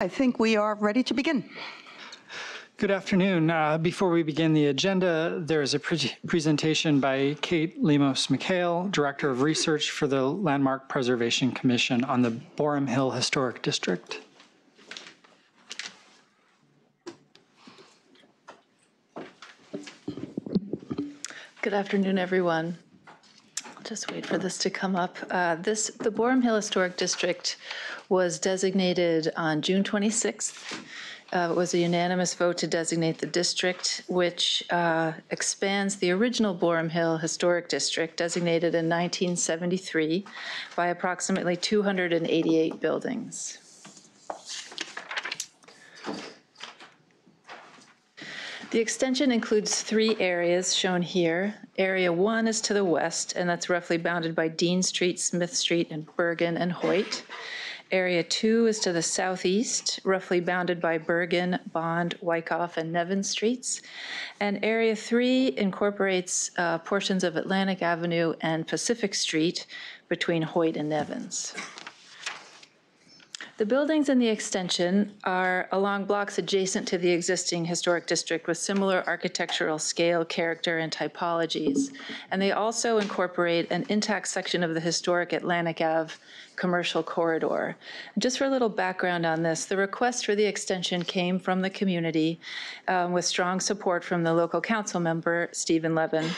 I think we are ready to begin. Good afternoon. Before we begin the agenda, there is a presentation by Kate Lemos-McHale, Director of Research for the Landmark Preservation Commission on the Boerum Hill Historic District. Good afternoon, everyone. I'll just wait for this to come up. The Boerum Hill Historic District was designated on June 26th. It was a unanimous vote to designate the district, which expands the original Boerum Hill Historic District, designated in 1973, by approximately 288 buildings. The extension includes 3 areas shown here. Area 1 is to the west, and that's roughly bounded by Dean Street, Smith Street, and Bergen and Hoyt. Area 2 is to the southeast, roughly bounded by Bergen, Bond, Wyckoff, and Nevin Streets. And Area 3 incorporates portions of Atlantic Avenue and Pacific Street between Hoyt and Nevins. The buildings in the extension are along blocks adjacent to the existing historic district with similar architectural scale, character, and typologies. And they also incorporate an intact section of the historic Atlantic Ave commercial corridor. Just for a little background on this, the request for the extension came from the community with strong support from the local council member, Stephen Levin.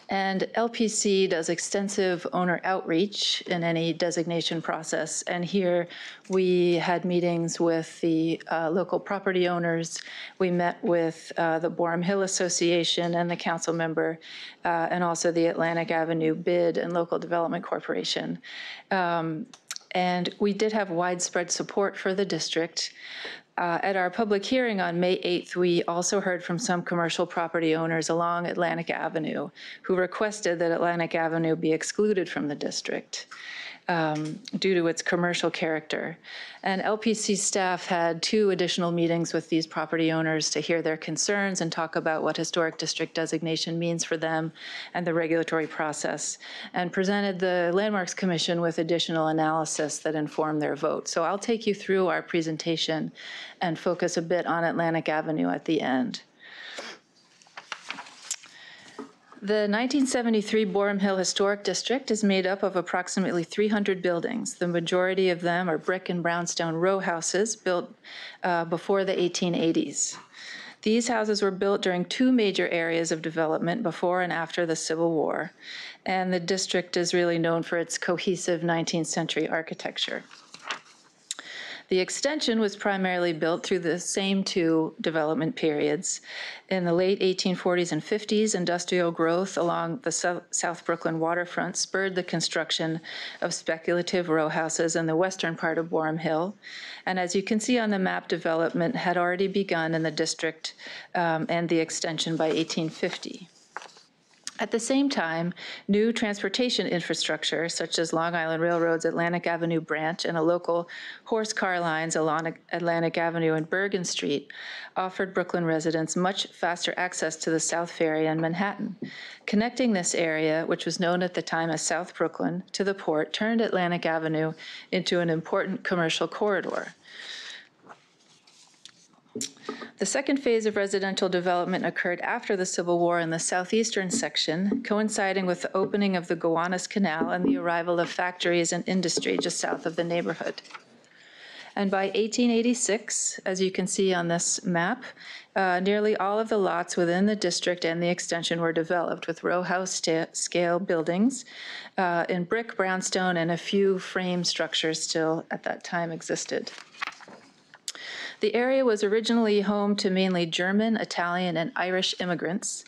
And LPC does extensive owner outreach in any designation process. And here we had meetings with the local property owners. We met with the Boerum Hill Association and the council member, and also the Atlantic Avenue BID and Local Development Corporation. And we did have widespread support for the district. At our public hearing on May 8th, we also heard from some commercial property owners along Atlantic Avenue who requested that Atlantic Avenue be excluded from the district due to its commercial character. And LPC staff had 2 additional meetings with these property owners to hear their concerns and talk about what historic district designation means for them and the regulatory process, and presented the Landmarks Commission with additional analysis that informed their vote. So I'll take you through our presentation and focus a bit on Atlantic Avenue at the end. The 1973 Boerum Hill Historic District is made up of approximately 300 buildings. The majority of them are brick and brownstone row houses built before the 1880s. These houses were built during 2 major areas of development before and after the Civil War, and the district is really known for its cohesive 19th century architecture. The extension was primarily built through the same 2 development periods. In the late 1840s and 50s, industrial growth along the South Brooklyn waterfront spurred the construction of speculative row houses in the western part of Boerum Hill. And as you can see on the map, development had already begun in the district and the extension by 1850. At the same time, new transportation infrastructure, such as Long Island Railroad's Atlantic Avenue branch and a local horse car lines along Atlantic Avenue and Bergen Street, offered Brooklyn residents much faster access to the South Ferry and Manhattan. Connecting this area, which was known at the time as South Brooklyn, to the port, turned Atlantic Avenue into an important commercial corridor. The second phase of residential development occurred after the Civil War in the southeastern section, coinciding with the opening of the Gowanus Canal and the arrival of factories and industry just south of the neighborhood. And by 1886, as you can see on this map, nearly all of the lots within the district and the extension were developed with row house scale buildings in brick, brownstone, and a few frame structures still at that time existed. The area was originally home to mainly German, Italian, and Irish immigrants,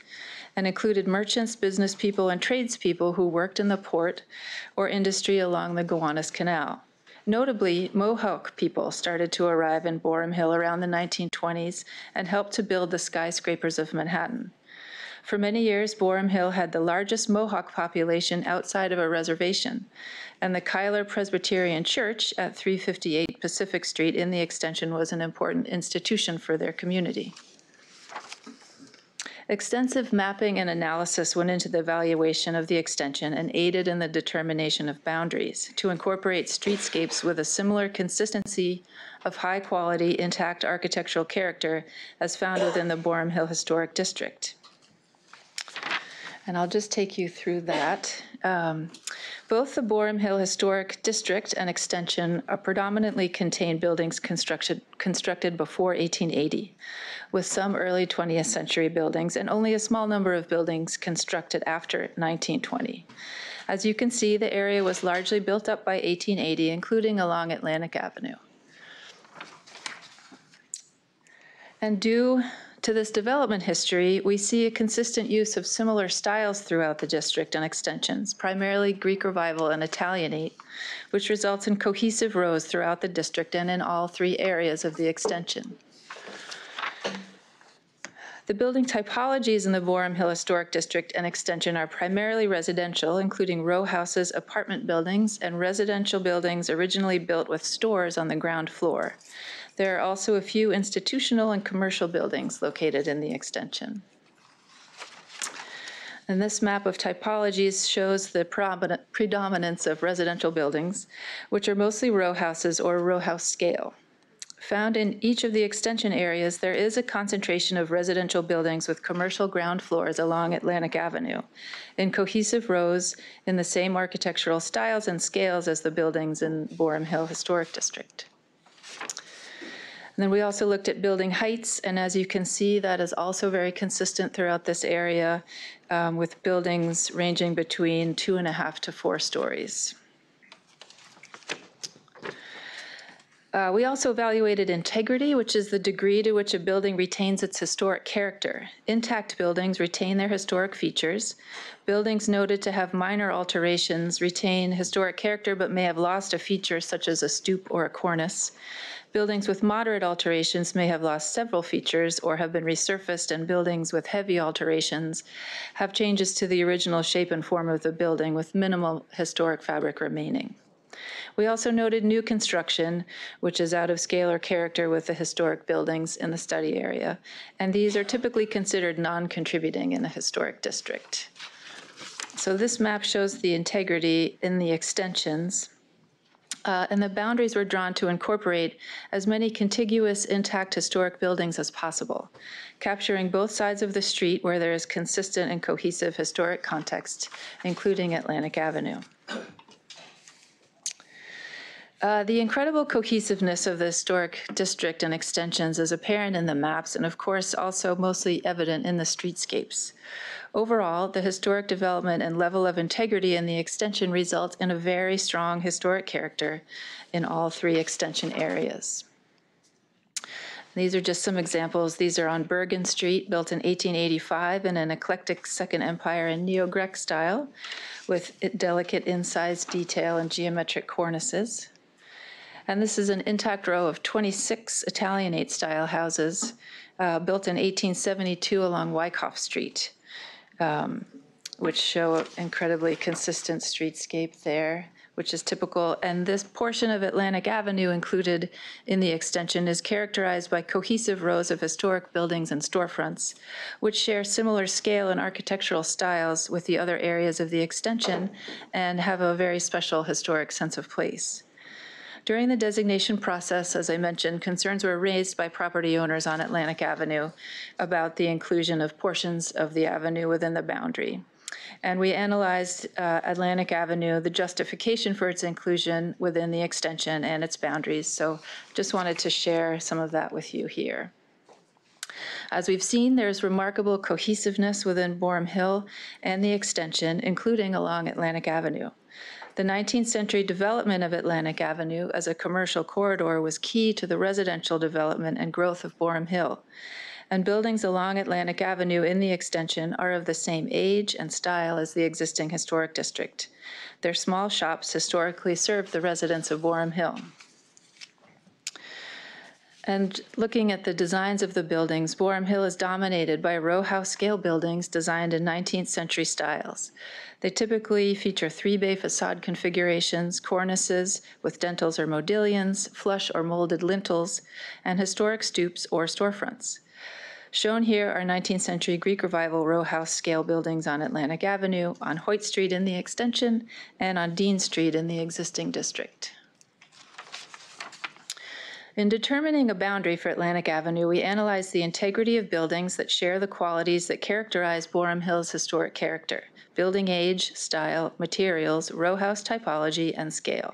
and included merchants, business people, and tradespeople who worked in the port or industry along the Gowanus Canal. Notably, Mohawk people started to arrive in Boerum Hill around the 1920s and helped to build the skyscrapers of Manhattan. For many years, Boerum Hill had the largest Mohawk population outside of a reservation, and the Cuyler Presbyterian Church at 358 Pacific Street in the extension was an important institution for their community. Extensive mapping and analysis went into the evaluation of the extension and aided in the determination of boundaries to incorporate streetscapes with a similar consistency of high-quality, intact architectural character as found within the Boerum Hill Historic District. And I'll just take you through that. Both the Boerum Hill Historic District and Extension predominantly contain buildings constructed before 1880, with some early 20th century buildings and only a small number of buildings constructed after 1920. As you can see, the area was largely built up by 1880, including along Atlantic Avenue. And due to this development history, we see a consistent use of similar styles throughout the district and extensions, primarily Greek Revival and Italianate, which results in cohesive rows throughout the district and in all three areas of the extension. The building typologies in the Boerum Hill Historic District and Extension are primarily residential, including row houses, apartment buildings, and residential buildings originally built with stores on the ground floor. There are also a few institutional and commercial buildings located in the extension. And this map of typologies shows the predominance of residential buildings, which are mostly row houses or row house scale. Found in each of the extension areas, there is a concentration of residential buildings with commercial ground floors along Atlantic Avenue, in cohesive rows in the same architectural styles and scales as the buildings in Boerum Hill Historic District. And then we also looked at building heights, and as you can see, that is also very consistent throughout this area, with buildings ranging between 2.5 to 4 stories. We also evaluated integrity, which is the degree to which a building retains its historic character. Intact buildings retain their historic features. Buildings noted to have minor alterations retain historic character but may have lost a feature such as a stoop or a cornice. Buildings with moderate alterations may have lost several features or have been resurfaced, and buildings with heavy alterations have changes to the original shape and form of the building with minimal historic fabric remaining. We also noted new construction, which is out of scale or character with the historic buildings in the study area, and these are typically considered non-contributing in the historic district. So this map shows the integrity in the extensions. And the boundaries were drawn to incorporate as many contiguous, intact historic buildings as possible, capturing both sides of the street where there is consistent and cohesive historic context, including Atlantic Avenue. The incredible cohesiveness of the historic district and extensions is apparent in the maps and, of course, also mostly evident in the streetscapes. Overall, the historic development and level of integrity in the extension result in a very strong historic character in all three extension areas. These are just some examples. These are on Bergen Street, built in 1885 in an eclectic Second Empire and Neo-Grec style with delicate incised detail and geometric cornices. And this is an intact row of 26 Italianate-style houses built in 1872 along Wyckoff Street, which show incredibly consistent streetscape there, which is typical. And this portion of Atlantic Avenue included in the extension is characterized by cohesive rows of historic buildings and storefronts, which share similar scale and architectural styles with the other areas of the extension and have a very special historic sense of place. During the designation process, as I mentioned, concerns were raised by property owners on Atlantic Avenue about the inclusion of portions of the avenue within the boundary. And we analyzed Atlantic Avenue, the justification for its inclusion within the extension and its boundaries. So just wanted to share some of that with you here. As we've seen, there's remarkable cohesiveness within Boerum Hill and the extension, including along Atlantic Avenue. The 19th century development of Atlantic Avenue as a commercial corridor was key to the residential development and growth of Boerum Hill. And buildings along Atlantic Avenue in the extension are of the same age and style as the existing historic district. Their small shops historically served the residents of Boerum Hill. And looking at the designs of the buildings, Boerum Hill is dominated by row house scale buildings designed in 19th century styles. They typically feature 3-bay facade configurations, cornices with dentils or modillions, flush or molded lintels, and historic stoops or storefronts. Shown here are 19th century Greek Revival row house scale buildings on Atlantic Avenue, on Hoyt Street in the extension, and on Dean Street in the existing district. In determining a boundary for Atlantic Avenue, we analyzed the integrity of buildings that share the qualities that characterize Boerum Hill's historic character: building age, style, materials, row house typology, and scale.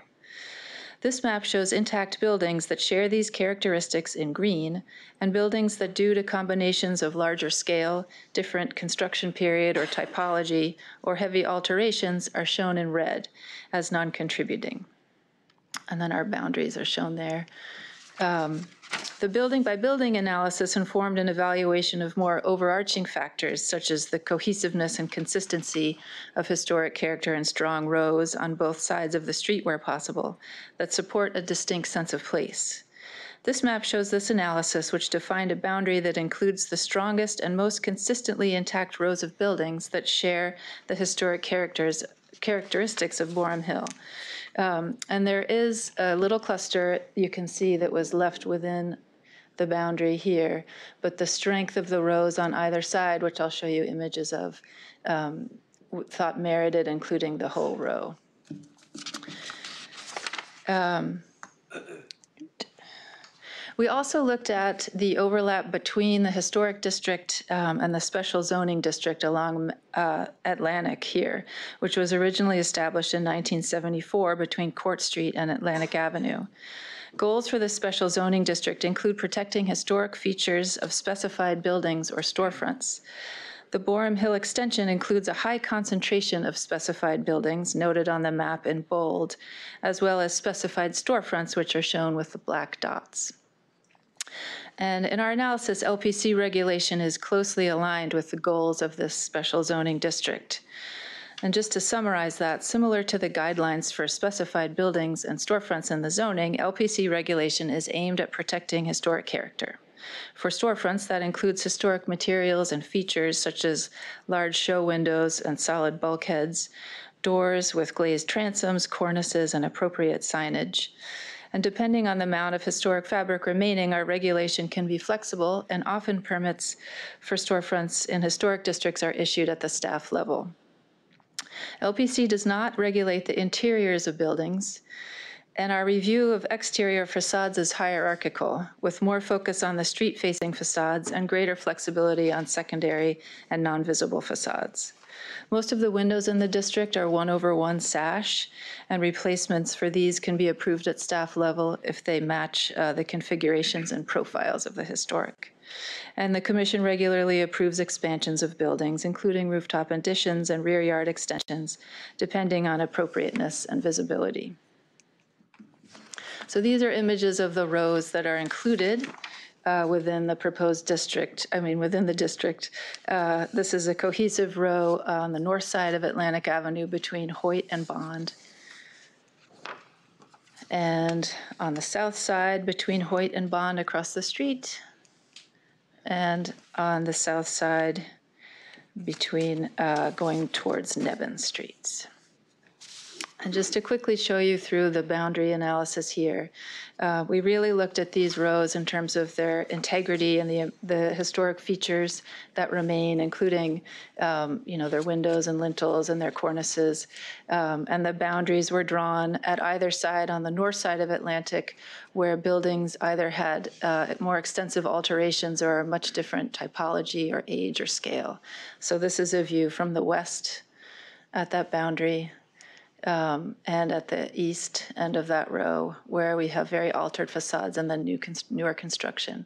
This map shows intact buildings that share these characteristics in green, and buildings that, due to combinations of larger scale, different construction period or typology, or heavy alterations, are shown in red as non-contributing. And then our boundaries are shown there. The building-by-building analysis informed an evaluation of more overarching factors, such as the cohesiveness and consistency of historic character and strong rows on both sides of the street where possible, that support a distinct sense of place. This map shows this analysis, which defined a boundary that includes the strongest and most consistently intact rows of buildings that share the historic characteristics of Boerum Hill. And there is a little cluster you can see that was left within the boundary here, but the strength of the rows on either side, which I'll show you images of, thought merited including the whole row. We also looked at the overlap between the historic district and the special zoning district along Atlantic here, which was originally established in 1974 between Court Street and Atlantic Avenue. Goals for this special zoning district include protecting historic features of specified buildings or storefronts. The Boerum Hill extension includes a high concentration of specified buildings, noted on the map in bold, as well as specified storefronts, which are shown with the black dots. And in our analysis, LPC regulation is closely aligned with the goals of this special zoning district. And just to summarize that, similar to the guidelines for specified buildings and storefronts in the zoning, LPC regulation is aimed at protecting historic character. For storefronts, that includes historic materials and features such as large show windows and solid bulkheads, doors with glazed transoms, cornices, and appropriate signage. And depending on the amount of historic fabric remaining, our regulation can be flexible, and often permits for storefronts in historic districts are issued at the staff level. LPC does not regulate the interiors of buildings, and our review of exterior facades is hierarchical, with more focus on the street-facing facades and greater flexibility on secondary and non-visible facades. Most of the windows in the district are 1/1 sash, and replacements for these can be approved at staff level if they match the configurations and profiles of the historic. And the Commission regularly approves expansions of buildings, including rooftop additions and rear yard extensions, depending on appropriateness and visibility. So these are images of the rows that are included within the proposed district, within the district. This is a cohesive row on the north side of Atlantic Avenue between Hoyt and Bond. And on the south side between Hoyt and Bond across the street. And on the south side between going towards Nevin Streets. And just to quickly show you through the boundary analysis here, we really looked at these rows in terms of their integrity and the historic features that remain, including their windows and lintels and their cornices. And the boundaries were drawn at either side on the north side of Atlantic, where buildings either had more extensive alterations or a much different typology or age or scale. So this is a view from the west at that boundary. And at the east end of that row, where we have very altered facades and then newer construction.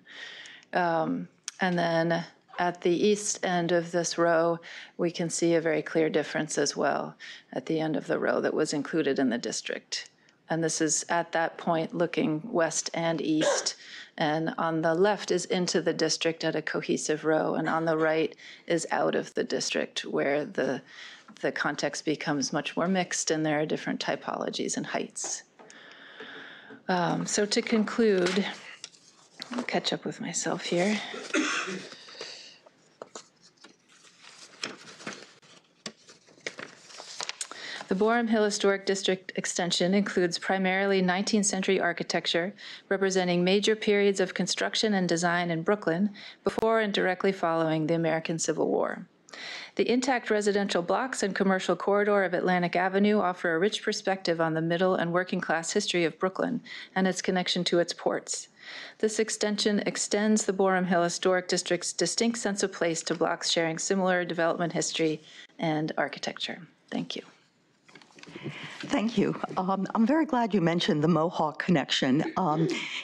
And then at the east end of this row, we can see a very clear difference as well at the end of the row that was included in the district. And this is at that point looking west and east. And on the left is into the district at a cohesive row, and on the right is out of the district, where the context becomes much more mixed and there are different typologies and heights. So to conclude, I'll catch up with myself here. The Boerum Hill Historic District extension includes primarily 19th century architecture representing major periods of construction and design in Brooklyn before and directly following the American Civil War. The intact residential blocks and commercial corridor of Atlantic Avenue offer a rich perspective on the middle and working class history of Brooklyn and its connection to its ports. This extension extends the Boerum Hill Historic District's distinct sense of place to blocks sharing similar development history and architecture. Thank you. Thank you. I'm very glad you mentioned the Mohawk connection.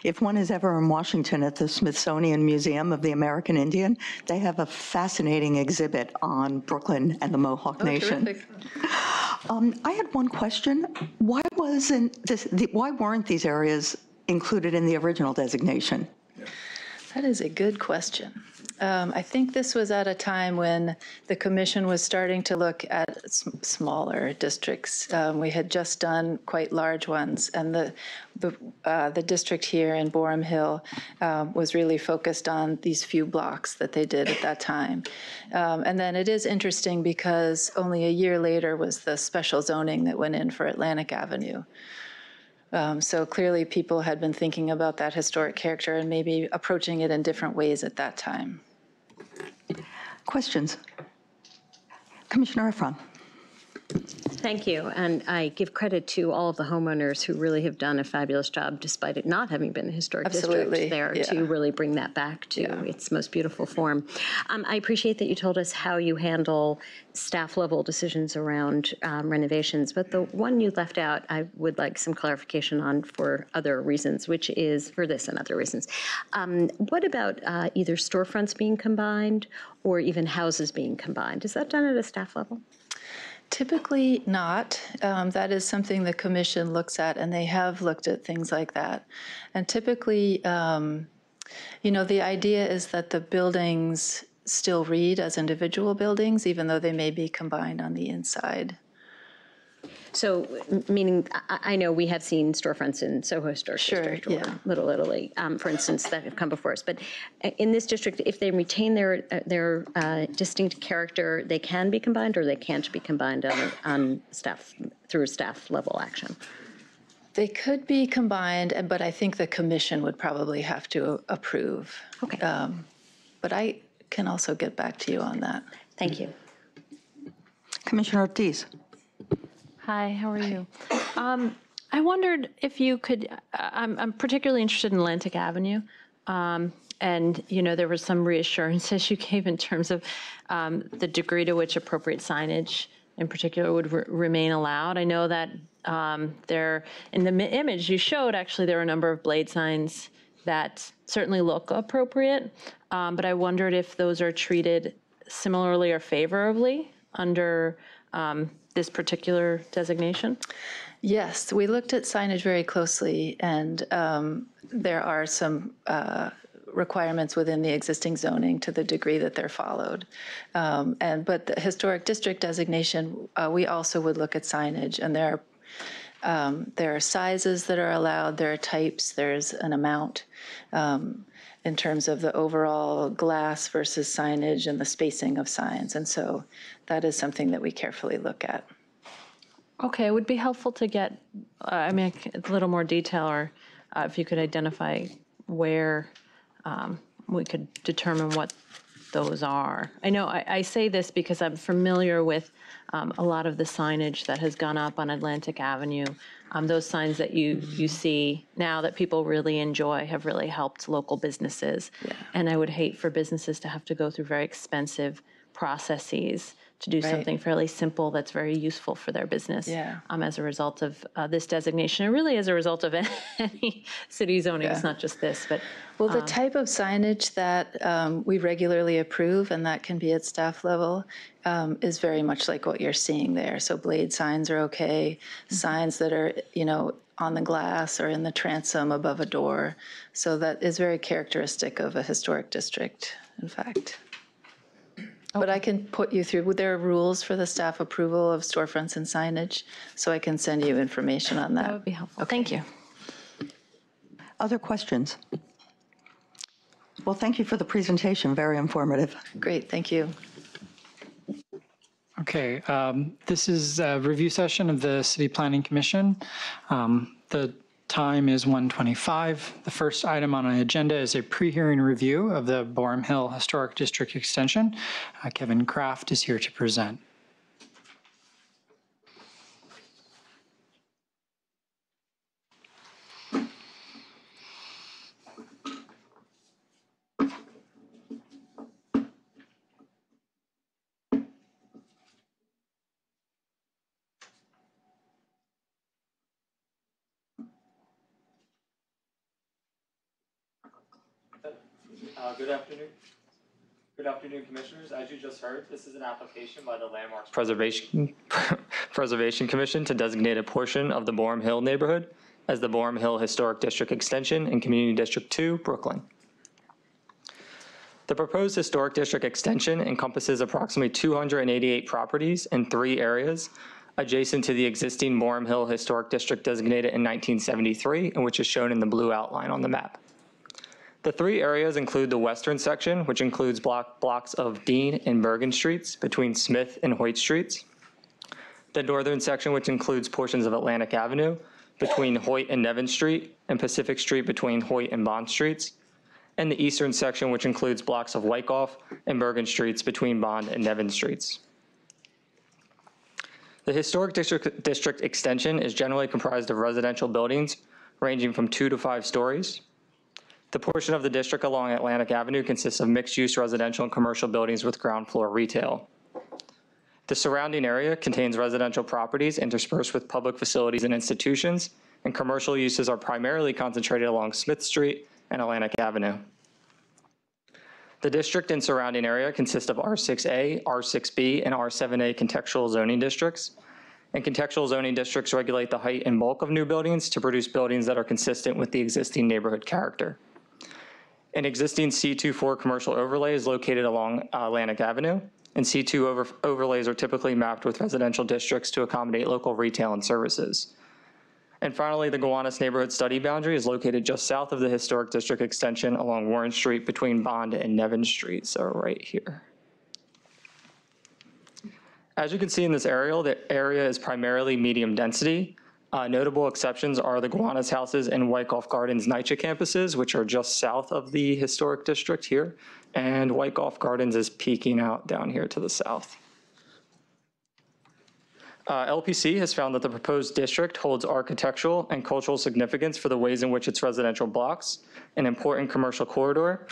If one is ever in Washington at the Smithsonian Museum of the American Indian, they have a fascinating exhibit on Brooklyn and the Mohawk Nation. Terrific. I had one question. Why weren't these areas included in the original designation? That is a good question. I think this was at a time when the commission was starting to look at smaller districts. We had just done quite large ones, and the district here in Boerum Hill was really focused on these few blocks that they did at that time. And then it is interesting because only a year later was the special zoning that went in for Atlantic Avenue. So clearly people had been thinking about that historic character and maybe approaching it in different ways at that time. Questions? Commissioner Efron. Thank you, and I give credit to all of the homeowners who really have done a fabulous job, despite it not having been a historic Absolutely. district there, to really bring that back to its most beautiful form. I appreciate that you told us how you handle staff-level decisions around renovations, but the one you left out, I would like some clarification on for other reasons, which is for this and other reasons. What about either storefronts being combined or even houses being combined? Is that done at a staff level? Typically not. That is something the commission looks at, and they have looked at things like that. And typically, the idea is that the buildings still read as individual buildings, even though they may be combined on the inside. So, meaning, I know we have seen storefronts in Soho Historic District or Little Italy, for instance, that have come before us. But in this district, if they retain their distinct character, they can be combined, or they can't be combined on staff through staff level action. They could be combined, but I think the commission would probably have to approve. Okay. But I can also get back to you on that. Thank you. Commissioner Ortiz. Hi, how are you? I wondered if you could, I'm particularly interested in Atlantic Avenue. And, there was some reassurances you gave in terms of the degree to which appropriate signage in particular would remain allowed. I know that there, in the image you showed, actually, there are a number of blade signs that certainly look appropriate. But I wondered if those are treated similarly or favorably under this particular designation? Yes, we looked at signage very closely, and there are some requirements within the existing zoning to the degree that they're followed. But the historic district designation, we also would look at signage, and there are sizes that are allowed, there are types, there's an amount in terms of the overall glass versus signage and the spacing of signs. And so that is something that we carefully look at. Okay, it would be helpful to get, a little more detail, or if you could identify where we could determine what those are. I know I say this because I'm familiar with a lot of the signage that has gone up on Atlantic Avenue. Those signs that you see now that people really enjoy have really helped local businesses. Yeah. And I would hate for businesses to have to go through very expensive processes to do something fairly simple that's very useful for their business as a result of this designation, and really as a result of any city zoning. It's not just this, but... Well, the type of signage that we regularly approve, and that can be at staff level, is very much like what you're seeing there. So blade signs are okay, signs that are, on the glass or in the transom above a door. So that is very characteristic of a historic district, in fact. But I can put you through, there are rules for the staff approval of storefronts and signage, so I can send you information on that. That would be helpful. Okay. Thank you. Other questions? Well, thank you for the presentation, very informative. Great, thank you. Okay, this is a review session of the City Planning Commission. The time is 1:25. The first item on the agenda is a pre-hearing review of the Boerum Hill Historic District Extension. Kevin Kraft is here to present. Good afternoon. Good afternoon, Commissioners. As you just heard, this is an application by the Landmarks Preservation Commission to designate a portion of the Boerum Hill neighborhood as the Boerum Hill Historic District Extension in Community District 2, Brooklyn. The proposed Historic District Extension encompasses approximately 288 properties in 3 areas adjacent to the existing Boerum Hill Historic District designated in 1973, and which is shown in the blue outline on the map. The 3 areas include the western section, which includes blocks of Dean and Bergen Streets between Smith and Hoyt Streets. The northern section, which includes portions of Atlantic Avenue between Hoyt and Nevin Street, and Pacific Street between Hoyt and Bond Streets. And the eastern section, which includes blocks of Wyckoff and Bergen Streets between Bond and Nevin Streets. The Historic District Extension is generally comprised of residential buildings ranging from 2 to 5 stories. The portion of the district along Atlantic Avenue consists of mixed-use residential and commercial buildings with ground floor retail. The surrounding area contains residential properties interspersed with public facilities and institutions, and commercial uses are primarily concentrated along Smith Street and Atlantic Avenue. The district and surrounding area consists of R6A, R6B, and R7A contextual zoning districts. And contextual zoning districts regulate the height and bulk of new buildings to produce buildings that are consistent with the existing neighborhood character. An existing C24 commercial overlay is located along Atlantic Avenue, and C2 overlays are typically mapped with residential districts to accommodate local retail and services. And finally, the Gowanus neighborhood study boundary is located just south of the Historic District Extension along Warren Street between Bond and Nevin Street, so right here. As you can see in this aerial, the area is primarily medium density. Notable exceptions are the Gowanus houses and Wyckoff Gardens NYCHA campuses, which are just south of the historic district here, and Wyckoff Gardens is peeking out down here to the south. LPC has found that the proposed district holds architectural and cultural significance for the ways in which its residential blocks, an important commercial corridor,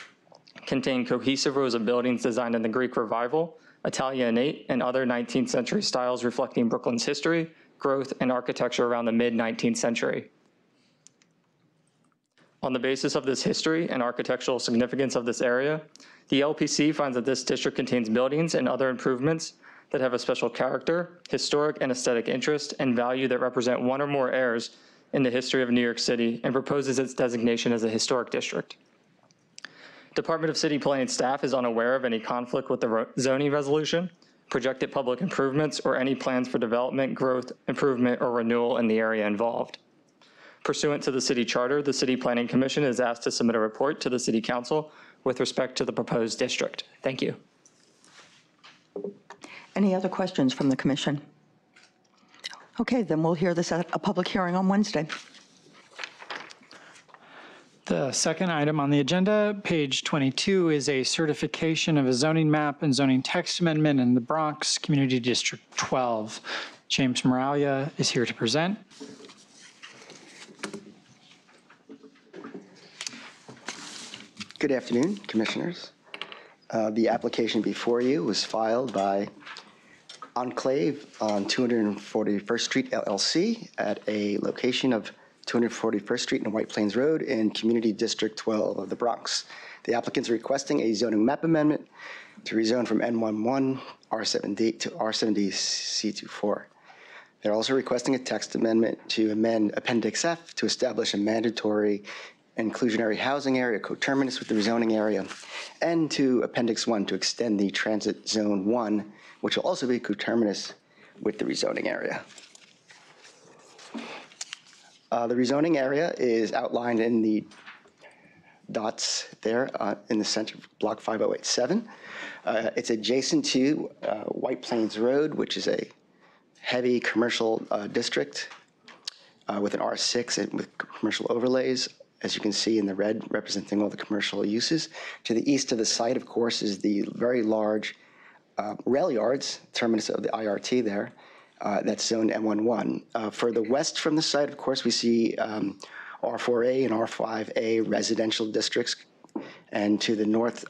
contain cohesive rows of buildings designed in the Greek Revival, Italianate, and other 19th century styles reflecting Brooklyn's history, growth, and architecture around the mid-19th century. On the basis of this history and architectural significance of this area, the LPC finds that this district contains buildings and other improvements that have a special character, historic and aesthetic interest, and value that represent one or more eras in the history of New York City, and proposes its designation as a historic district. Department of City Planning staff is unaware of any conflict with the zoning resolution, projected public improvements, or any plans for development, growth, improvement, or renewal in the area involved. Pursuant to the city charter, the City Planning Commission is asked to submit a report to the City Council with respect to the proposed district. Thank you. Any other questions from the commission? Okay, then we'll hear this at a public hearing on Wednesday. The second item on the agenda, page 22, is a certification of a zoning map and zoning text amendment in the Bronx Community District 12. James Moralia is here to present. Good afternoon, Commissioners. The application before you was filed by Enclave on 241st Street LLC at a location of 241st Street and White Plains Road in Community District 12 of the Bronx. The applicants are requesting a zoning map amendment to rezone from N11 R7D to R7D C24. They're also requesting a text amendment to amend Appendix F to establish a mandatory inclusionary housing area coterminous with the rezoning area, and to Appendix 1 to extend the Transit Zone 1, which will also be coterminous with the rezoning area. The rezoning area is outlined in the dots there in the center of Block 5087. It's adjacent to White Plains Road, which is a heavy commercial district with an R6 and with commercial overlays, as you can see in the red, representing all the commercial uses. To the east of the site, of course, is the very large rail yards, terminus of the IRT there, that's zoned M11. Further west from the site, of course, we see R4A and R5A residential districts, and to the north,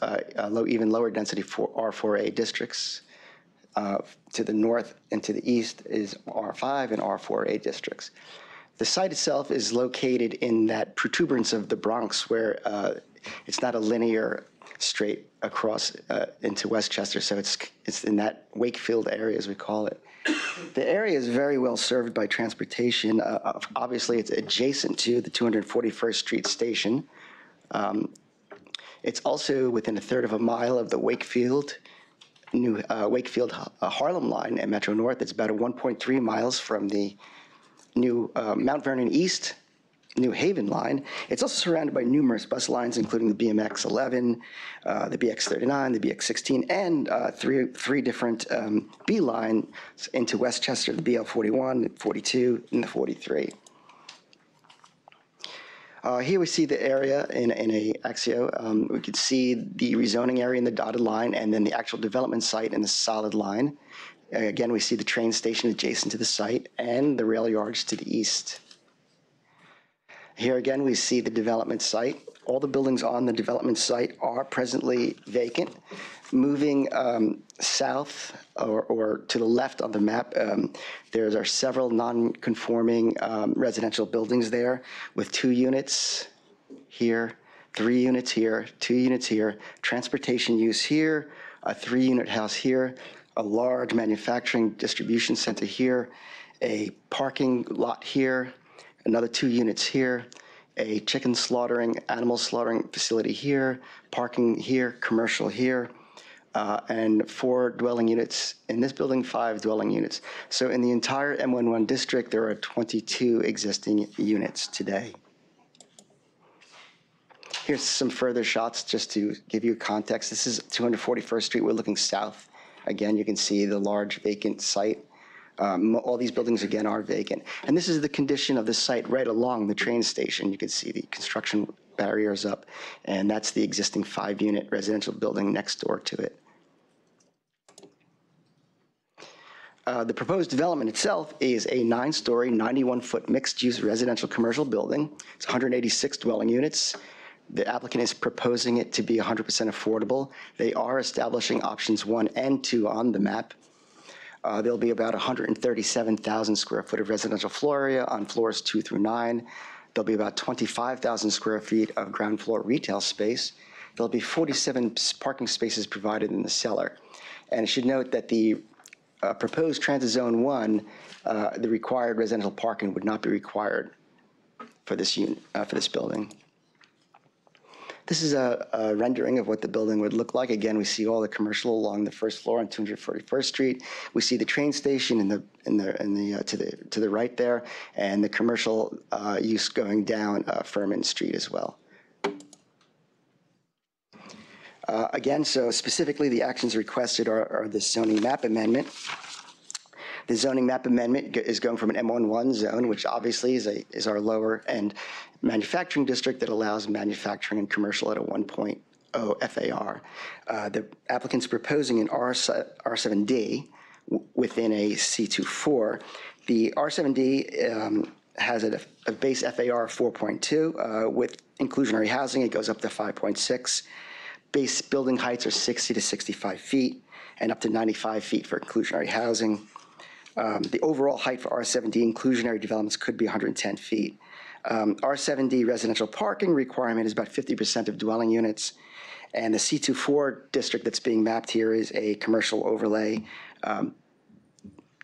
even lower density for R4A districts. To the north and to the east is R5 and R4A districts. The site itself is located in that protuberance of the Bronx where it's not a linear straight across into Westchester, so it's in that Wakefield area, as we call it. The area is very well served by transportation. Obviously, it's adjacent to the 241st Street station. It's also within a third of a mile of the Wakefield Harlem line at Metro North. It's about 1.3 miles from the new Mount Vernon East New Haven line. It's also surrounded by numerous bus lines, including the BMX 11, the BX 39, the BX 16, and three different B lines into Westchester, the BL 41, the 42, and the 43. Here we see the area in a axio. We could see the rezoning area in the dotted line, and then the actual development site in the solid line. Again, we see the train station adjacent to the site and the rail yards to the east. Here again, we see the development site. All the buildings on the development site are presently vacant. Moving south or to the left on the map, there are several non-conforming residential buildings there with 2 units here, 3 units here, 2 units here, transportation use here, a 3-unit house here, a large manufacturing distribution center here, a parking lot here, another 2 units here, a chicken slaughtering, animal slaughtering facility here, parking here, commercial here, and 4 dwelling units. In this building, 5 dwelling units. So in the entire M11 district, there are 22 existing units today. Here's some further shots just to give you context. This is 241st Street. We're looking south. Again, you can see the large vacant site. All these buildings, again, are vacant. And this is the condition of the site right along the train station. You can see the construction barriers up, and that's the existing 5-unit residential building next door to it. The proposed development itself is a 9-story, 91-foot mixed-use residential commercial building. It's 186 dwelling units. The applicant is proposing it to be 100% affordable. They are establishing options 1 and 2 on the map. There'll be about 137,000 square foot of residential floor area on floors 2 through 9. There'll be about 25,000 square feet of ground floor retail space. There'll be 47 parking spaces provided in the cellar. And I should note that the proposed Transit Zone 1, the required residential parking would not be required for this unit, for this building. This is a rendering of what the building would look like. Again, we see all the commercial along the first floor on 241st Street. We see the train station to the right there, and the commercial use going down Furman Street as well. Again, so specifically, the actions requested are the zoning map amendment. The zoning map amendment is going from an M11 zone, which obviously is our lower end manufacturing district that allows manufacturing and commercial at a 1.0 FAR. The applicant's proposing an R7D within a C24. The R7D has a base FAR of 4.2. With inclusionary housing, it goes up to 5.6. Base building heights are 60 to 65 feet and up to 95 feet for inclusionary housing. The overall height for R7D inclusionary developments could be 110 feet. R7D residential parking requirement is about 50% of dwelling units, and the C24 district that's being mapped here is a commercial overlay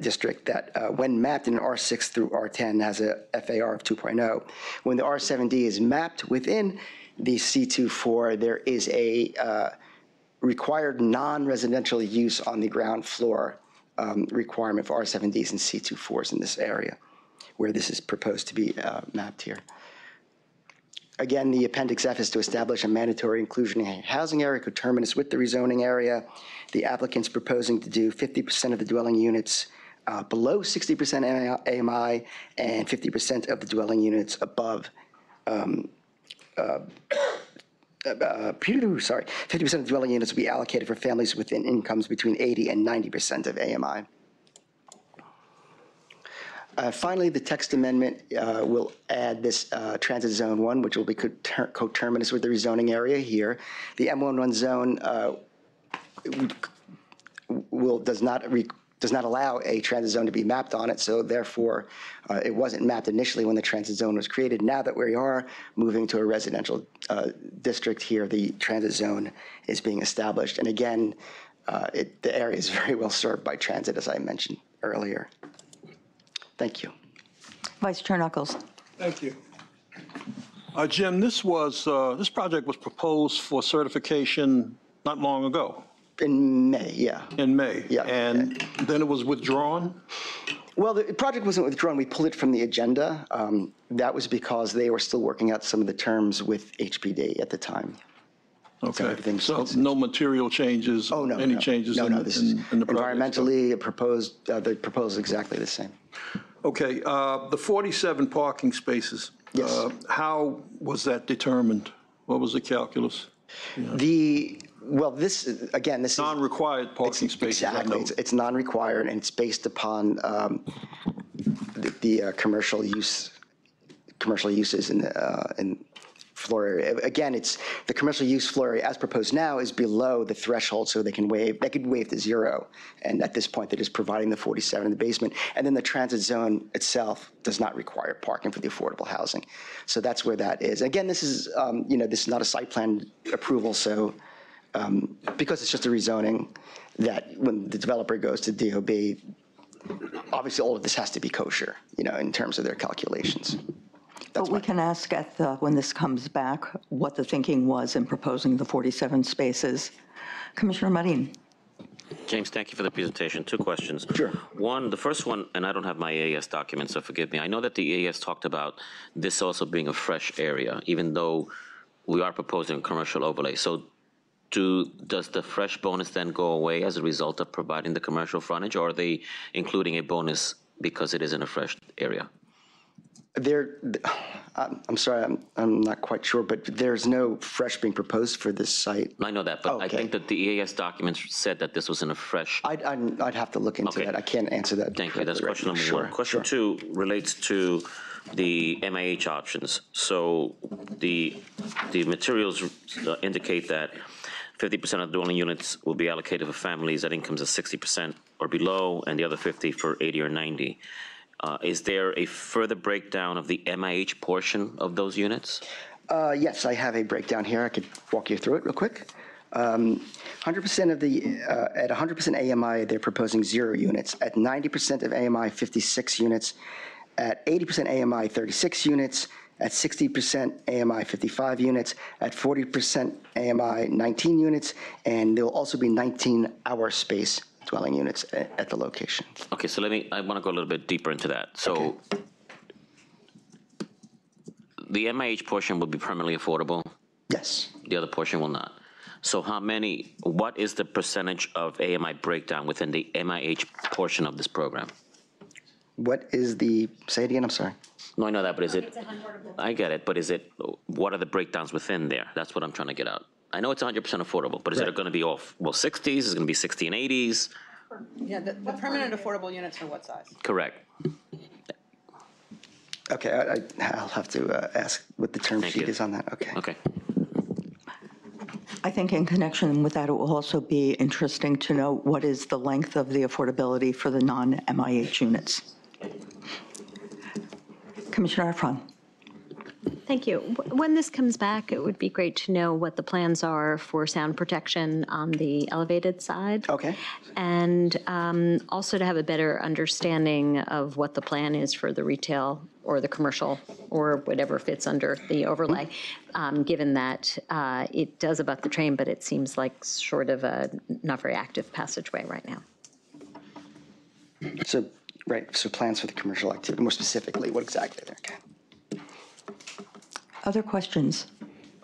district that, when mapped in R6 through R10, has a FAR of 2.0. When the R7D is mapped within the C24, there is a required non-residential use on the ground floor requirement for R7Ds and C24s in this area, where this is proposed to be mapped here. Again, the Appendix F is to establish a mandatory inclusionary housing area coterminous with the rezoning area. The applicant's proposing to do 50% of the dwelling units below 60% AMI and 50% of the dwelling units above 50% of dwelling units will be allocated for families within incomes between 80 and 90% of AMI. Finally, the text amendment will add this Transit Zone 1, which will be coterminous with the rezoning area here. The M11 zone does not allow a transit zone to be mapped on it, so therefore it wasn't mapped initially when the transit zone was created. Now that we are moving to a residential district here, the transit zone is being established. And again, the area is very well served by transit, as I mentioned earlier. Thank you. Vice Chair Knuckles. Thank you. Jim, this project was proposed for certification not long ago. In May, yeah. In May. Yeah. And then it was withdrawn? Well, the project wasn't withdrawn. We pulled it from the agenda. That was because they were still working out some of the terms with HPD at the time. Okay. So no material changes? Oh, no. Any changes in the project? Environmentally, the proposal is exactly the same. Okay. The 47 parking spaces. Yes. How was that determined? What was the calculus? Well, this is non-required parking spaces. Exactly. It's non-required, and it's based upon the commercial uses in floor area. Again, it's the commercial use floor area as proposed now is below the threshold, so they could waive to zero. And at this point, they're just providing the 47 in the basement. And then the transit zone itself does not require parking for the affordable housing. So that's where that is. Again, this is this is not a site plan approval, so. Because it's just a rezoning, that when the developer goes to DOB, obviously all of this has to be kosher, in terms of their calculations. But we can ask when this comes back what the thinking was in proposing the 47 spaces. Commissioner Marin. James, thank you for the presentation. Two questions. Sure. One, the first one, and I don't have my EAS document, so forgive me. I know that the EAS talked about this also being a fresh area, even though we are proposing a commercial overlay. So does the fresh bonus then go away as a result of providing the commercial frontage, or are they including a bonus because it is in a fresh area? I'm sorry, I'm not quite sure, but there's no fresh being proposed for this site. I know that, but Okay. I think that the EAS documents said that this was in a fresh. I'd have to look into Okay. that. I can't answer that. Thank you. That's question number Sure, one. Question sure. two relates to the MIH options. So the materials indicate that 50% of dwelling units will be allocated for families at incomes of 60% or below, and the other 50 for 80 or 90. Is there a further breakdown of the MIH portion of those units? Yes, I have a breakdown here. I could walk you through it real quick. 100% of at 100% AMI, they're proposing 0 units. At 90% of AMI, 56 units. At 80% AMI, 36 units. At 60% AMI, 55 units. At 40% AMI, 19 units. And there will also be 19 hour space dwelling units at the location. Okay, so I want to go a little bit deeper into that. So Okay. the MIH portion will be permanently affordable? Yes. The other portion will not. So what is the percentage of AMI breakdown within the MIH portion of this program? Say it again, I'm sorry. No, I know that, but is it, I get it, but what are the breakdowns within there? That's what I'm trying to get out. I know it's 100% affordable, but is it going to be off, 60s? Is it going to be 60 and 80s? Yeah, the permanent affordable units are what size? Correct. Okay, I'll have to ask what the term Thank sheet you. is on that. Okay. Okay. I think in connection with that, it will also be interesting to know what is the length of the affordability for the non-MIH units. Commissioner Arfron. Thank you. When this comes back, it would be great to know what the plans are for sound protection on the elevated side. Okay. And also to have a better understanding of what the plan is for the retail or the commercial or whatever fits under the overlay, given that it does abut the train, but it seems like sort of a not very active passageway right now. So plans for the commercial activity, more specifically, what exactly? Okay. Other questions?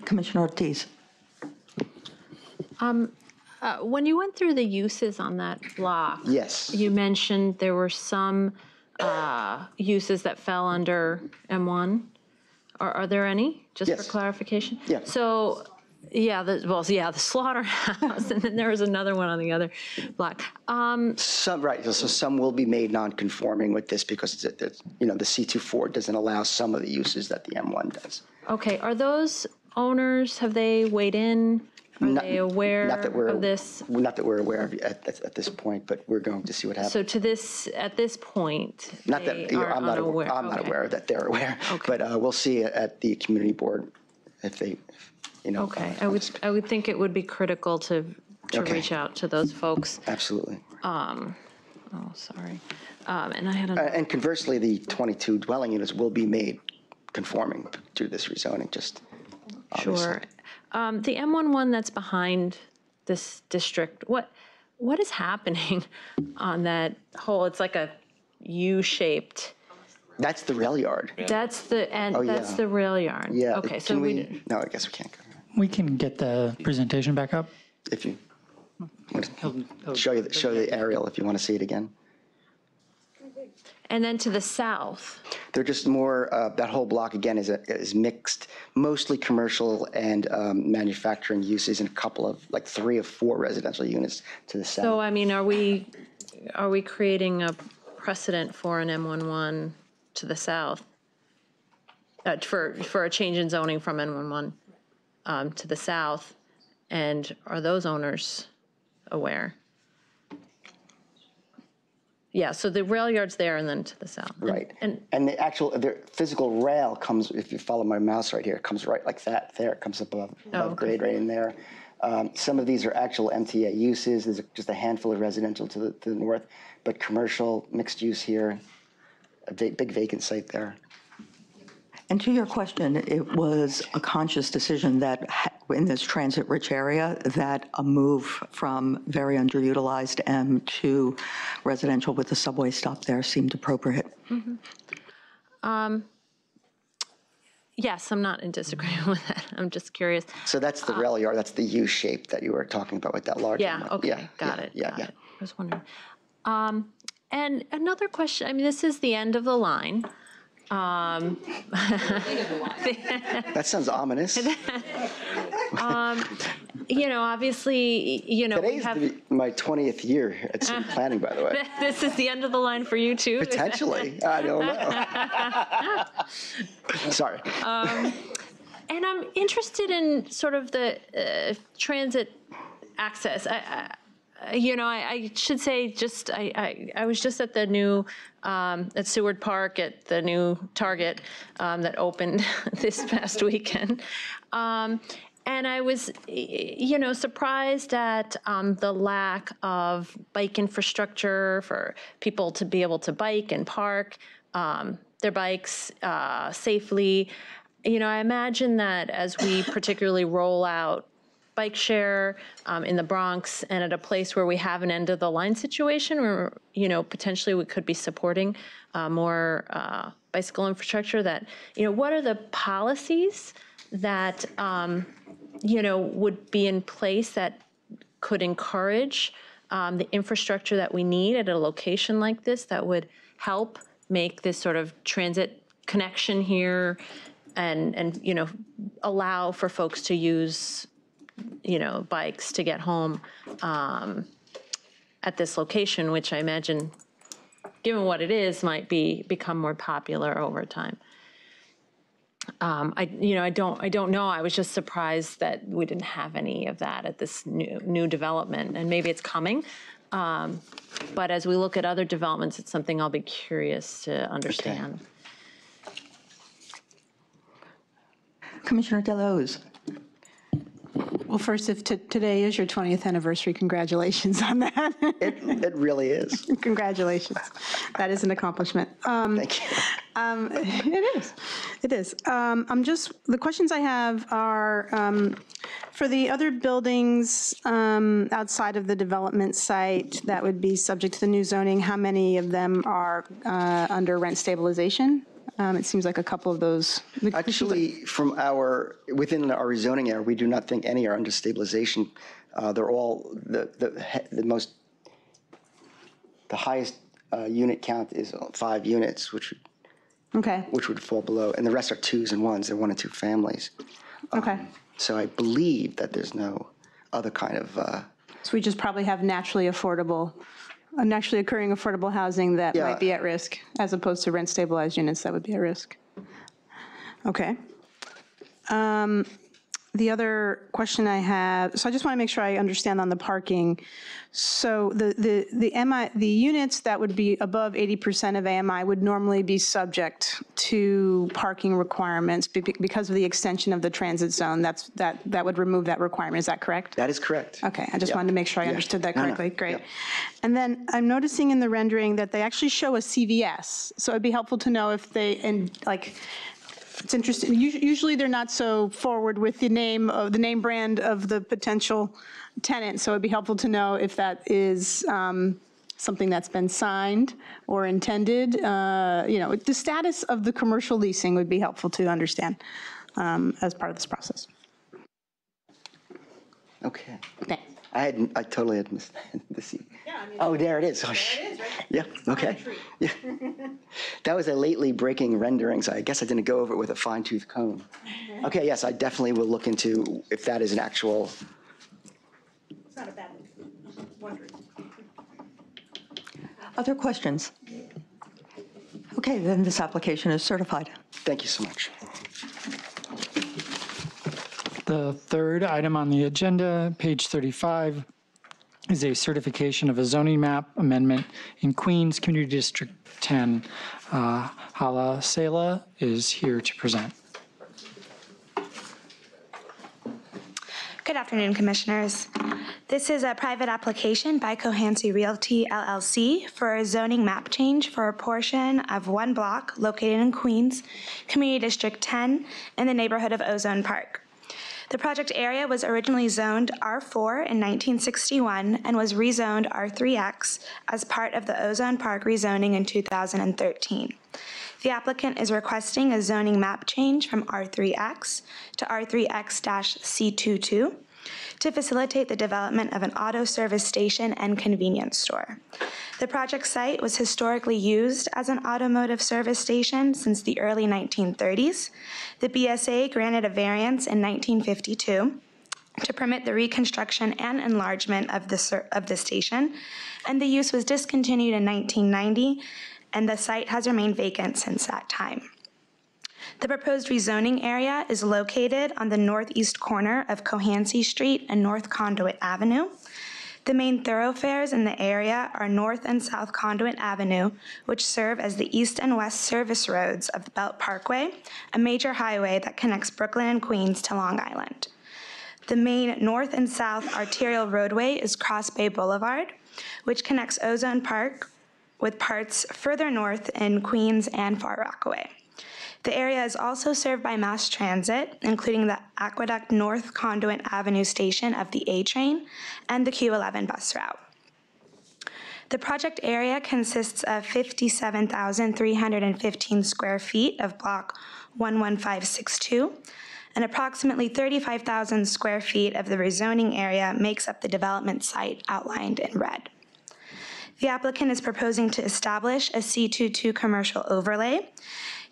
Commissioner Ortiz? When you went through the uses on that block, Yes. you mentioned there were some uses that fell under M1. Are there any? Just Yes. for clarification? Yeah. So, the slaughterhouse, and then there was another one on the other block. Some, right, so some will be made non-conforming with this because it's, the C24 doesn't allow some of the uses that the M1 does. Okay, are those owners, have they weighed in? Are they aware of this? Not that we're aware of at this point, but we're going to see what happens. So at this point, Not they that, are I'm not unaware? aware that they're aware, Okay. but we'll see at the community board if they, Okay, I would think it would be critical to Okay. reach out to those folks. Absolutely. Oh, sorry. And I had a, And conversely, the 22 dwelling units will be made conforming to this rezoning, just obviously. sure. The M11 that's behind this district, what is happening on that whole, it's like a U-shaped, That's the rail yard. that's the, and that's yeah. the rail yard? Yeah. Okay, so Can we, No, I guess we can't go. We can get the presentation back up. If you, show the aerial if you want to see it again. and then to the south, They're just more, that whole block again is mixed, mostly commercial and manufacturing uses, and a couple of, like 3 or 4 residential units to the south. so I mean, are we creating a precedent for an M11 to the south? For a change in zoning from M11 to the south, and are those owners aware? Yeah, so the rail yard's there and then to the south. Right. And the physical rail comes, if you follow my mouse right here, it comes right like that there. It comes above okay. grade right in there. Some of these are actual MTA uses. There's just a handful of residential to the north, but commercial, mixed use here, a big vacant site there. And to your question, it was a conscious decision that in this transit-rich area, that a move from very underutilized M to residential with a subway stop there seemed appropriate. yes, I'm not in disagreement with that. I'm just curious. So that's the rail yard. That's the U shape that you were talking about with that large Yeah, one. okay, got it. I was wondering. And another question, I mean, this is the end of the line. That sounds ominous. Obviously, we Today's have. my 20th year at city planning, by the way. This is the end of the line for you too? Potentially. I don't know. Sorry. And I'm interested in sort of the transit access. I should say I was just at the new, at Seward Park at the new Target that opened this past weekend. And I was, surprised at the lack of bike infrastructure for people to be able to bike and park their bikes safely. I imagine that as we particularly roll out bike share in the Bronx and at a place where we have an end of the line situation where, potentially we could be supporting more bicycle infrastructure that, what are the policies that, would be in place that could encourage the infrastructure that we need at a location like this that would help make this sort of transit connection here and allow for folks to use bikes to get home at this location, which I imagine, given what it is, might become more popular over time. I don't know. I was just surprised that we didn't have any of that at this new development, and maybe it's coming. But as we look at other developments, it's something I'll be curious to understand. Okay. Commissioner Delahoo's. Well, first, if today is your 20th anniversary, congratulations on that. It really is. Congratulations. That is an accomplishment. Thank you. It is. The questions I have are, for the other buildings outside of the development site that would be subject to the new zoning, how many of them are under rent stabilization It seems like a couple of those. Actually, within our rezoning area, we do not think any are under stabilization. They're all, the highest unit count is 5 units, which would fall below, and the rest are 2s and 1s. They're 1 and 2 families. Okay. So I believe that there's no other kind of. So we just probably have naturally occurring affordable housing that might be at risk, as opposed to rent stabilized units that would be at risk. Okay. The other question I have, so I just want to make sure I understand on the parking. So the units that would be above 80% of AMI would normally be subject to parking requirements because of the extension of the transit zone. That would remove that requirement. Is that correct? That is correct. Okay, I just wanted to make sure I understood that correctly. Great. Yep. And then I'm noticing in the rendering that they actually show a CVS. So it'd be helpful to know if it's interesting. Usually they're not so forward with the name brand of the potential tenant. So it'd be helpful to know if that is something that's been signed or intended. The status of the commercial leasing would be helpful to understand as part of this process. Okay. Thanks. I totally had missed the seat. Yeah, there it is. Oh, there it is, right? Yeah, okay. Yeah. That was a lately breaking rendering, so I guess I didn't go over it with a fine-tooth comb. Okay, yes, I definitely will look into if that is an actual. It's not a bad one. Other questions? Okay, then this application is certified. Thank you so much. The third item on the agenda, page 35, is a certification of a zoning map amendment in Queens Community District 10. Hala Sela is here to present. Good afternoon, Commissioners. This is a private application by Cohansey Realty, LLC, for a zoning map change for a portion of one block located in Queens, Community District 10, in the neighborhood of Ozone Park. The project area was originally zoned R4 in 1961 and was rezoned R3X as part of the Ozone Park rezoning in 2013. The applicant is requesting a zoning map change from R3X to R3X-C22 to facilitate the development of an auto service station and convenience store. The project site was historically used as an automotive service station since the early 1930s. The BSA granted a variance in 1952 to permit the reconstruction and enlargement of the station, and the use was discontinued in 1990, and the site has remained vacant since that time. The proposed rezoning area is located on the northeast corner of Cohansey Street and North Conduit Avenue. The main thoroughfares in the area are North and South Conduit Avenue, which serve as the east and west service roads of the Belt Parkway, a major highway that connects Brooklyn and Queens to Long Island. The main north and south arterial roadway is Cross Bay Boulevard, which connects Ozone Park with parts further north in Queens and Far Rockaway. The area is also served by mass transit, including the Aqueduct North Conduit Avenue station of the A train and the Q11 bus route. The project area consists of 57,315 square feet of block 11562, and approximately 35,000 square feet of the rezoning area makes up the development site outlined in red. The applicant is proposing to establish a C22 commercial overlay.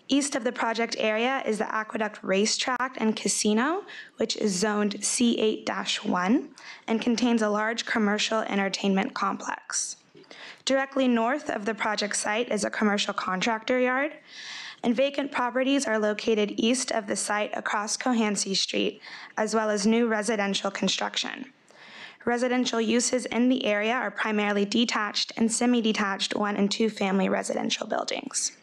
East of the project area is the Aqueduct Racetrack and Casino, which is zoned C8-1 and contains a large commercial entertainment complex. Directly north of the project site is a commercial contractor yard, and vacant properties are located east of the site across Cohansey Street, as well as new residential construction. Residential uses in the area are primarily detached and semi-detached 1- and 2-family residential buildings.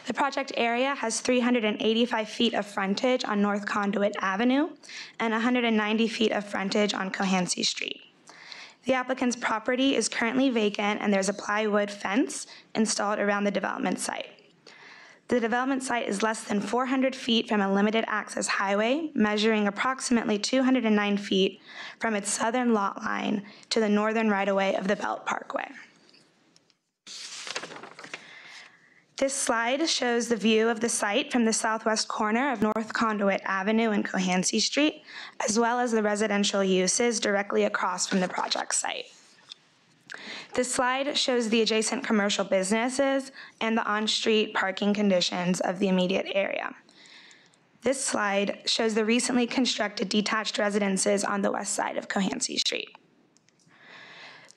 The project area has 385 feet of frontage on North Conduit Avenue and 190 feet of frontage on Cohansey Street. The applicant's property is currently vacant, and there's a plywood fence installed around the development site. The development site is less than 400 feet from a limited access highway, measuring approximately 209 feet from its southern lot line to the northern right-of-way of the Belt Parkway. This slide shows the view of the site from the southwest corner of North Conduit Avenue and Cohansey Street, as well as the residential uses directly across from the project site. This slide shows the adjacent commercial businesses and the on-street parking conditions of the immediate area. This slide shows the recently constructed detached residences on the west side of Cohansey Street.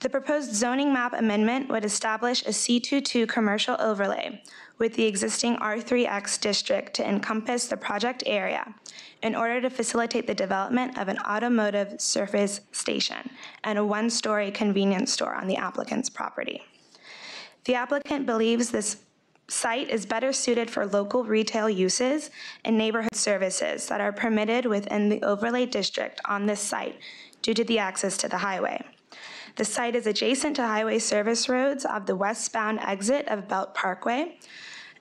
The proposed zoning map amendment would establish a C22 commercial overlay with the existing R3X district to encompass the project area in order to facilitate the development of an automotive service station and a one-story convenience store on the applicant's property. The applicant believes this site is better suited for local retail uses and neighborhood services that are permitted within the overlay district on this site due to the access to the highway. The site is adjacent to highway service roads of the westbound exit of Belt Parkway,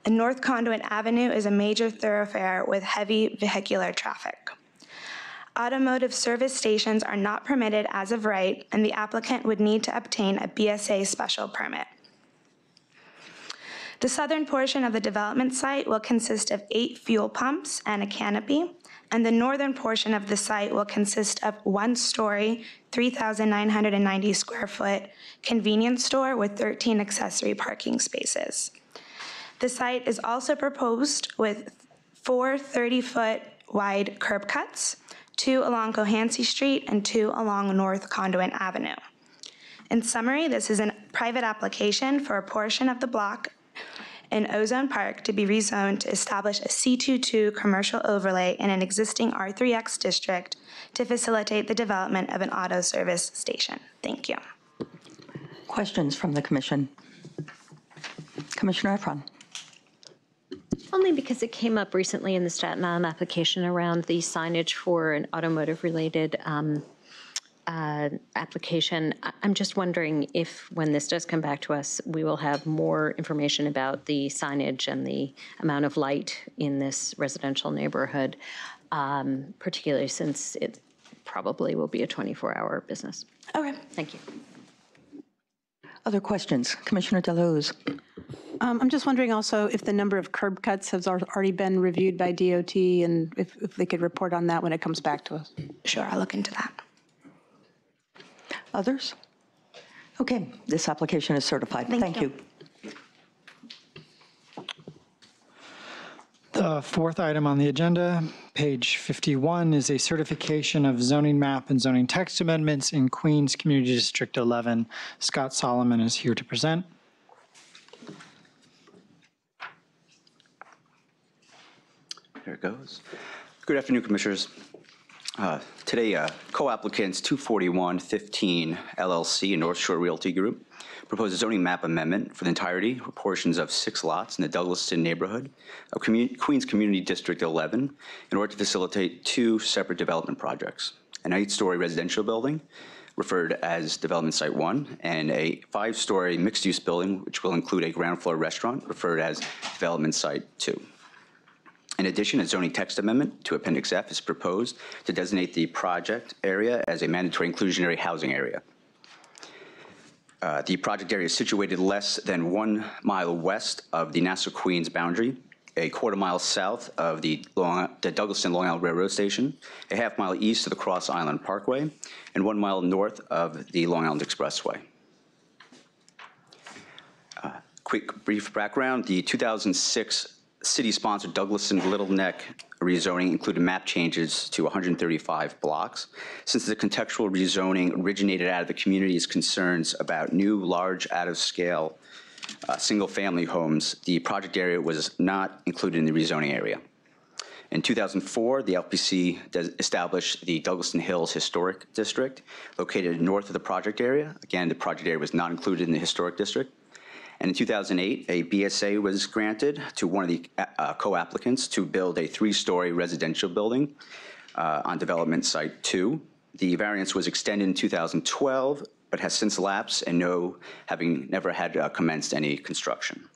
and North Conduit Avenue is a major thoroughfare with heavy vehicular traffic. Automotive service stations are not permitted as of right, and the applicant would need to obtain a BSA special permit. The southern portion of the development site will consist of 8 fuel pumps and a canopy, and the northern portion of the site will consist of one-story, 3,990 square foot convenience store with 13 accessory parking spaces. The site is also proposed with 4 30-foot wide curb cuts, 2 along Cohansey Street and 2 along North Conduit Avenue. In summary, this is a private application for a portion of the block in Ozone Park to be rezoned to establish a C22 commercial overlay in an existing R3X district to facilitate the development of an auto service station. Thank you. Questions from the commission? Commissioner Efron. Only because it came up recently in the Staten Island application around the signage for an automotive-related application. I'm just wondering if, when this does come back to us, we will have more information about the signage and the amount of light in this residential neighborhood, particularly since it probably will be a 24-hour business. Okay. Thank you. Other questions? Commissioner Deleuze. I'm just wondering also if the number of curb cuts has already been reviewed by DOT and if they could report on that when it comes back to us. Sure, I'll look into that. Others? Okay, this application is certified. Thank you. The fourth item on the agenda, page 51, is a certification of zoning map and zoning text amendments in Queens Community District 11. Scott Solomon is here to present. There it goes. Good afternoon, Commissioners. Today, co-applicants 24115 LLC and North Shore Realty Group propose a zoning map amendment for the entirety or portions of 6 lots in the Douglaston neighborhood of Queens Community District 11 in order to facilitate 2 separate development projects: an 8-story residential building, referred as Development Site 1, and a 5-story mixed-use building, which will include a ground floor restaurant, referred as Development Site 2. In addition, a zoning text amendment to Appendix F is proposed to designate the project area as a mandatory inclusionary housing area. The project area is situated less than 1 mile west of the Nassau-Queens boundary, a quarter mile south of the Douglaston Long Island Railroad Station, a half mile east of the Cross Island Parkway, and 1 mile north of the Long Island Expressway. Quick brief background: the 2006 city-sponsored Douglaston Little Neck rezoning included map changes to 135 blocks. Since the contextual rezoning originated out of the community's concerns about new, large, out-of-scale single-family homes, the project area was not included in the rezoning area. In 2004, the LPC established the Douglaston Hills Historic District, located north of the project area. Again, the project area was not included in the historic district. And in 2008, a BSA was granted to one of the co-applicants to build a 3-story residential building on Development Site 2. The variance was extended in 2012, but has since lapsed, and having never had commenced any construction.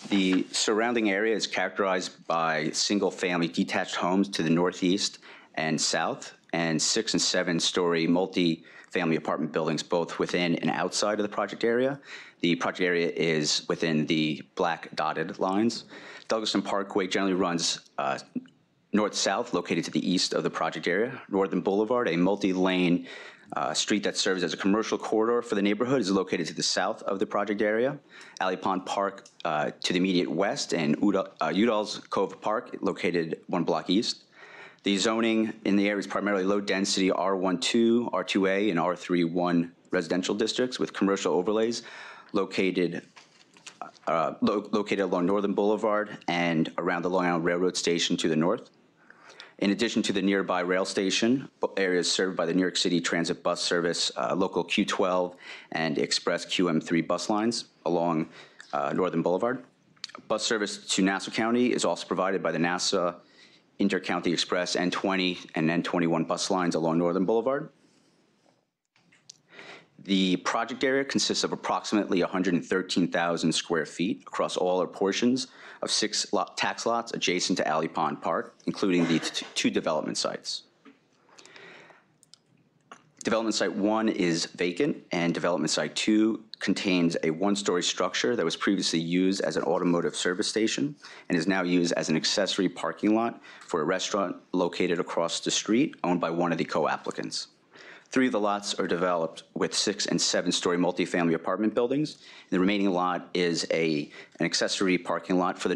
The surrounding area is characterized by single-family detached homes to the northeast and south, and 6- and 7-story multi-family apartment buildings, both within and outside of the project area. The project area is within the black dotted lines. Douglaston Parkway generally runs north-south, located to the east of the project area. Northern Boulevard, a multi-lane street that serves as a commercial corridor for the neighborhood, is located to the south of the project area. Alley Pond Park to the immediate west, and Udall's Cove Park, located 1 block east. The zoning in the area is primarily low-density R12, R2A, and R31 residential districts with commercial overlays located along Northern Boulevard and around the Long Island Railroad Station to the north. In addition to the nearby rail station, areas served by the New York City Transit Bus Service, local Q12 and Express QM3 bus lines along Northern Boulevard. Bus service to Nassau County is also provided by the Nassau Intercounty Express N20 and N21 bus lines along Northern Boulevard. The project area consists of approximately 113,000 square feet across all or portions of 6 tax lots adjacent to Alley Pond Park, including the 2 development sites. Development Site 1 is vacant, and Development Site 2 contains a 1-story structure that was previously used as an automotive service station and is now used as an accessory parking lot for a restaurant located across the street, owned by one of the co-applicants. 3 of the lots are developed with 6- and 7-story multifamily apartment buildings. The remaining lot is an accessory parking lot for the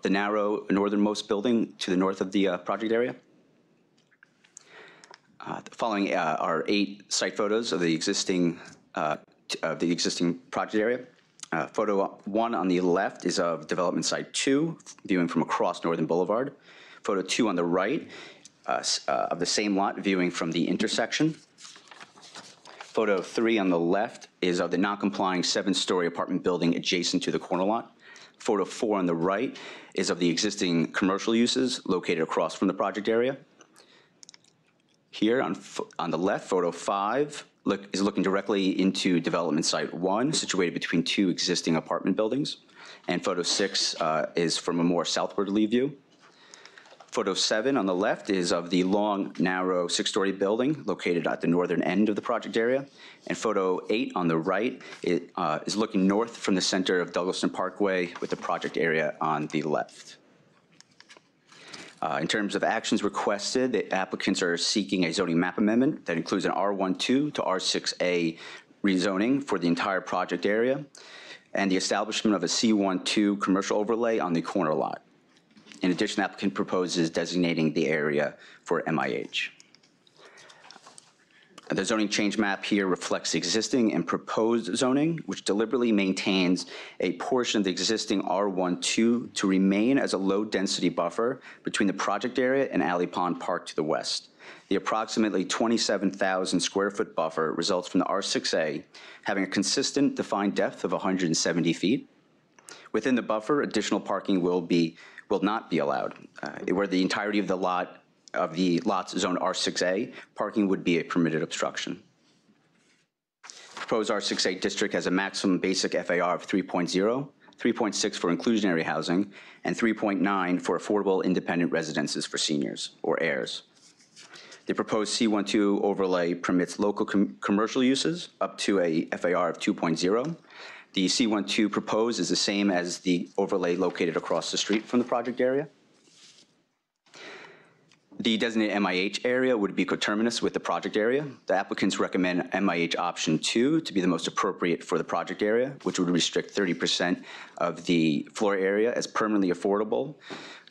narrow northernmost building to the north of the project area. The following are 8 site photos of the existing project area. Photo 1 on the left is of Development Site 2, viewing from across Northern Boulevard. Photo 2 on the right of the same lot, viewing from the intersection. Photo 3 on the left is of the non-complying 7-story apartment building adjacent to the corner lot. Photo 4 on the right is of the existing commercial uses located across from the project area. Here on the left, Photo 5 is looking directly into Development Site 1, situated between 2 existing apartment buildings. And Photo 6 is from a more southwardly view. Photo 7 on the left is of the long, narrow 6-story building located at the northern end of the project area. And Photo 8 on the right is looking north from the center of Douglaston Parkway with the project area on the left. In terms of actions requested, the applicants are seeking a zoning map amendment that includes an R12 to R6A rezoning for the entire project area and the establishment of a C12 commercial overlay on the corner lot. In addition, the applicant proposes designating the area for MIH. The zoning change map here reflects existing and proposed zoning, which deliberately maintains a portion of the existing R12 to remain as a low-density buffer between the project area and Alley Pond Park to the west. The approximately 27,000 square foot buffer results from the R6A having a consistent defined depth of 170 feet. Within the buffer, additional parking will not be allowed. Where the entirety of the lots zoned R6A, parking would be a permitted obstruction. Proposed R6A district has a maximum basic FAR of 3.0, 3.6 for inclusionary housing, and 3.9 for affordable independent residences for seniors or heirs. The proposed C12 overlay permits local commercial uses up to a FAR of 2.0. The C12 proposed is the same as the overlay located across the street from the project area. The designated MIH area would be coterminous with the project area. The applicants recommend MIH option 2 to be the most appropriate for the project area, which would restrict 30% of the floor area as permanently affordable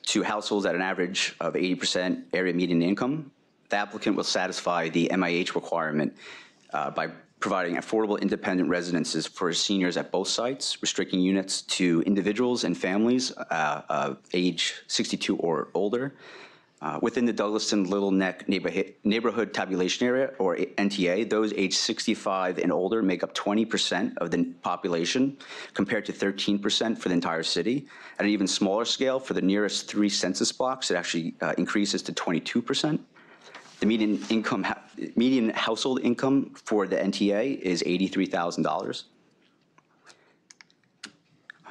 to households at an average of 80% area median income. The applicant will satisfy the MIH requirement by providing affordable independent residences for seniors at both sites, restricting units to individuals and families of age 62 or older. Within the Douglaston Little Neck Neighborhood Tabulation Area, or NTA, those age 65 and older make up 20% of the population, compared to 13% for the entire city. At an even smaller scale, for the nearest 3 census blocks, it actually increases to 22%. The median household income for the NTA is $83,000.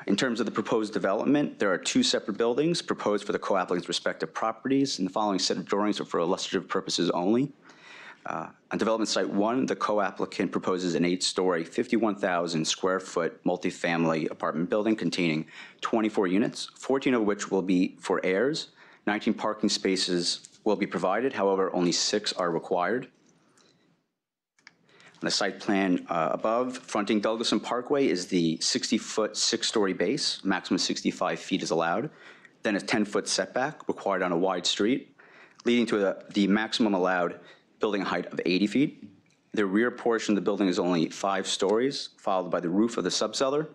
In terms of the proposed development, there are 2 separate buildings proposed for the co-applicants' respective properties, and the following set of drawings are for illustrative purposes only. On development site 1, the co-applicant proposes an 8-story, 51,000 square foot multifamily apartment building containing 24 units, 14 of which will be for heirs. 19 parking spaces will be provided, however, only 6 are required. On the site plan above, fronting Douglaston Parkway is the 60-foot, 6-story base. Maximum 65 feet is allowed. Then a 10-foot setback required on a wide street, leading to the maximum allowed building height of 80 feet. The rear portion of the building is only 5 stories, followed by the roof of the subcellar.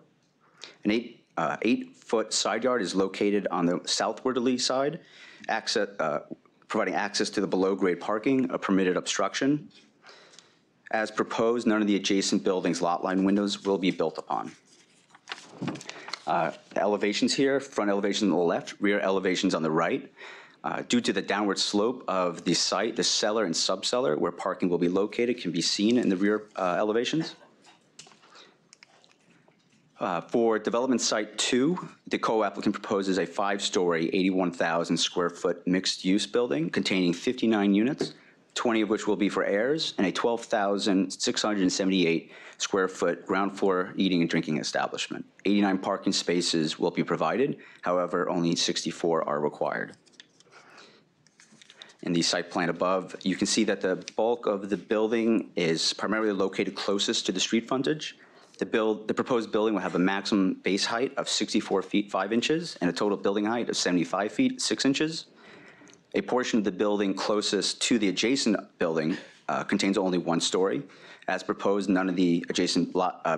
An 8-foot side yard is located on the southwardly side, providing access to the below-grade parking, a permitted obstruction. As proposed, none of the adjacent buildings' lot line windows will be built upon. The elevations here, front elevation on the left, rear elevations on the right. Due to the downward slope of the site, the cellar and subcellar where parking will be located can be seen in the rear elevations. For development site 2, the co-applicant proposes a 5-story, 81,000 square foot mixed-use building containing 59 units, 20 of which will be for heirs, and a 12,678 square foot ground floor eating and drinking establishment. 89 parking spaces will be provided, however, only 64 are required. In the site plan above, you can see that the bulk of the building is primarily located closest to the street frontage. The proposed building will have a maximum base height of 64 feet 5 inches and a total building height of 75 feet 6 inches. A portion of the building closest to the adjacent building contains only 1 story. As proposed, none of the adjacent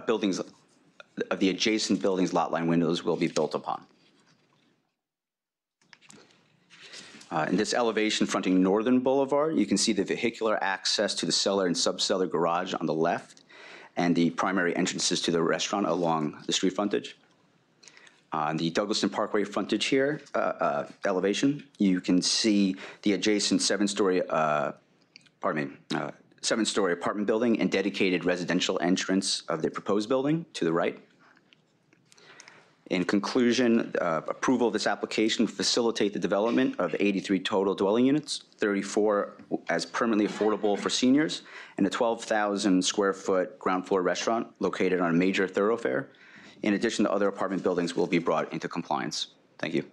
buildings lot line windows will be built upon. In this elevation fronting Northern Boulevard, you can see the vehicular access to the cellar and subcellar garage on the left and the primary entrances to the restaurant along the street frontage. On the Douglaston Parkway frontage here, elevation, you can see the adjacent 7-story apartment building and dedicated residential entrance of the proposed building to the right. In conclusion, approval of this application will facilitate the development of 83 total dwelling units, 34 as permanently affordable for seniors, and a 12,000 square foot ground floor restaurant located on a major thoroughfare. In addition, the other apartment buildings will be brought into compliance. Thank you.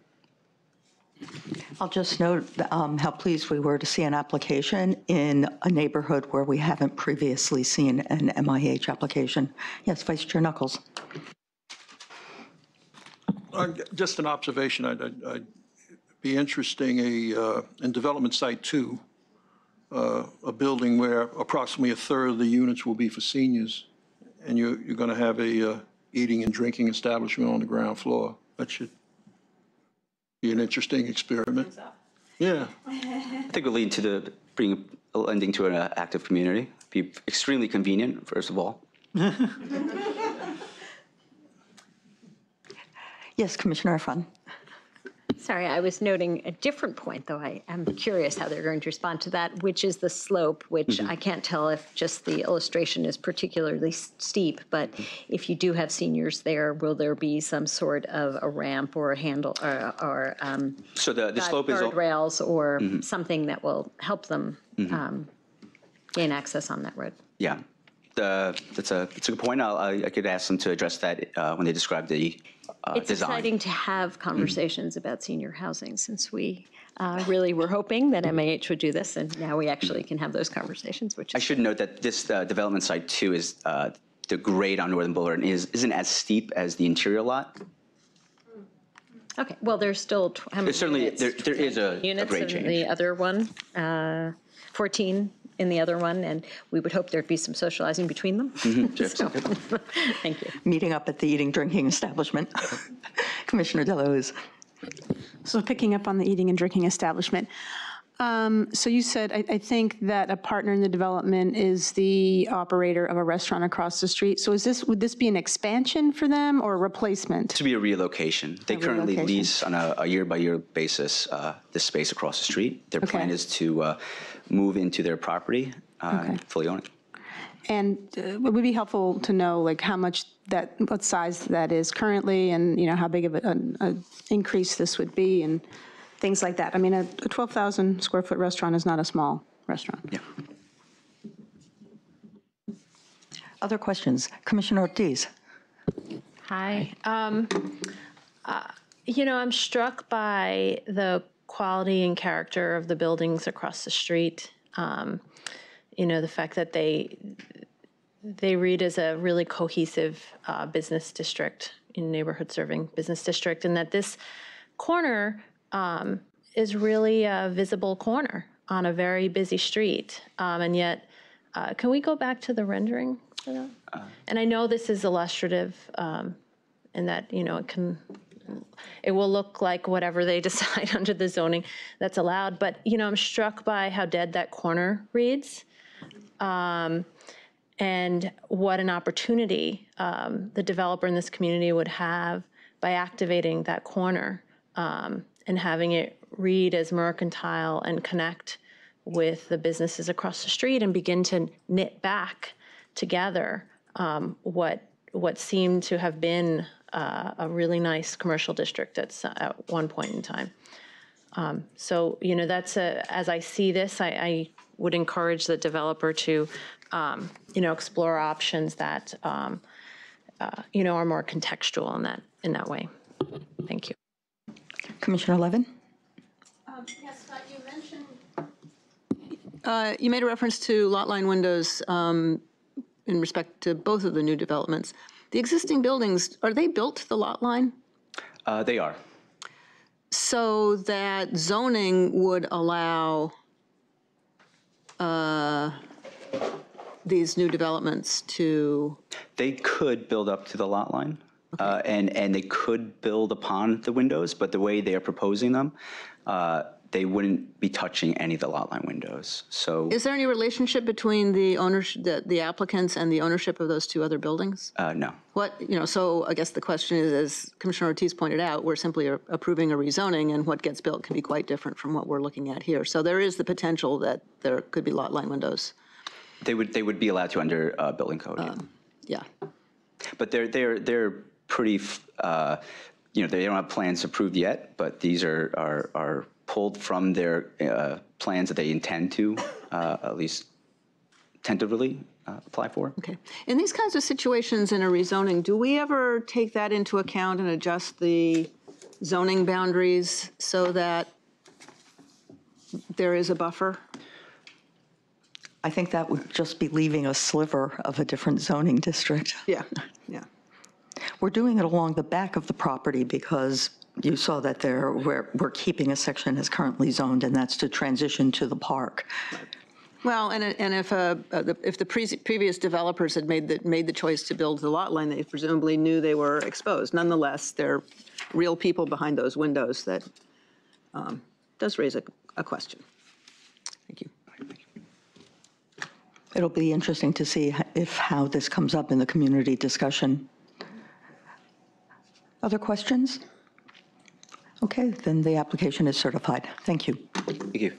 I'll just note how pleased we were to see an application in a neighborhood where we haven't previously seen an MIH application. Yes, Vice Chair Knuckles. Just an observation, I'd be interesting in development site 2, a building where approximately 1/3 of the units will be for seniors, and you're going to have a eating and drinking establishment on the ground floor. That should be an interesting experiment. Yeah. I think it will lead to lending to an active community. Be extremely convenient, first of all. Yes, Commissioner Irfan. Sorry, I was noting a different point, though I am curious how they're going to respond to that, which is the slope, which I can't tell if just the illustration is particularly steep, but if you do have seniors there, will there be some sort of a ramp or a handle or so the slope is guardrails or something that will help them gain access on that road? Yeah, that's a good point. I could ask them to address that when they describe the It's design. exciting to have conversations about senior housing, since we really were hoping that MAH would do this, and now we actually can have those conversations, which is I should note that this development site 2 is the grade on Northern Boulevard isn't as steep as the interior lot. okay. Well, there's still how many Certainly, units? there is a Units grade in change. the other one, 14 in the other one, and we would hope there'd be some socializing between them. So, thank you. Meeting up at the eating, drinking establishment. Commissioner Delahoo's. So picking up on the eating and drinking establishment. So you said, I think that a partner in the development is the operator of a restaurant across the street. So would this be an expansion for them or a replacement? To be a relocation. They currently relocation. lease on a year-by-year basis this space across the street. Their plan is to move into their property and fully own it. And it would be helpful to know, like, what size that is currently, and, how big of an increase this would be, and things like that. I mean, a 12,000 square foot restaurant is not a small restaurant. Yeah. Other questions? Commissioner Ortiz. Hi. I'm struck by the quality and character of the buildings across the street. The fact that they read as a really cohesive business district, neighborhood serving business district, and that this corner is really a visible corner on a very busy street. And yet, can we go back to the rendering for that? And I know this is illustrative, and that, it will look like whatever they decide under the zoning that's allowed. But, I'm struck by how dead that corner reads. And what an opportunity the developer in this community would have by activating that corner and having it read as mercantile and connect with the businesses across the street and begin to knit back together what seemed to have been a really nice commercial district at one point in time. That's as I see this, I would encourage the developer to, explore options that, are more contextual in that way. Thank you. Commissioner Levin? Yes, Scott, you mentioned. You made a reference to lot line windows in respect to both of the new developments. The existing buildings, are they built to the lot line? They are. So that zoning would allow these new developments to... They could build up to the lot line, and they could build upon the windows, but the way they are proposing them, they wouldn't be touching any of the lot line windows. So, is there any relationship between the ownership, the applicants, and the ownership of those two other buildings? No. So I guess the question is, as Commissioner Ortiz pointed out, we're simply approving a rezoning, and what gets built can be quite different from what we're looking at here. So there is the potential that there could be lot line windows. They would be allowed to under building code. Yeah. But they're pretty, they don't have plans approved yet, but these are pulled from their plans that they intend to at least tentatively apply for. Okay. In these kinds of situations in a rezoning, do we ever take that into account and adjust the zoning boundaries so that there is a buffer? I think that would just be leaving a sliver of a different zoning district. Yeah. We're doing it along the back of the property because you saw that we're keeping a section as currently zoned, and that's to transition to the park. Well, and if the previous developers had made the choice to build the lot line, they presumably knew they were exposed. Nonetheless, there are real people behind those windows that does raise a question. Thank you. It'll be interesting to see how this comes up in the community discussion. Other questions? Okay, then the application is certified. Thank you. Thank you.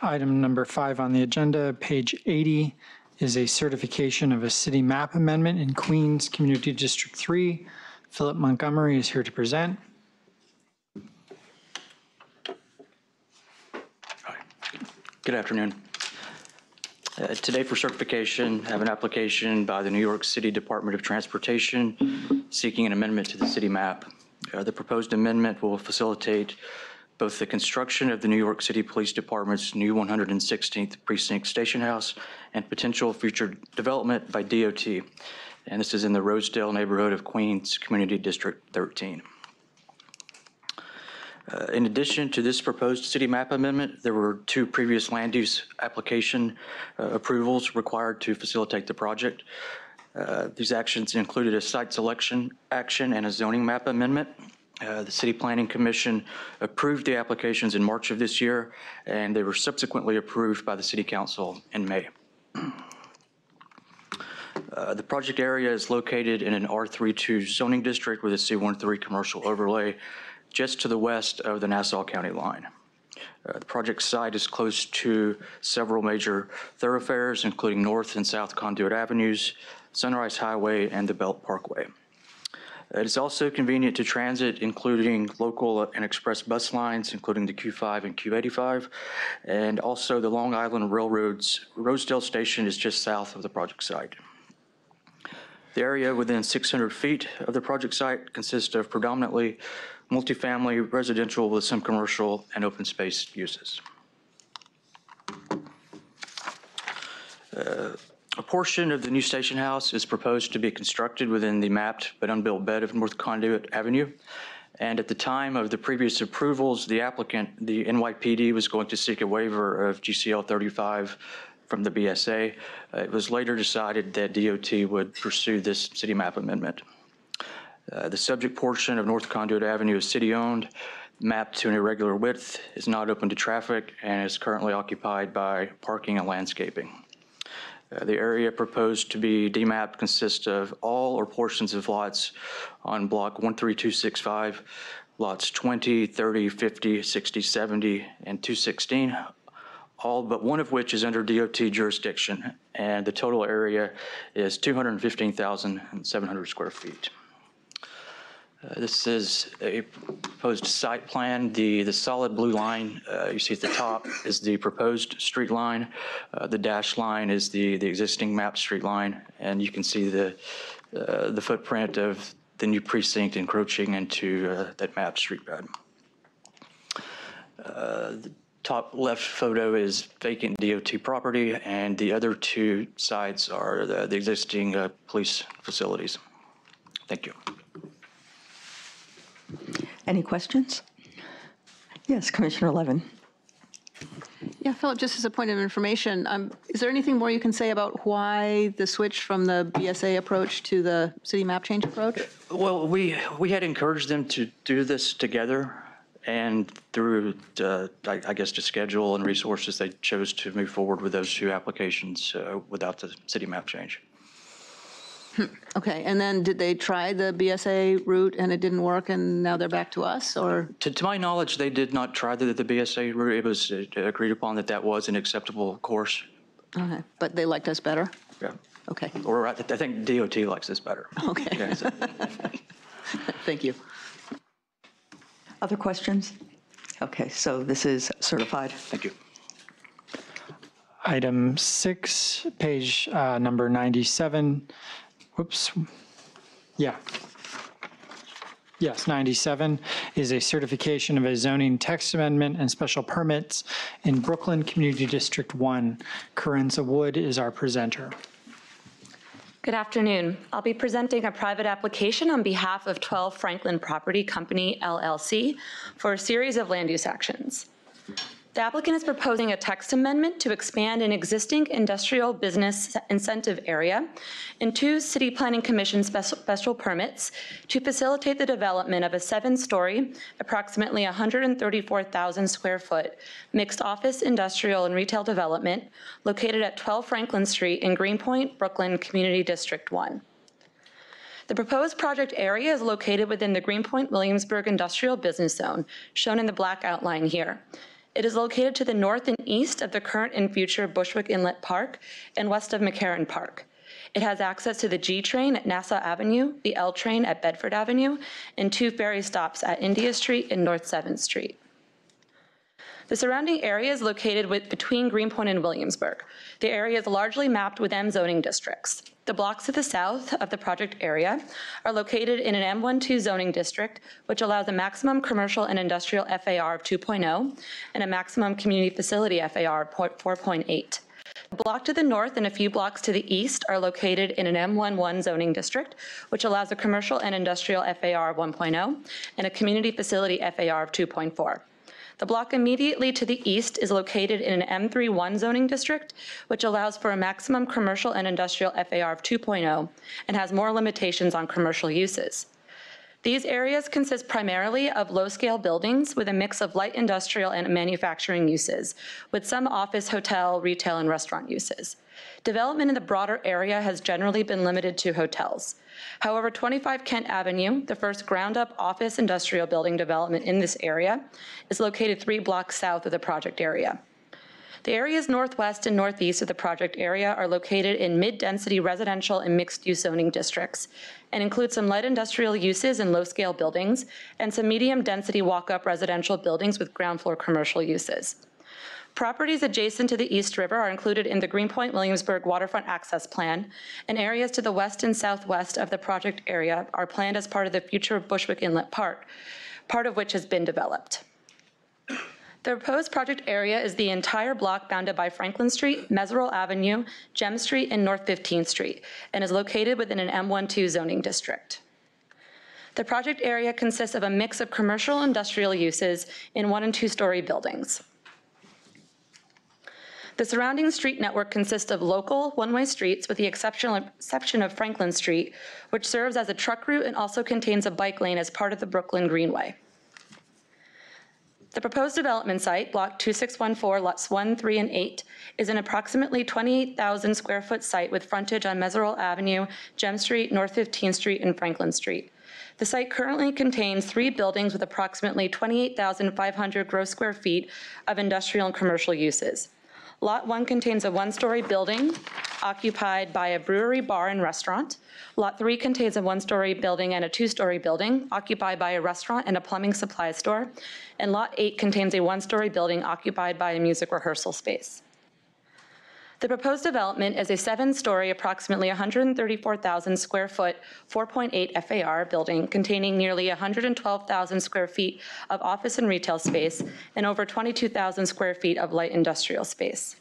Item number 5 on the agenda, page 80, is a certification of a city map amendment in Queens Community District 3. Philip Montgomery is here to present. Good afternoon. Today for certification, I have an application by the New York City Department of Transportation seeking an amendment to the city map. The proposed amendment will facilitate both the construction of the New York City Police Department's new 116th Precinct Station House and potential future development by DOT. And this is in the Rosedale neighborhood of Queens Community District 13. In addition to this proposed city map amendment, there were 2 previous land use application approvals required to facilitate the project. These actions included a site selection action and a zoning map amendment. The City Planning Commission approved the applications in March of this year, and they were subsequently approved by the City Council in May. The project area is located in an R32 zoning district with a C13 commercial overlay just to the west of the Nassau County line. The project site is close to several major thoroughfares, including North and South Conduit Avenues, Sunrise Highway, and the Belt Parkway. It is also convenient to transit, including local and express bus lines, including the Q5 and Q85. And also the Long Island Railroad's Rosedale Station is just south of the project site. The area within 600 feet of the project site consists of predominantly multifamily residential with some commercial and open space uses. A portion of the new station house is proposed to be constructed within the mapped but unbuilt bed of North Conduit Avenue. And at the time of the previous approvals, the applicant, the NYPD, was going to seek a waiver of GCL 35 from the BSA. It was later decided that DOT would pursue this city map amendment. The subject portion of North Conduit Avenue is city-owned, mapped to an irregular width, is not open to traffic, and is currently occupied by parking and landscaping. The area proposed to be demapped consists of all or portions of lots on block 13265, lots 20, 30, 50, 60, 70, and 216, all but one of which is under DOT jurisdiction, and the total area is 215,700 square feet. This is a proposed site plan. The solid blue line you see at the top is the proposed street line. The dashed line is the existing mapped street line, and you can see the footprint of the new precinct encroaching into that mapped street bed. The top left photo is vacant DOT property, and the other two sides are the existing police facilities. Thank you. Any questions? Yes, Commissioner Levin. Yeah, Philip, just as a point of information, is there anything more you can say about why the switch from the BSA approach to the city map change approach? Well, we had encouraged them to do this together, and through, I guess, to schedule and resources, they chose to move forward with those two applications without the city map change. Okay, and then did they try the BSA route and it didn't work and now they're back to us, or? To my knowledge, they did not try the BSA route. It was agreed upon that that was an acceptable course. Okay, but they liked us better? Yeah. Okay. Or I think DOT likes us better. Okay. Yeah, so. Thank you. Other questions? Okay, so this is certified. Thank you. Item 6, page number 97. Whoops. Yeah. Yes, 97 is a certification of a zoning text amendment and special permits in Brooklyn Community District 1. Carenza Wood is our presenter. Good afternoon. I'll be presenting a private application on behalf of 12 Franklin Property Company, LLC, for a series of land use actions. The applicant is proposing a text amendment to expand an existing industrial business incentive area in 2 City Planning Commission special permits to facilitate the development of a 7-story, approximately 134,000 square foot mixed office, industrial, and retail development located at 12 Franklin Street in Greenpoint, Brooklyn, Community District 1. The proposed project area is located within the Greenpoint-Williamsburg Industrial Business Zone, shown in the black outline here. It is located to the north and east of the current and future Bushwick Inlet Park and west of McCarran Park. It has access to the G train at Nassau Avenue, the L train at Bedford Avenue, and 2 ferry stops at India Street and North 7th Street. The surrounding area is located between Greenpoint and Williamsburg. The area is largely mapped with M zoning districts. The blocks to the south of the project area are located in an M12 zoning district, which allows a maximum commercial and industrial FAR of 2.0 and a maximum community facility FAR of 4.8. The block to the north and a few blocks to the east are located in an M11 zoning district, which allows a commercial and industrial FAR of 1.0 and a community facility FAR of 2.4. The block immediately to the east is located in an M31 zoning district, which allows for a maximum commercial and industrial FAR of 2.0 and has more limitations on commercial uses. These areas consist primarily of low-scale buildings with a mix of light industrial and manufacturing uses, with some office, hotel, retail, and restaurant uses. Development in the broader area has generally been limited to hotels. However, 25 Kent Avenue, the first ground-up office industrial building development in this area, is located 3 blocks south of the project area. The areas northwest and northeast of the project area are located in mid-density residential and mixed-use zoning districts and include some light industrial uses and low-scale buildings and some medium-density walk-up residential buildings with ground-floor commercial uses. Properties adjacent to the East River are included in the Greenpoint-Williamsburg Waterfront Access Plan, and areas to the west and southwest of the project area are planned as part of the future Bushwick Inlet Park, part of which has been developed. The proposed project area is the entire block bounded by Franklin Street, Meserole Avenue, Gem Street, and North 15th Street, and is located within an M12 zoning district. The project area consists of a mix of commercial and industrial uses in 1- and 2-story buildings. The surrounding street network consists of local one-way streets with the exception of Franklin Street, which serves as a truck route and also contains a bike lane as part of the Brooklyn Greenway. The proposed development site, Block 2614, lots 1, 3, and 8, is an approximately 28,000 square foot site with frontage on Meserole Avenue, Gem Street, North 15th Street, and Franklin Street. The site currently contains 3 buildings with approximately 28,500 gross square feet of industrial and commercial uses. Lot 1 contains a 1-story building occupied by a brewery, bar, and restaurant. Lot 3 contains a 1-story building and a 2-story building occupied by a restaurant and a plumbing supply store. And Lot 8 contains a 1-story building occupied by a music rehearsal space. The proposed development is a 7-story, approximately 134,000 square foot, 4.8 FAR building containing nearly 112,000 square feet of office and retail space and over 22,000 square feet of light industrial space.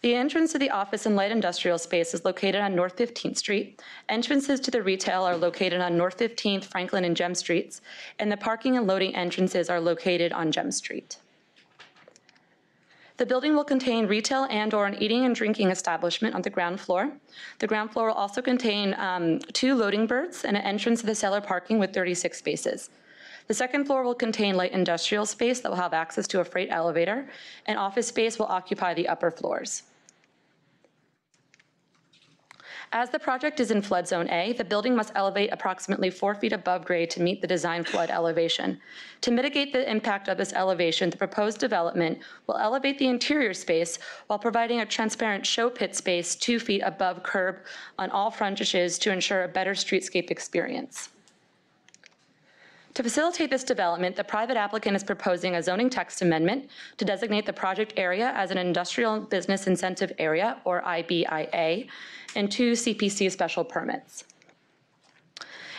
The entrance to the office and light industrial space is located on North 15th Street. Entrances to the retail are located on North 15th, Franklin, and Gem Streets, and the parking and loading entrances are located on Gem Street. The building will contain retail and/or an eating and drinking establishment on the ground floor. The ground floor will also contain 2 loading berths and an entrance to the cellar parking with 36 spaces. The second floor will contain light industrial space that will have access to a freight elevator, and office space will occupy the upper floors. As the project is in flood zone A, the building must elevate approximately 4 feet above grade to meet the design flood elevation. To mitigate the impact of this elevation, the proposed development will elevate the interior space while providing a transparent show pit space 2 feet above curb on all frontages to ensure a better streetscape experience. To facilitate this development, the private applicant is proposing a zoning text amendment to designate the project area as an Industrial Business Incentive Area, or IBIA, and 2 CPC special permits.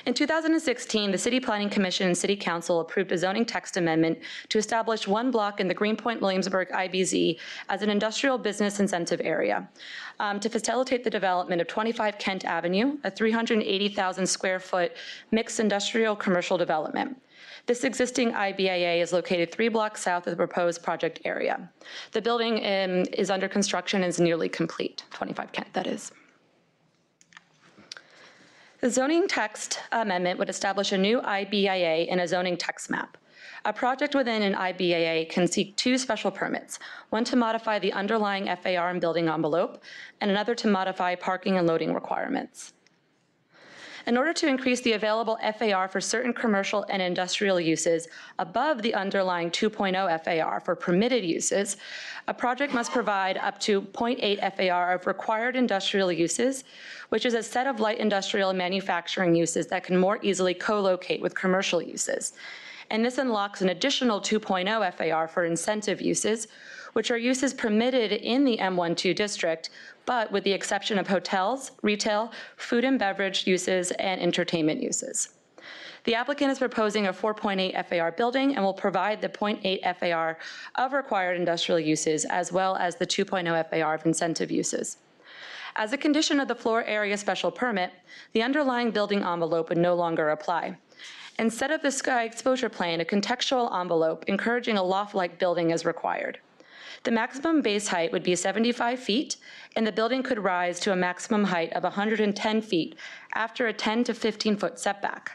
In 2016, the City Planning Commission and City Council approved a zoning text amendment to establish 1 block in the Greenpoint-Williamsburg IBZ as an industrial business incentive area to facilitate the development of 25 Kent Avenue, a 380,000 square foot mixed industrial commercial development. This existing IBIA is located 3 blocks south of the proposed project area. The building is under construction and is nearly complete, 25 Kent, that is. The zoning text amendment would establish a new IBIA in a zoning text map. A project within an IBIA can seek 2 special permits, one to modify the underlying FAR and building envelope, and another to modify parking and loading requirements. In order to increase the available FAR for certain commercial and industrial uses above the underlying 2.0 FAR for permitted uses, a project must provide up to 0.8 FAR of required industrial uses, which is a set of light industrial and manufacturing uses that can more easily co-locate with commercial uses. And this unlocks an additional 2.0 FAR for incentive uses, which are uses permitted in the M12 district, but with the exception of hotels, retail, food and beverage uses, and entertainment uses. The applicant is proposing a 4.8 FAR building and will provide the 0.8 FAR of required industrial uses as well as the 2.0 FAR of incentive uses. As a condition of the floor area special permit, the underlying building envelope would no longer apply. Instead of the sky exposure plane, a contextual envelope encouraging a loft-like building is required. The maximum base height would be 75 feet, and the building could rise to a maximum height of 110 feet after a 10 to 15-foot setback.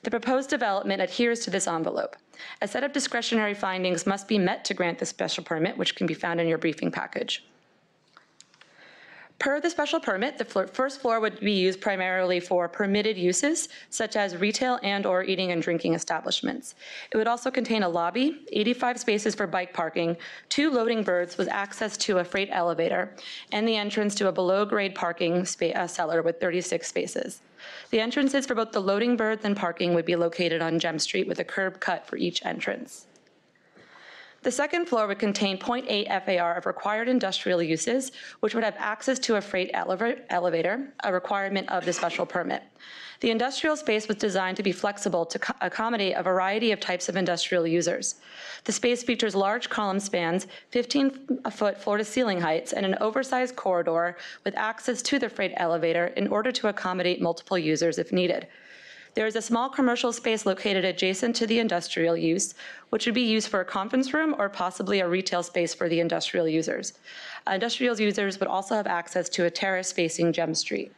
The proposed development adheres to this envelope. A set of discretionary findings must be met to grant the special permit, which can be found in your briefing package. Per the special permit, the first floor would be used primarily for permitted uses, such as retail and/or eating and drinking establishments. It would also contain a lobby, 85 spaces for bike parking, 2 loading berths with access to a freight elevator, and the entrance to a below-grade parking cellar with 36 spaces. The entrances for both the loading berths and parking would be located on Gem Street with a curb cut for each entrance. The second floor would contain 0.8 FAR of required industrial uses, which would have access to a freight elevator, a requirement of the special permit. The industrial space was designed to be flexible to accommodate a variety of types of industrial users. The space features large column spans, 15-foot floor-to-ceiling heights, and an oversized corridor with access to the freight elevator in order to accommodate multiple users if needed. There is a small commercial space located adjacent to the industrial use, which would be used for a conference room or possibly a retail space for the industrial users. Industrial users would also have access to a terrace facing Gem Street.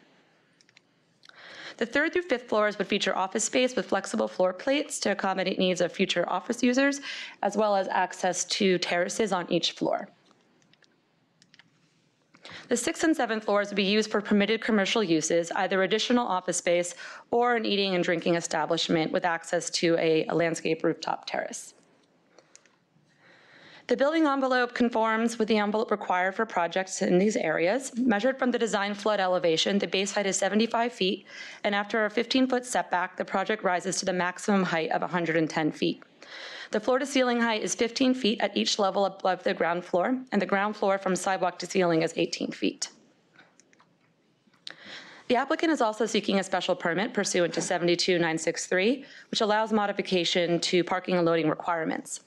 The third through fifth floors would feature office space with flexible floor plates to accommodate needs of future office users, as well as access to terraces on each floor. The sixth and seventh floors would be used for permitted commercial uses, either additional office space or an eating and drinking establishment with access to a landscape rooftop terrace. The building envelope conforms with the envelope required for projects in these areas. Measured from the design flood elevation, the base height is 75 feet, and after a 15-foot setback, the project rises to the maximum height of 110 feet. The floor-to-ceiling height is 15 feet at each level above the ground floor, and the ground floor from sidewalk to ceiling is 18 feet. The applicant is also seeking a special permit pursuant to 72963, which allows modification to parking and loading requirements.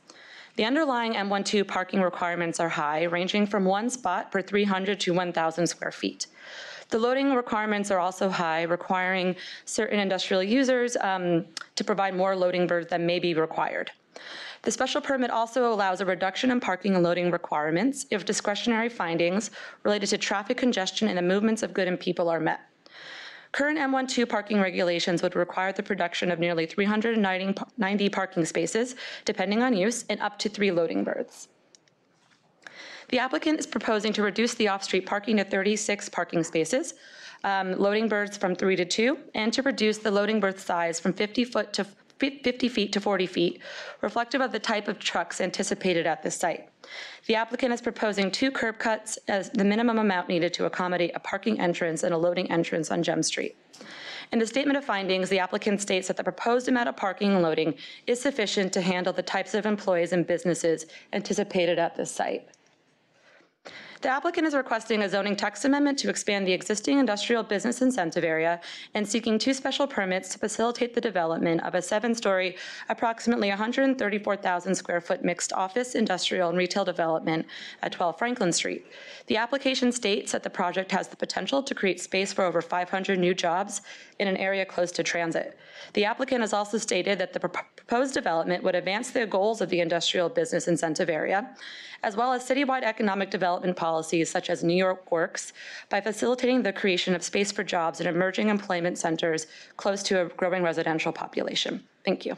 The underlying M12 parking requirements are high, ranging from 1 spot per 300 to 1,000 square feet. The loading requirements are also high, requiring certain industrial users to provide more loading berths than may be required. The special permit also allows a reduction in parking and loading requirements if discretionary findings related to traffic congestion and the movements of goods and people are met. Current M12 parking regulations would require the production of nearly 390 parking spaces, depending on use, and up to 3 loading berths. The applicant is proposing to reduce the off-street parking to 36 parking spaces, loading berths from 3 to 2, and to reduce the loading berth size from 50 feet to 40 feet, reflective of the type of trucks anticipated at this site. The applicant is proposing 2 curb cuts as the minimum amount needed to accommodate a parking entrance and a loading entrance on Gem Street. In the statement of findings, the applicant states that the proposed amount of parking and loading is sufficient to handle the types of employees and businesses anticipated at this site. The applicant is requesting a zoning text amendment to expand the existing industrial business incentive area and seeking 2 special permits to facilitate the development of a 7-story, approximately 134,000 square foot mixed office, industrial, and retail development at 12 Franklin Street. The application states that the project has the potential to create space for over 500 new jobs in an area close to transit. The applicant has also stated that the proposed development would advance the goals of the industrial business incentive area, as well as citywide economic development policies such as New York Works, by facilitating the creation of space for jobs in emerging employment centers close to a growing residential population. Thank you.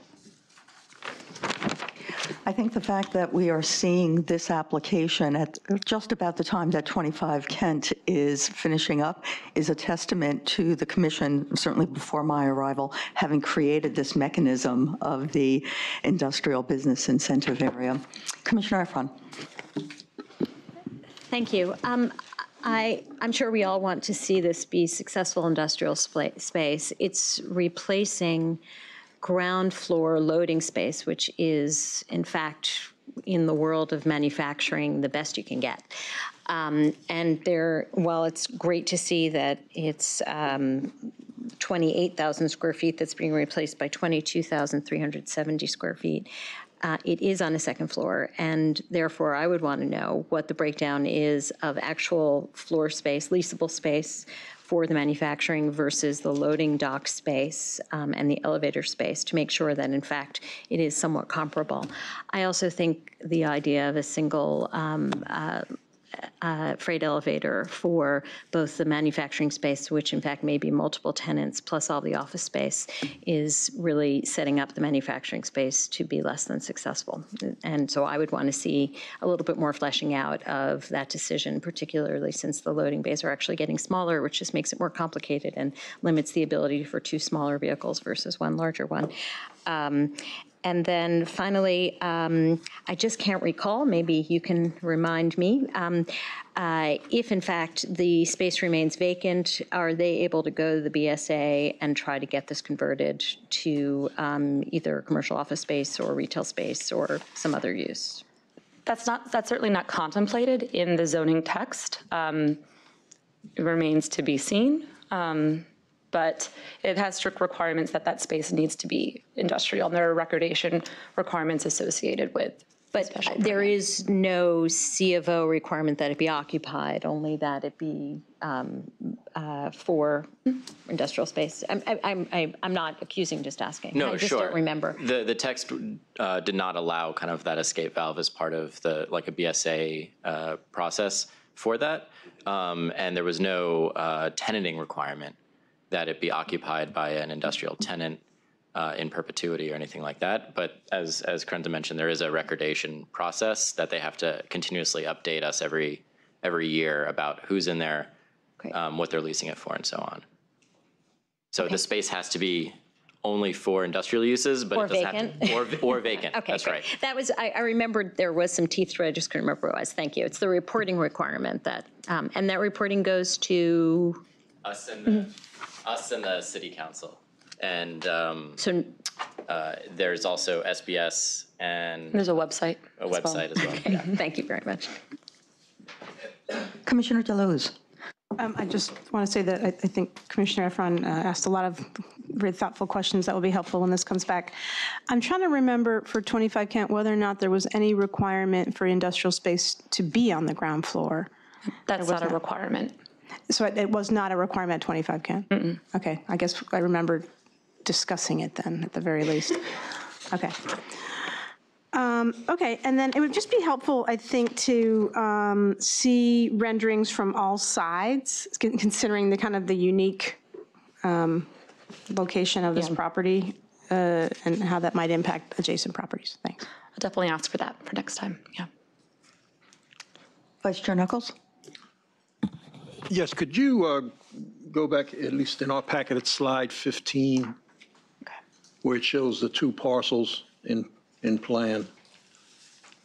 I think the fact that we are seeing this application at just about the time that 25 Kent is finishing up is a testament to the commission, certainly before my arrival, having created this mechanism of the industrial business incentive area. Commissioner Efron. Thank you. I'm sure we all want to see this be successful industrial space. It's replacing ground floor loading space, which is, in fact, in the world of manufacturing, the best you can get. And while it's great to see that it's 28,000 square feet that's being replaced by 22,370 square feet, it is on a second floor, and therefore I would want to know what the breakdown is of actual floor space, leasable space for the manufacturing versus the loading dock space and the elevator space to make sure that, in fact, it is somewhat comparable. I also think the idea of a single freight elevator for both the manufacturing space, which in fact may be multiple tenants, plus all the office space, is really setting up the manufacturing space to be less than successful. And so I would want to see a little bit more fleshing out of that decision, particularly since the loading bays are actually getting smaller, which just makes it more complicated and limits the ability for two smaller vehicles versus one larger one. And then finally, I just can't recall, maybe you can remind me, if in fact the space remains vacant, are they able to go to the BSA and try to get this converted to either commercial office space or retail space or some other use? That's certainly not contemplated in the zoning text. It remains to be seen. But it has strict requirements that that space needs to be industrial, and there are recordation requirements associated with. But there is no C of O requirement that it be occupied, only that it be for industrial space. I'm not accusing, just asking. No, I just sure. don't remember. The text did not allow kind of that escape valve as part of the like a BSA process for that, and there was no tenanting requirement that it be occupied by an industrial tenant in perpetuity or anything like that. But as Krenza mentioned, there is a recordation process that they have to continuously update us every year about who's in there, what they're leasing it for, and so on. So the space has to be only for industrial uses, but or it doesn't vacant. have to, or vacant. Okay, that's great. right. That was, I remembered there was some teeth to it, I just couldn't remember what it was. Thank you. It's the reporting requirement that, and that reporting goes to? Us and the city council. And there's also SBS and there's a website. A website as well. Okay. Yeah. Thank you very much. Commissioner Deleuze. I just want to say that I think Commissioner Efron asked a lot of very thoughtful questions that will be helpful when this comes back. I'm trying to remember for 25 Kent whether or not there was any requirement for industrial space to be on the ground floor. That's not a requirement. So it was not a requirement at 25 Kent? Mm-mm. Okay, I guess I remember discussing it then, at the very least. Okay. Okay, and then it would just be helpful, I think, to see renderings from all sides, considering the kind of the unique location of this property and how that might impact adjacent properties. Thanks. I'll definitely ask for that for next time, yeah. Vice Chair Knuckles? Yes, could you go back, at least in our packet, at slide 15, where it shows the two parcels in plan?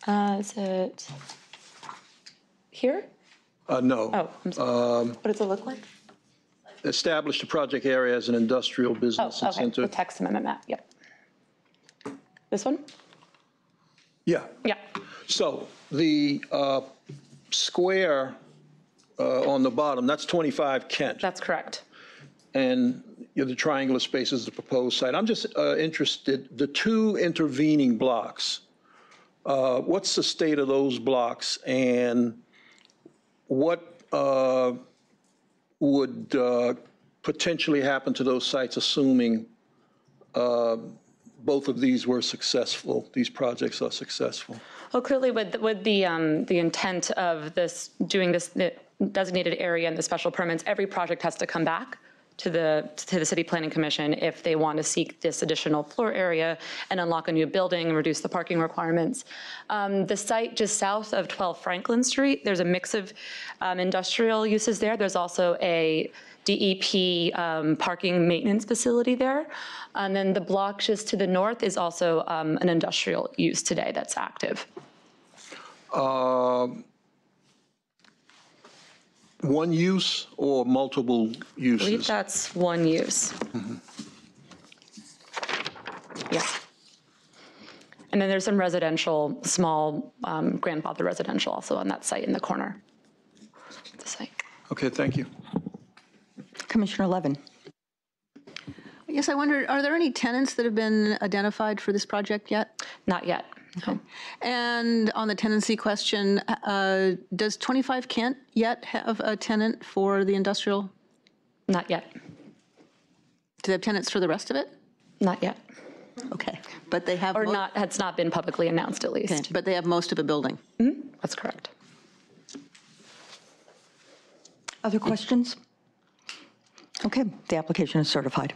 Is it here? No. Oh, I'm sorry. What does it look like? Establish the project area as an industrial business and Okay, center. the text amendment map, yep. This one? Yeah. Yeah. So the square on the bottom, that's 25 Kent. That's correct. And the triangular space is the proposed site. I'm just interested, the two intervening blocks, what's the state of those blocks, and what would potentially happen to those sites, assuming both of these were successful, these projects are successful? Well, clearly with the intent of this, doing this designated area and the special permits, every project has to come back to the City Planning Commission if they want to seek this additional floor area and unlock a new building and reduce the parking requirements. The site just south of 12 Franklin Street, there's a mix of industrial uses there. There's also a DEP parking maintenance facility there. And then the block just to the north is also an industrial use today that's active. One use or multiple uses? I believe that's one use. Yeah. And then there's some residential, small grandfather residential also on that site in the corner. The site. Okay, thank you. Commissioner Levin. Yes, I wondered, are there any tenants that have been identified for this project yet? Not yet. Okay. And on the tenancy question, does 25 Kent yet have a tenant for the industrial? Not yet. Do they have tenants for the rest of it? Not yet. Okay, but they have. Or not, it's not been publicly announced at least. Okay. But they have most of a building? Mm-hmm. That's correct. Other questions? Okay, the application is certified.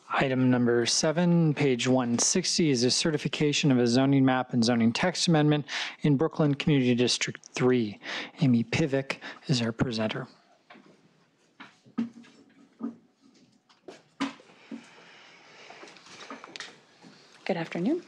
Item number 7, page 160, is a certification of a zoning map and zoning text amendment in Brooklyn Community District 3. Amy Pivick is our presenter. Good afternoon.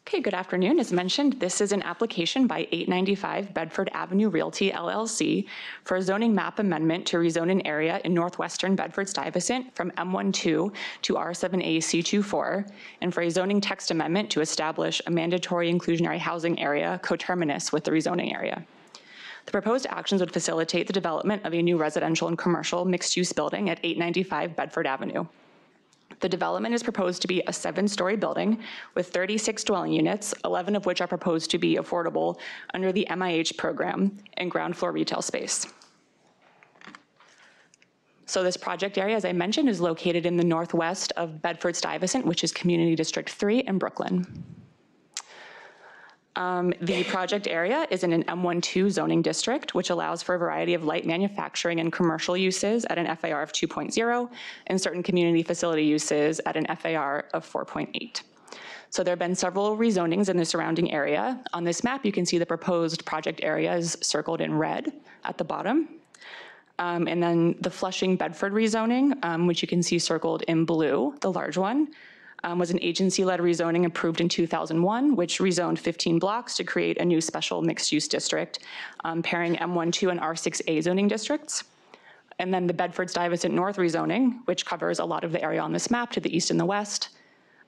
Okay, good afternoon. As mentioned, this is an application by 895 Bedford Avenue Realty LLC for a zoning map amendment to rezone an area in northwestern Bedford-Stuyvesant from M12 to R7A C24, and for a zoning text amendment to establish a mandatory inclusionary housing area coterminous with the rezoning area. The proposed actions would facilitate the development of a new residential and commercial mixed-use building at 895 Bedford Avenue. The development is proposed to be a 7-story building with 36 dwelling units, 11 of which are proposed to be affordable under the MIH program and ground floor retail space. So this project area, as I mentioned, is located in the northwest of Bedford-Stuyvesant, which is Community District 3 in Brooklyn. The project area is in an M12 zoning district, which allows for a variety of light manufacturing and commercial uses at an FAR of 2.0 and certain community facility uses at an FAR of 4.8. So there have been several rezonings in the surrounding area. On this map, you can see the proposed project area is circled in red at the bottom. And then the Flushing Bedford rezoning, which you can see circled in blue, the large one, was an agency-led rezoning approved in 2001, which rezoned 15 blocks to create a new special mixed-use district, pairing M12 and R6A zoning districts. And then the Bedford-Stuyvesant North rezoning, which covers a lot of the area on this map to the east and the west,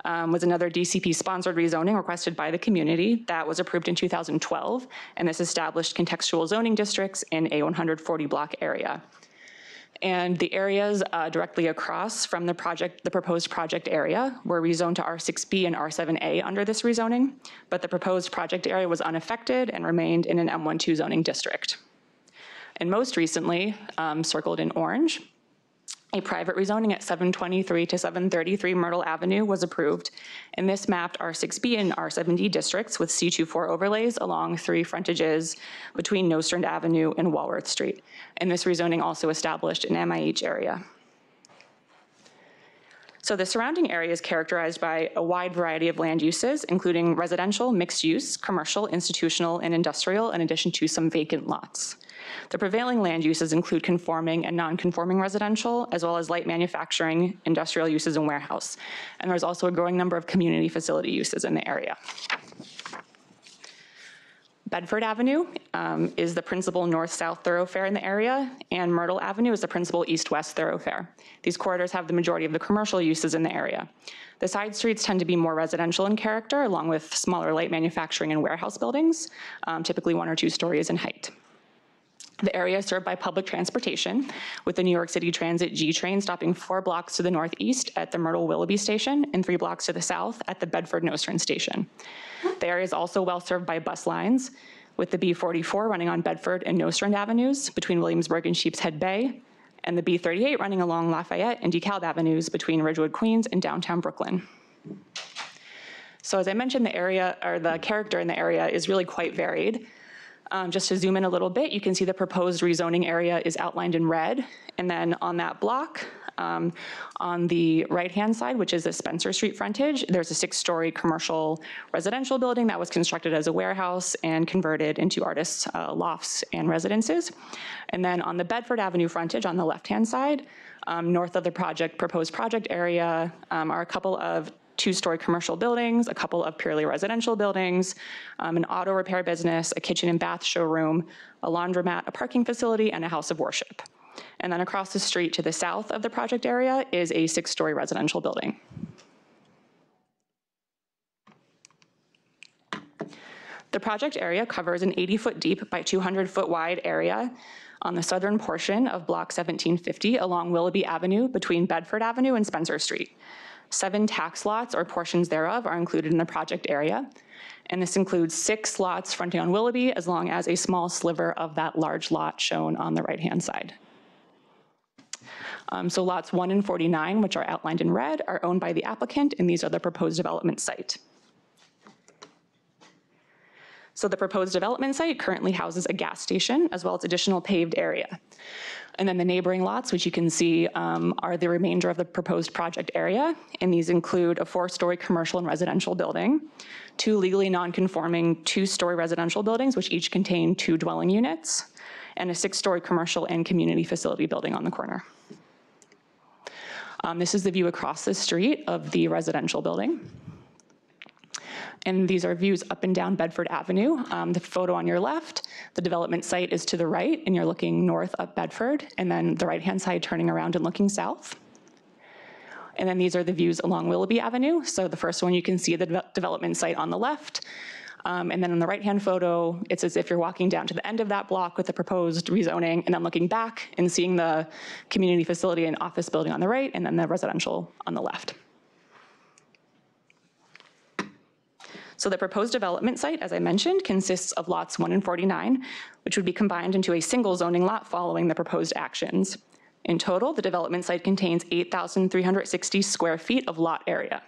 was another DCP-sponsored rezoning requested by the community that was approved in 2012, and this established contextual zoning districts in a 140-block area. And the areas directly across from the proposed project area were rezoned to R6B and R7A under this rezoning, but the proposed project area was unaffected and remained in an M12 zoning district. And most recently, circled in orange, a private rezoning at 723 to 733 Myrtle Avenue was approved, and this mapped R6B and R7D districts with C24 overlays along 3 frontages between Nostrand Avenue and Walworth Street. And this rezoning also established an MIH area. So the surrounding area is characterized by a wide variety of land uses, including residential, mixed use, commercial, institutional, and industrial, in addition to some vacant lots. The prevailing land uses include conforming and non-conforming residential, as well as light manufacturing, industrial uses, and warehouse. And there's also a growing number of community facility uses in the area. Bedford Avenue is the principal north-south thoroughfare in the area, and Myrtle Avenue is the principal east-west thoroughfare. These corridors have the majority of the commercial uses in the area. The side streets tend to be more residential in character, along with smaller light manufacturing and warehouse buildings, typically 1 or 2 stories in height. The area is served by public transportation, with the New York City Transit G train stopping 4 blocks to the northeast at the Myrtle Willoughby station and 3 blocks to the south at the Bedford Nostrand station. The area is also well served by bus lines, with the B44 running on Bedford and Nostrand Avenues between Williamsburg and Sheepshead Bay, and the B38 running along Lafayette and DeKalb Avenues between Ridgewood, Queens, and downtown Brooklyn. So as I mentioned, the area, or the character in the area, is really quite varied. Just to zoom in a little bit, you can see the proposed rezoning area is outlined in red. And then on that block, on the right-hand side, which is the Spencer Street frontage, there's a 6-story commercial residential building that was constructed as a warehouse and converted into artists' lofts and residences. And then on the Bedford Avenue frontage on the left-hand side, north of the proposed project area, are a couple of 2-story commercial buildings, a couple of purely residential buildings, an auto repair business, a kitchen and bath showroom, a laundromat, a parking facility, and a house of worship. And then across the street to the south of the project area is a 6-story residential building. The project area covers an 80-foot deep by 200-foot wide area on the southern portion of Block 1750 along Willoughby Avenue between Bedford Avenue and Spencer Street. 7 tax lots or portions thereof are included in the project area. And this includes 6 lots fronting on Willoughby, as long as a small sliver of that large lot shown on the right-hand side. So lots 1 and 49, which are outlined in red, are owned by the applicant, and these are the proposed development site. So the proposed development site currently houses a gas station as well as additional paved area. And then the neighboring lots, which you can see are the remainder of the proposed project area. And these include a 4-story commercial and residential building, 2 legally non-conforming 2-story residential buildings, which each contain 2 dwelling units, and a 6-story commercial and community facility building on the corner. This is the view across the street of the residential building. And these are views up and down Bedford Avenue. The photo on your left, the development site is to the right, and you're looking north up Bedford, and then the right-hand side turning around and looking south. And then these are the views along Blvd Avenue. So the first one, you can see the development site on the left. And then on the right-hand photo, it's as if you're walking down to the end of that block with the proposed rezoning, and then looking back and seeing the community facility and office building on the right, and then the residential on the left. So the proposed development site, as I mentioned, consists of lots 1 and 49, which would be combined into a single zoning lot following the proposed actions. In total, the development site contains 8,360 square feet of lot area.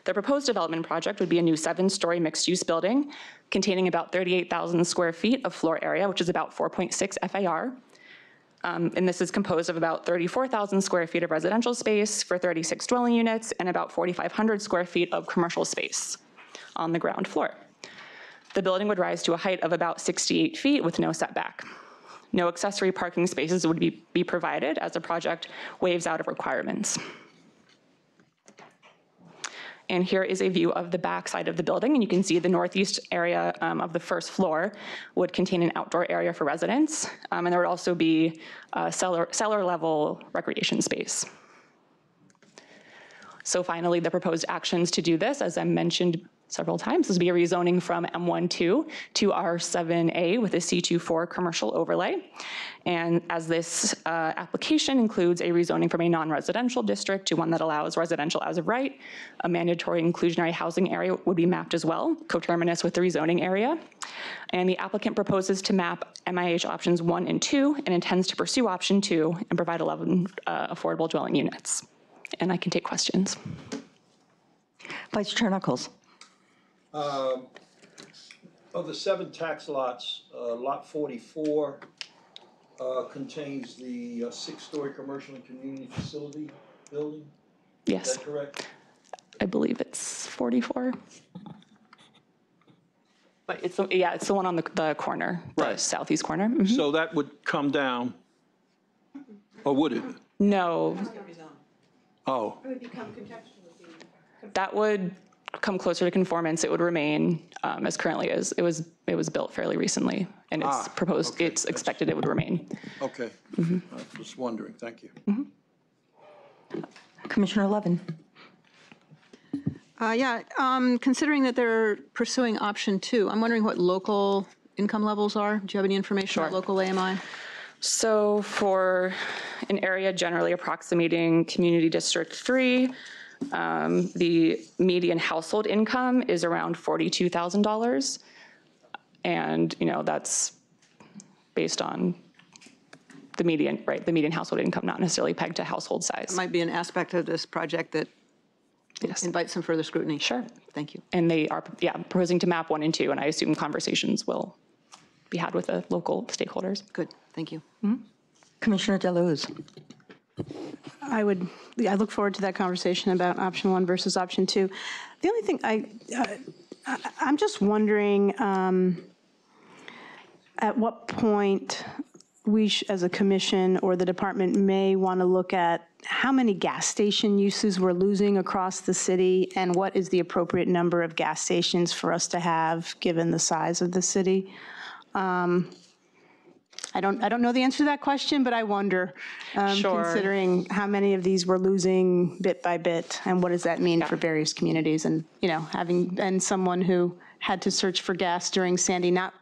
The proposed development project would be a new 7-story mixed-use building containing about 38,000 square feet of floor area, which is about 4.6 FAR. And this is composed of about 34,000 square feet of residential space for 36 dwelling units and about 4,500 square feet of commercial space on the ground floor. The building would rise to a height of about 68 feet with no setback. No accessory parking spaces would be provided as the project waives out of requirements. And here is a view of the back side of the building, and you can see the northeast area of the first floor would contain an outdoor area for residents, and there would also be a cellar level recreation space. So finally, the proposed actions to do this, as I mentioned several times, this would be a rezoning from M12 to R7A with a C24 commercial overlay. And as this application includes a rezoning from a non-residential district to one that allows residential as of right, a mandatory inclusionary housing area would be mapped as well, coterminous with the rezoning area. And the applicant proposes to map MIH options 1 and 2 and intends to pursue option 2 and provide 11 affordable dwelling units. And I can take questions. Vice Chair Knuckles. Of the 7 tax lots, lot 44 contains the 6-story commercial and community facility building? Yes. Is that correct? I believe it's 44. But it's the one on the corner, the southeast corner. Mm-hmm. So that would come down, or would it? No. Oh. That would come closer to conformance. It would remain as currently is. It was built fairly recently, and it's proposed. Okay. It's expected it would remain. Okay. Mm-hmm. I was just wondering. Thank you. Mm-hmm. Commissioner Levin. Considering that they're pursuing option 2, I'm wondering what local income levels are. Do you have any information on local AMI? So for an area generally approximating Community District 3, the median household income is around $42,000. And, that's based on the median, right? The median household income, not necessarily pegged to household size. It might be an aspect of this project that invites some further scrutiny. Sure. Thank you. And they are, proposing to map 1 and 2, and I assume conversations will be had with the local stakeholders. Good. Thank you. Mm-hmm. Commissioner Deleuze. I look forward to that conversation about option 1 versus option 2. The only thing I'm just wondering at what point we as a commission or the department may want to look at how many gas station uses we're losing across the city and what is the appropriate number of gas stations for us to have given the size of the city. I don't know the answer to that question, but I wonder, considering how many of these we're losing bit by bit, and what does that mean for various communities? And having been someone who had to search for gas during Sandy, not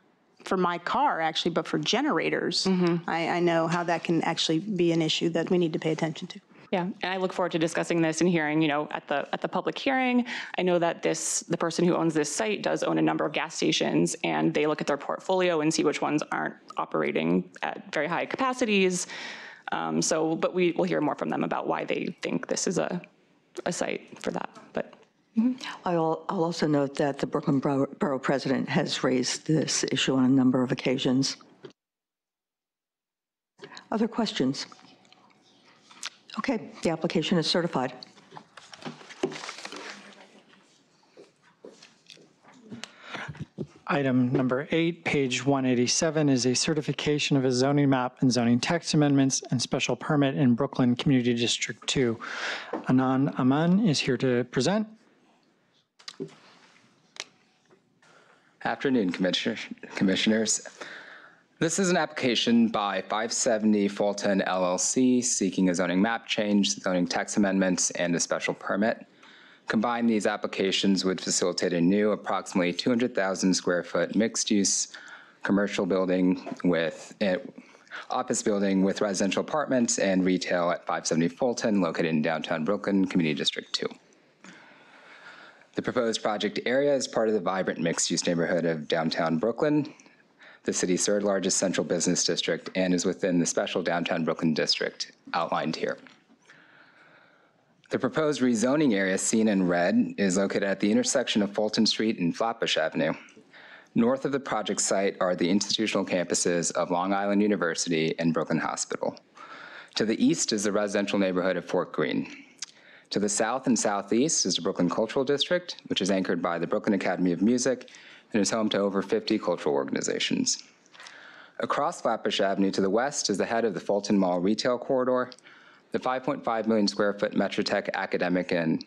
for my car actually, but for generators, I know how that can actually be an issue that we need to pay attention to. Yeah, and I look forward to discussing this and hearing, at the public hearing. I know that the person who owns this site does own a number of gas stations, and they look at their portfolio and see which ones aren't operating at very high capacities. But we will hear more from them about why they think this is a site for that. But I'll also note that the Brooklyn Borough President has raised this issue on a number of occasions. Other questions? Okay, the application is certified. Item number 8, page 187, is a certification of a zoning map and zoning text amendments and special permit in Brooklyn Community District 2. Anand Aman is here to present. Afternoon, Commissioners. This is an application by 570 Fulton LLC seeking a zoning map change, zoning text amendments, and a special permit. Combined, these applications would facilitate a new approximately 200,000 square foot mixed-use commercial building with office building with residential apartments and retail at 570 Fulton, located in downtown Brooklyn, Community District 2. The proposed project area is part of the vibrant mixed-use neighborhood of downtown Brooklyn, the city's third largest central business district, and is within the special downtown Brooklyn district outlined here. The proposed rezoning area, seen in red, is located at the intersection of Fulton Street and Flatbush Avenue. North of the project site are the institutional campuses of Long Island University and Brooklyn Hospital. To the east is the residential neighborhood of Fort Greene. To the south and southeast is the Brooklyn Cultural District, which is anchored by the Brooklyn Academy of Music and is home to over 50 cultural organizations. Across Flatbush Avenue to the west is the head of the Fulton Mall retail corridor, the 5.5 million square foot Metrotech academic and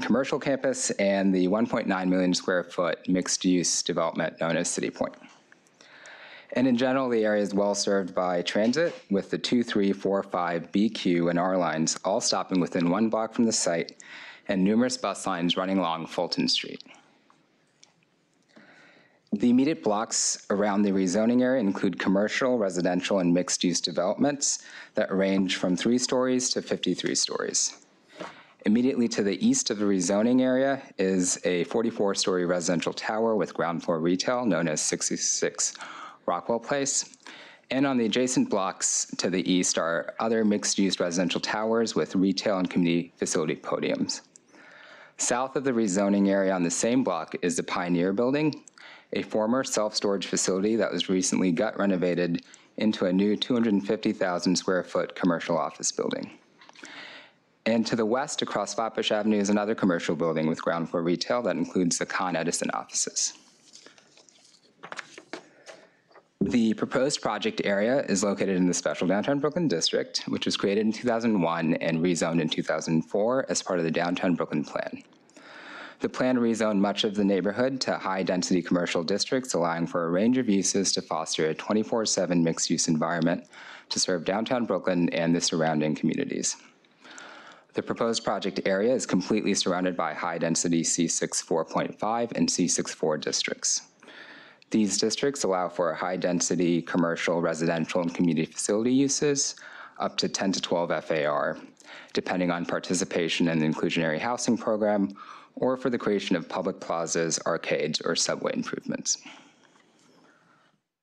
commercial campus, and the 1.9 million square foot mixed use development known as City Point. And in general, the area is well served by transit, with the 2, 3, 4, 5, BQ, and R lines all stopping within 1 block from the site, and numerous bus lines running along Fulton Street. The immediate blocks around the rezoning area include commercial, residential, and mixed-use developments that range from 3 stories to 53 stories. Immediately to the east of the rezoning area is a 44-story residential tower with ground floor retail known as 66 Rockwell Place. And on the adjacent blocks to the east are other mixed-use residential towers with retail and community facility podiums. South of the rezoning area on the same block is the Pioneer Building, a former self-storage facility that was recently gut renovated into a new 250,000 square foot commercial office building. And to the west across Flatbush Avenue is another commercial building with ground floor retail that includes the Con Edison offices. The proposed project area is located in the special downtown Brooklyn district, which was created in 2001 and rezoned in 2004 as part of the downtown Brooklyn plan. The plan rezoned much of the neighborhood to high-density commercial districts, allowing for a range of uses to foster a 24/7 mixed-use environment to serve downtown Brooklyn and the surrounding communities. The proposed project area is completely surrounded by high-density C6 4.5 and C6 4 districts. These districts allow for high-density commercial, residential, and community facility uses, up to 10 to 12 FAR, depending on participation in the inclusionary housing program, or for the creation of public plazas, arcades, or subway improvements.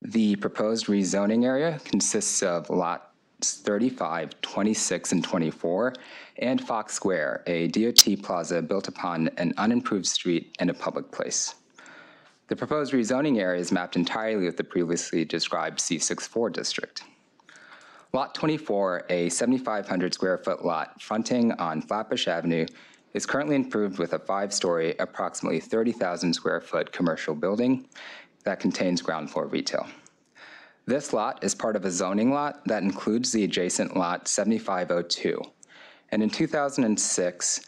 The proposed rezoning area consists of lots 35, 26, and 24, and Fox Square, a DOT plaza built upon an unimproved street and a public place. The proposed rezoning area is mapped entirely with the previously described C6-4 district. Lot 24, a 7,500 square foot lot fronting on Flatbush Avenue, is currently improved with a 5-story, approximately 30,000 square foot commercial building that contains ground floor retail. This lot is part of a zoning lot that includes the adjacent lot 7502. And in 2006,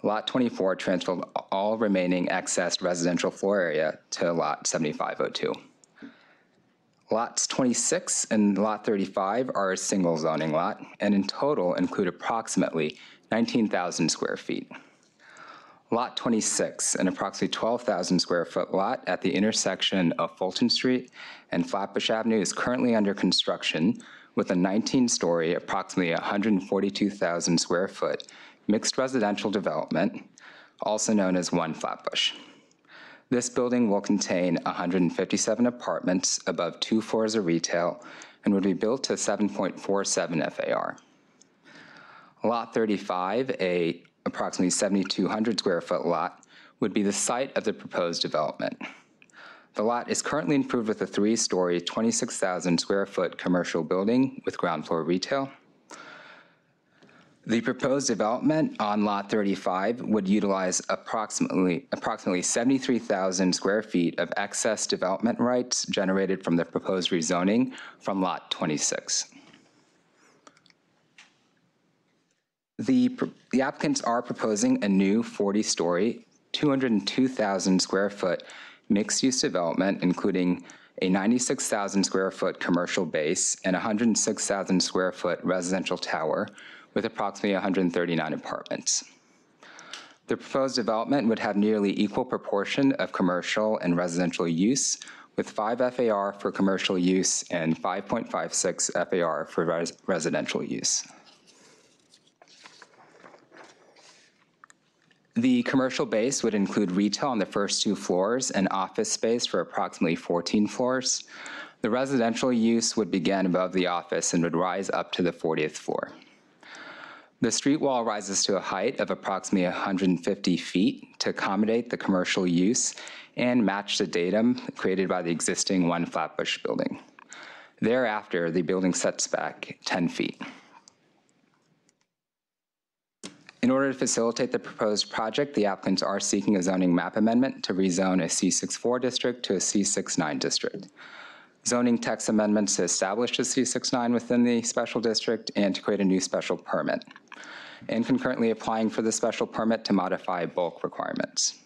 lot 24 transferred all remaining excess residential floor area to lot 7502. Lots 26 and lot 35 are a single zoning lot, and in total include approximately 19,000 square feet. Lot 26, an approximately 12,000 square foot lot at the intersection of Fulton Street and Flatbush Avenue, is currently under construction with a 19-story, approximately 142,000 square foot mixed residential development, also known as One Flatbush. This building will contain 157 apartments above 2 floors of retail and would be built to 7.47 FAR. Lot 35, a approximately 7,200 square foot lot, would be the site of the proposed development. The lot is currently improved with a 3-story, 26,000 square foot commercial building with ground floor retail. The proposed development on Lot 35 would utilize approximately 73,000 square feet of excess development rights generated from the proposed rezoning from Lot 26. The applicants are proposing a new 40-story, 202,000 square foot mixed-use development, including a 96,000 square foot commercial base and 106,000 square foot residential tower with approximately 139 apartments. The proposed development would have nearly equal proportion of commercial and residential use, with 5 FAR for commercial use and 5.56 FAR for residential use. The commercial base would include retail on the first 2 floors and office space for approximately 14 floors. The residential use would begin above the office and would rise up to the 40th floor. The street wall rises to a height of approximately 150 feet to accommodate the commercial use and match the datum created by the existing 1 Flatbush building. Thereafter, the building sets back 10 feet. In order to facilitate the proposed project, the applicants are seeking a zoning map amendment to rezone a C64 district to a C69 district. Zoning text amendments to establish a C69 within the special district and to create a new special permit, and concurrently applying for the special permit to modify bulk requirements.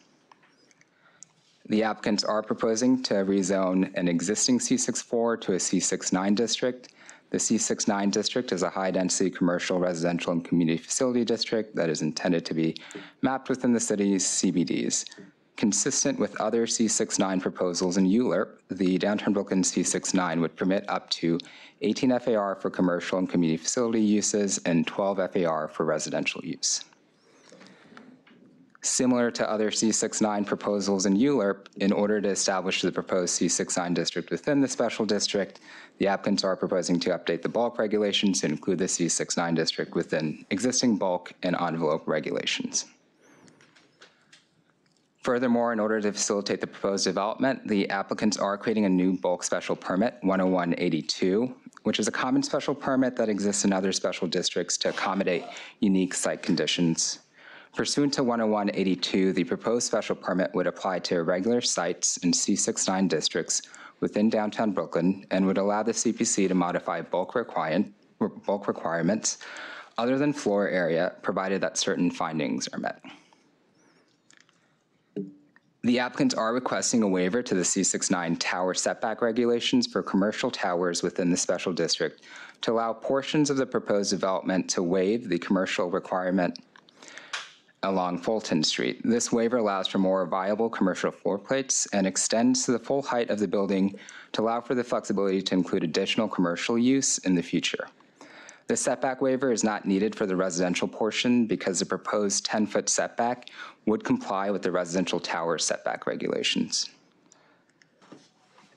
The applicants are proposing to rezone an existing C64 to a C69 district. The C69 district is a high-density commercial, residential, and community facility district that is intended to be mapped within the city's CBDs. Consistent with other C69 proposals in ULURP, the downtown Brooklyn C69 would permit up to 18 FAR for commercial and community facility uses and 12 FAR for residential use. Similar to other C69 proposals in ULURP, in order to establish the proposed C69 district within the special district, the applicants are proposing to update the bulk regulations to include the C69 district within existing bulk and envelope regulations. Furthermore, in order to facilitate the proposed development, the applicants are creating a new bulk special permit, 10182, which is a common special permit that exists in other special districts to accommodate unique site conditions. Pursuant to 10182, the proposed special permit would apply to irregular sites in C69 districts within downtown Brooklyn and would allow the CPC to modify bulk requirements other than floor area, provided that certain findings are met. The applicants are requesting a waiver to the C69 tower setback regulations for commercial towers within the special district to allow portions of the proposed development to waive the commercial requirement along Fulton Street. This waiver allows for more viable commercial floor plates and extends to the full height of the building to allow for the flexibility to include additional commercial use in the future. The setback waiver is not needed for the residential portion because the proposed 10-foot setback would comply with the residential tower setback regulations.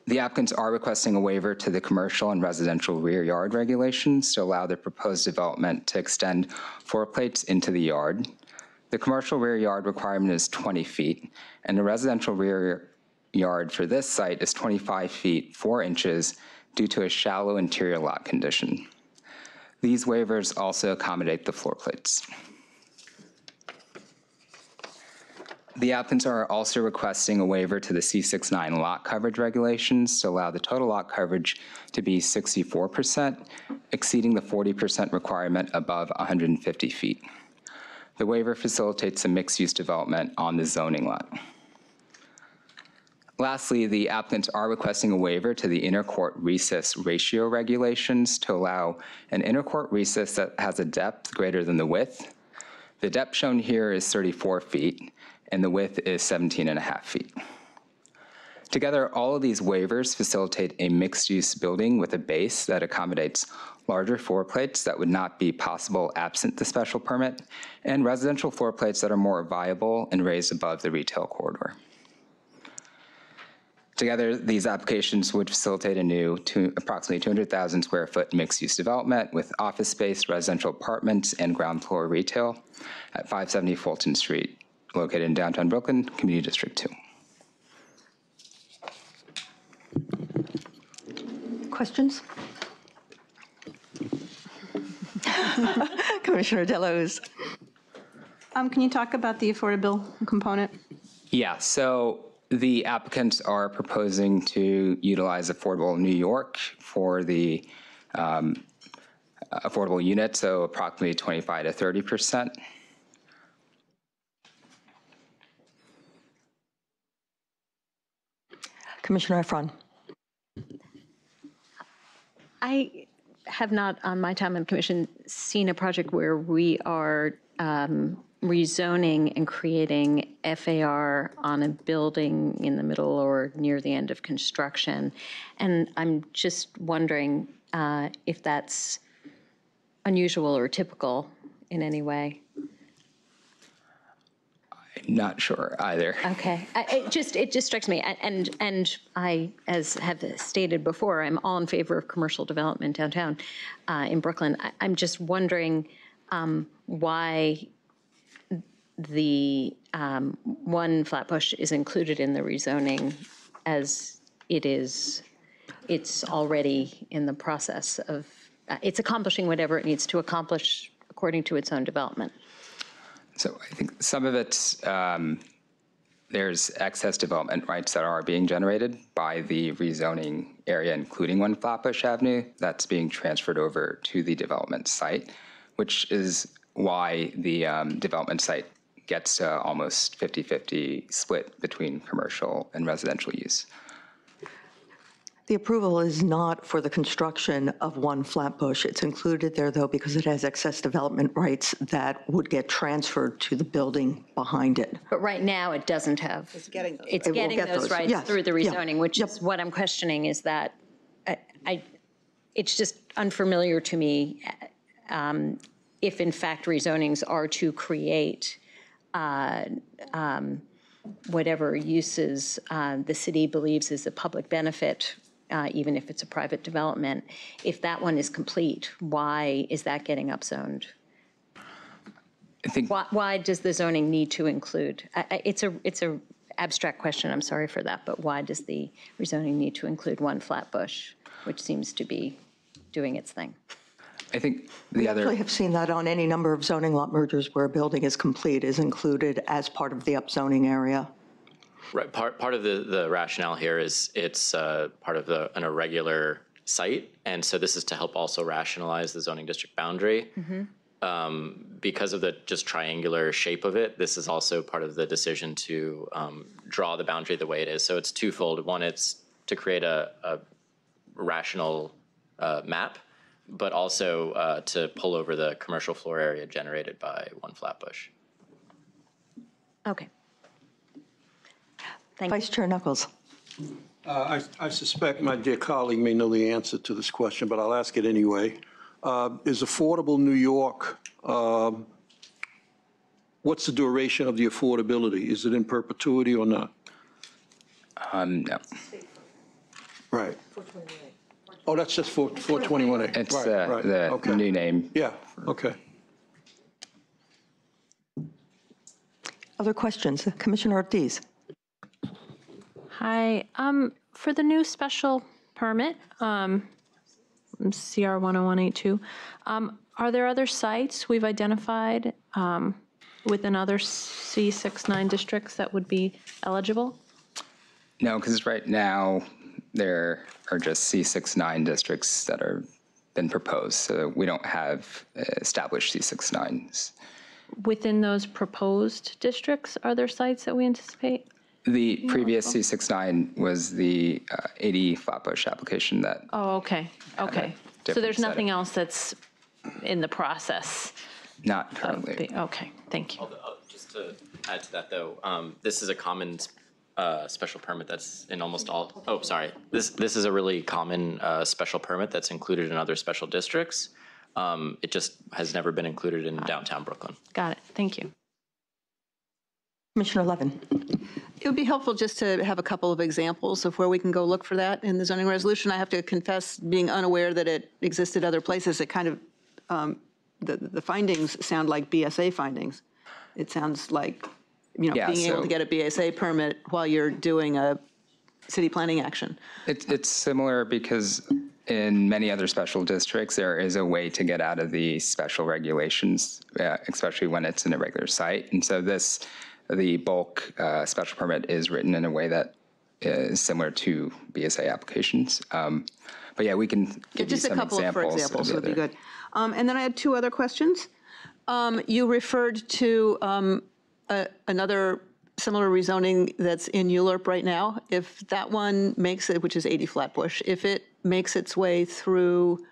The applicants are requesting a waiver to the commercial and residential rear yard regulations to allow the proposed development to extend floor plates into the yard. The commercial rear yard requirement is 20 feet, and the residential rear yard for this site is 25 feet, 4 inches due to a shallow interior lot condition. These waivers also accommodate the floor plates. The applicants are also requesting a waiver to the C69 lot coverage regulations to allow the total lot coverage to be 64%, exceeding the 40% requirement above 150 feet. The waiver facilitates a mixed-use development on the zoning lot. Lastly, the applicants are requesting a waiver to the inner court recess ratio regulations to allow an inner court recess that has a depth greater than the width. The depth shown here is 34 feet, and the width is 17.5 feet. Together, all of these waivers facilitate a mixed-use building with a base that accommodates larger floor plates that would not be possible absent the special permit, and residential floor plates that are more viable and raised above the retail corridor. Together, these applications would facilitate a new approximately 200,000 square foot mixed-use development with office space, residential apartments, and ground floor retail at 570 Fulton Street, located in downtown Brooklyn, Community District 2. Questions? Commissioner Delos. Can you talk about the affordable component? Yeah, so the applicants are proposing to utilize Affordable New York for the affordable unit, so approximately 25 to 30%. Commissioner Efron. I have not, on my time on commission, seen a project where we are rezoning and creating FAR on a building in the middle or near the end of construction. And I'm just wondering if that's unusual or typical in any way. I'm not sure either. Okay, it just strikes me, and I, as have stated before, I'm all in favor of commercial development downtown in Brooklyn. I'm just wondering why the one Flatbush is included in the rezoning as it's already in the process of, it's accomplishing whatever it needs to accomplish according to its own development. So I think some of it's, there's excess development rights that are being generated by the rezoning area, including One Flatbush Avenue, that's being transferred over to the development site, which is why the development site gets almost 50-50 split between commercial and residential use. The approval is not for the construction of One Flatbush. It's included there, though, because it has excess development rights that would get transferred to the building behind it. But right now, it doesn't have. It's getting those rights Yes. through the rezoning, Yeah. which Yep. is what I'm questioning, is that it's just unfamiliar to me if, in fact, rezonings are to create whatever uses the city believes is a public benefit, even if it's a private development. If that one is complete, why is that getting upzoned? I think Why does the zoning need to include? It's a abstract question. I'm sorry for that, but why does the rezoning need to include One Flatbush, which seems to be doing its thing? I think We actually have seen that on any number of zoning lot mergers where a building is complete is included as part of the upzoning area. Right. Part of the rationale here is it's part of an irregular site, and so this is to help also rationalize the zoning district boundary. Because of the just triangular shape of it, this is also part of the decision to draw the boundary the way it is. So it's twofold. One, it's to create a rational map, but also to pull over the commercial floor area generated by One Flatbush. Okay. Vice Chair Knuckles. I suspect my dear colleague may know the answer to this question, but I'll ask it anyway. Is Affordable New York, what's the duration of the affordability? Is it in perpetuity or not? no. Right. Oh, that's just 421A. It's Right, the okay. new name. Yeah, okay. Other questions? Commissioner Ortiz. Hi, for the new special permit, CR 10182, are there other sites we've identified within other C69 districts that would be eligible? No, because right now there are just C69 districts that are been proposed, so we don't have established C69s. Within those proposed districts, are there sites that we anticipate? The previous C69 was the 80 Flatbush application that. Oh, okay, okay. So different there's setting. nothing else that's in the process? Not currently. Okay, thank you. Just to add to that, though, this is a common special permit that's in almost all. Oh, sorry. This is a really common special permit that's included in other special districts. It just has never been included in downtown Brooklyn. Got it, thank you. Commissioner Levin. It would be helpful just to have a couple of examples of where we can go look for that in the zoning resolution. I have to confess, being unaware that it existed other places, it kind of, the findings sound like BSA findings. It sounds like, being able to get a BSA permit while you're doing a city planning action. It's similar because in many other special districts, there is a way to get out of the special regulations, especially when it's an irregular site. And so the bulk special permit is written in a way that is similar to BSA applications. But yeah, we can give you some examples. Just a couple of examples would be good. And then I had two other questions. You referred to another similar rezoning that's in ULURP right now. If that one makes it, which is 80 Flatbush, if it makes its way through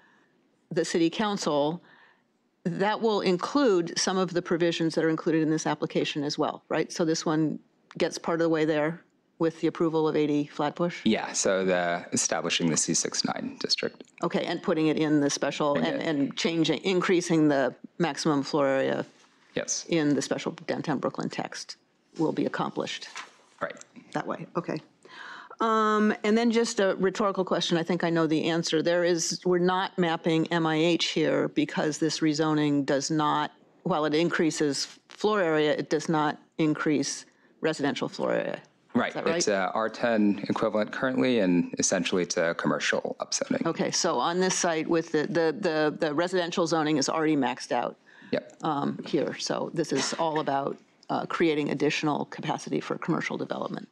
the city council, that will include some of the provisions that are included in this application as well, right? So this one gets part of the way there with the approval of 80 Flatbush? Yeah, so establishing the C69 district. Okay, and putting it in the special and increasing the maximum floor area in the special downtown Brooklyn text will be accomplished. Right. That way, okay. And then just a rhetorical question, I think I know the answer. We're not mapping MIH here because this rezoning does not, while it increases floor area, it does not increase residential floor area. Right, it's a R10 equivalent currently, and essentially it's a commercial upzoning. Okay, so on this site with the residential zoning is already maxed out here. So this is all about creating additional capacity for commercial development.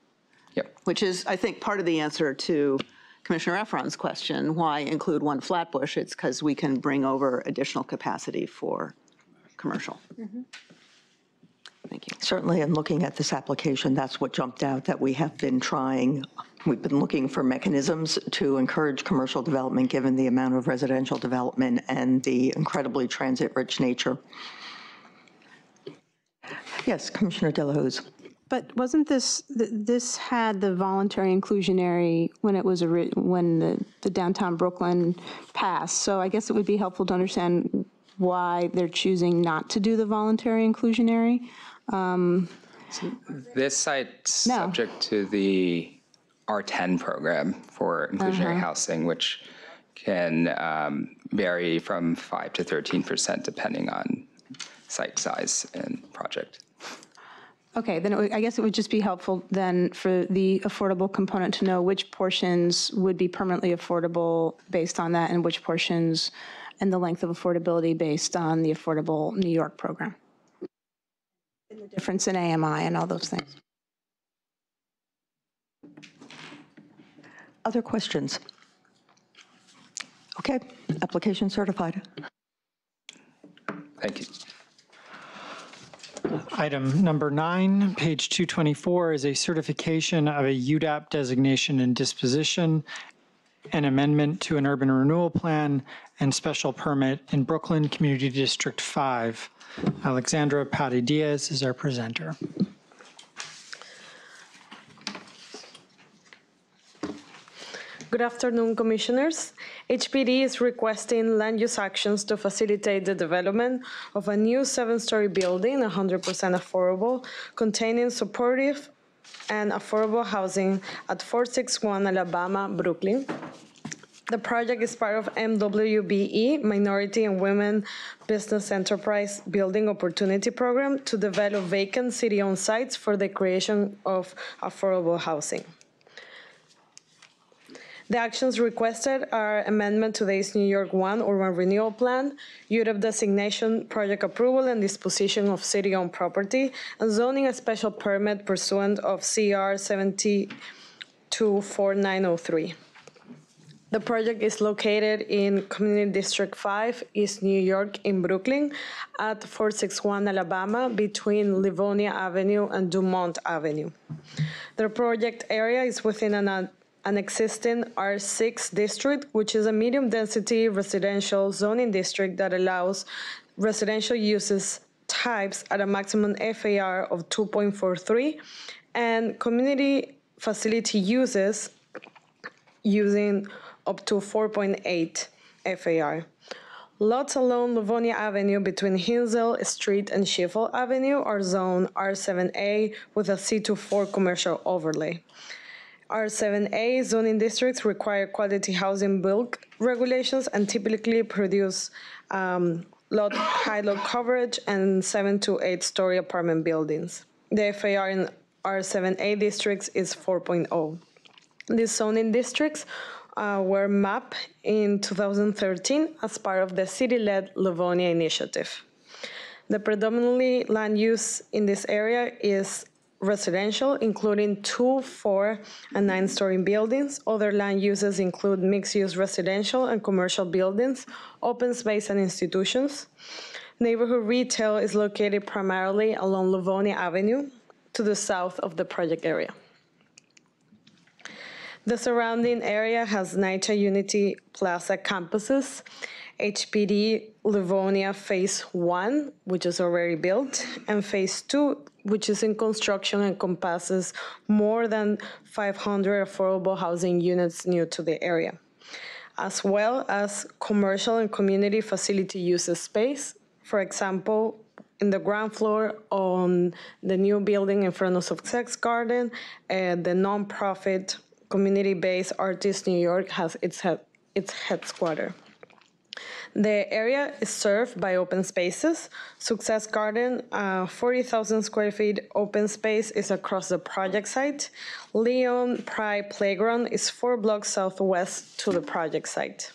Yep. Which is, I think, part of the answer to Commissioner Efron's question, why include one Flatbush? It's because we can bring over additional capacity for commercial. Mm-hmm. Thank you. Certainly, in looking at this application, that's what jumped out, that we have been trying. We've been looking for mechanisms to encourage commercial development, given the amount of residential development and the incredibly transit-rich nature. Yes, Commissioner Delahoo's. But wasn't this had the voluntary inclusionary when it was when the downtown Brooklyn passed? So I guess it would be helpful to understand why they're choosing not to do the voluntary inclusionary. This site's subject to the R10 program for inclusionary housing, which can vary from 5 to 13% depending on site size and project. Okay, then I guess it would just be helpful then for the affordable component to know which portions would be permanently affordable based on that and which portions and the length of affordability based on the Affordable New York program. And the difference in AMI and all those things. Other questions? Okay, application certified. Thank you. Item number 9, page 224, is a certification of a UDAAP designation and disposition, an amendment to an urban renewal plan, and special permit in Brooklyn Community District 5. Alexandra Patti-Diaz is our presenter. Good afternoon, Commissioners. HPD is requesting land use actions to facilitate the development of a new 7-story building, 100% affordable, containing supportive and affordable housing at 461 Alabama, Brooklyn. The project is part of MWBE, Minority and Women Business Enterprise Building Opportunity Program, to develop vacant city-owned sites for the creation of affordable housing. The actions requested are amendment to the East New York 1 Urban Renewal Plan, UDAAP designation, project approval and disposition of city-owned property, and zoning a special permit pursuant of CR 724903. The project is located in Community District 5, East New York in Brooklyn, at 461 Alabama, between Livonia Avenue and Dumont Avenue. The project area is within an existing R6 district, which is a medium-density residential zoning district that allows residential uses types at a maximum FAR of 2.43 and community facility uses using up to 4.8 FAR. Lots along Livonia Avenue between Hinsdale Street and Sheffield Avenue are zoned R7A with a C24 commercial overlay. R7A zoning districts require quality housing bulk regulations and typically produce high load coverage and 7 to 8 story apartment buildings. The FAR in R7A districts is 4.0. These zoning districts were mapped in 2013 as part of the city-led Livonia initiative. The predominantly land use in this area is residential, including 2, 4, and 9-story buildings. Other land uses include mixed-use residential and commercial buildings, open space, and institutions. Neighborhood retail is located primarily along Livonia Avenue to the south of the project area. The surrounding area has NYCHA Unity Plaza campuses, HPD Livonia Phase 1, which is already built, and Phase 2, which is in construction and encompasses more than 500 affordable housing units new to the area, as well as commercial and community facility uses space. For example, in the ground floor on the new building in front of Success Garden, the nonprofit community-based Artists New York has its headquarters. The area is served by open spaces. Success Garden, 40,000 square feet open space is across the project site. Leon Pride Playground is 4 blocks southwest to the project site.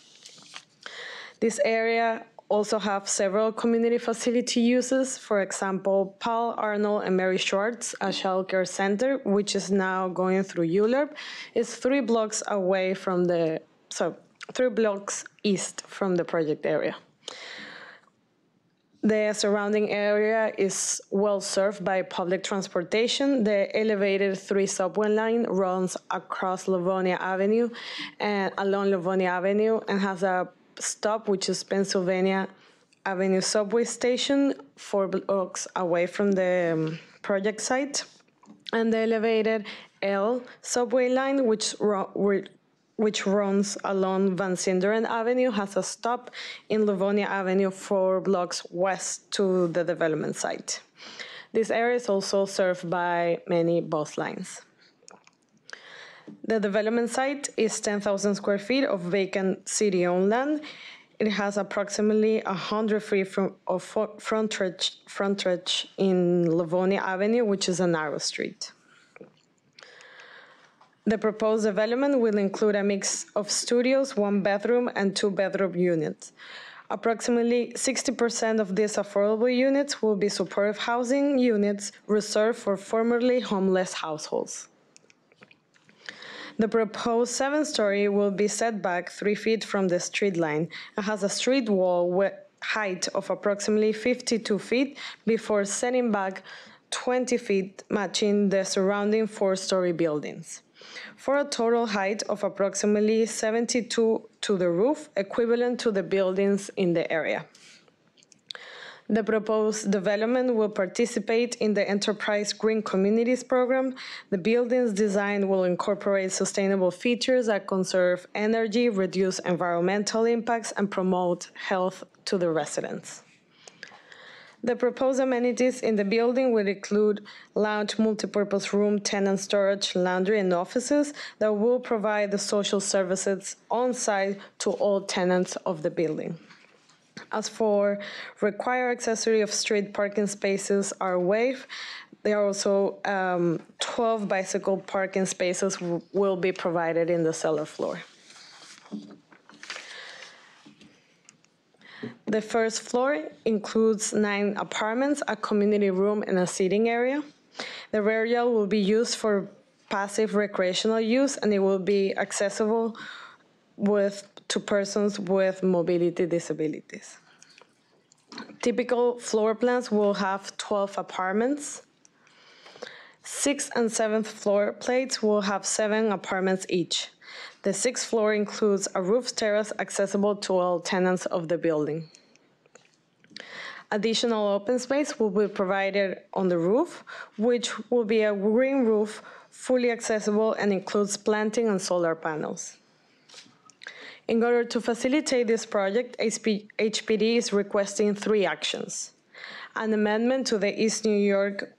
This area also have several community facility uses. For example, Paul Arnold and Mary Schwartz, a child care center, which is now going through UDAAP, is 3 blocks away from 3 blocks east from the project area. The surrounding area is well served by public transportation. The elevated 3 subway line runs across Livonia Avenue and along Livonia Avenue and has a stop, which is Pennsylvania Avenue subway station, 4 blocks away from the project site. And the elevated L subway line, which runs along Van Sinderen Avenue, has a stop in Livonia Avenue 4 blocks west to the development site. This area is also served by many bus lines. The development site is 10,000 square feet of vacant city-owned land. It has approximately 100 feet of frontage in Livonia Avenue, which is a narrow street. The proposed development will include a mix of studios, 1-bedroom, and 2-bedroom units. Approximately 60% of these affordable units will be supportive housing units reserved for formerly homeless households. The proposed 7-story will be set back 3 feet from the street line and has a street wall height of approximately 52 feet before setting back 20 feet, matching the surrounding 4-story buildings, for a total height of approximately 72 to the roof, equivalent to the buildings in the area. The proposed development will participate in the Enterprise Green Communities program. The building's design will incorporate sustainable features that conserve energy, reduce environmental impacts, and promote health to the residents. The proposed amenities in the building will include lounge, multipurpose room, tenant storage, laundry, and offices that will provide the social services on site to all tenants of the building. As for required accessory of street parking spaces are waived, there are also 12 bicycle parking spaces will be provided in the cellar floor. The first floor includes 9 apartments, a community room, and a seating area. The rear yard will be used for passive recreational use, and it will be accessible to persons with mobility disabilities. Typical floor plans will have 12 apartments. 6th and 7th floor plates will have 7 apartments each. The 6th floor includes a roof terrace accessible to all tenants of the building. Additional open space will be provided on the roof, which will be a green roof, fully accessible, and includes planting and solar panels. In order to facilitate this project, HPD is requesting 3 actions. An amendment to the East New York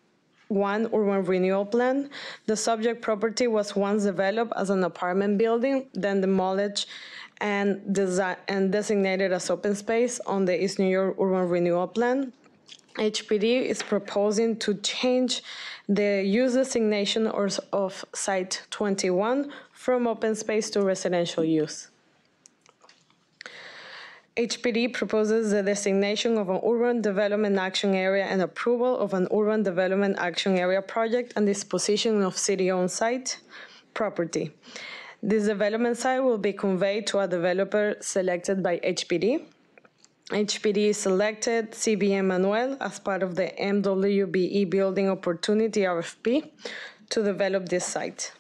1 Urban Renewal Plan. The subject property was once developed as an apartment building, then demolished and designated as open space on the East New York Urban Renewal Plan. HPD is proposing to change the use designation of Site 21 from open space to residential use. HPD proposes the designation of an urban development action area and approval of an urban development action area project and disposition of city-owned site property. This development site will be conveyed to a developer selected by HPD. HPD selected CB Manuel as part of the MWBE Building Opportunity RFP to develop this site.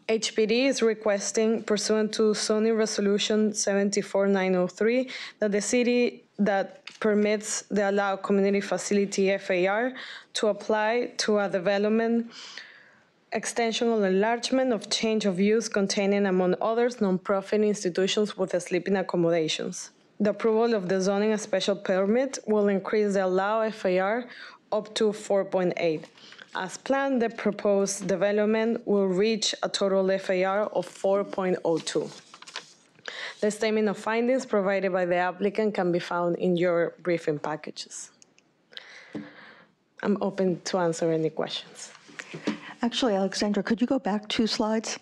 HPD is requesting, pursuant to zoning resolution 74903, that the city that permits the allowed community facility FAR to apply to a development extension or enlargement of change of use containing, among others, nonprofit institutions with sleeping accommodations. The approval of the zoning special permit will increase the allowed FAR up to 4.8. As planned, the proposed development will reach a total FAR of 4.02. The statement of findings provided by the applicant can be found in your briefing packages. I'm open to answer any questions. Actually, Alexandra, could you go back 2 slides?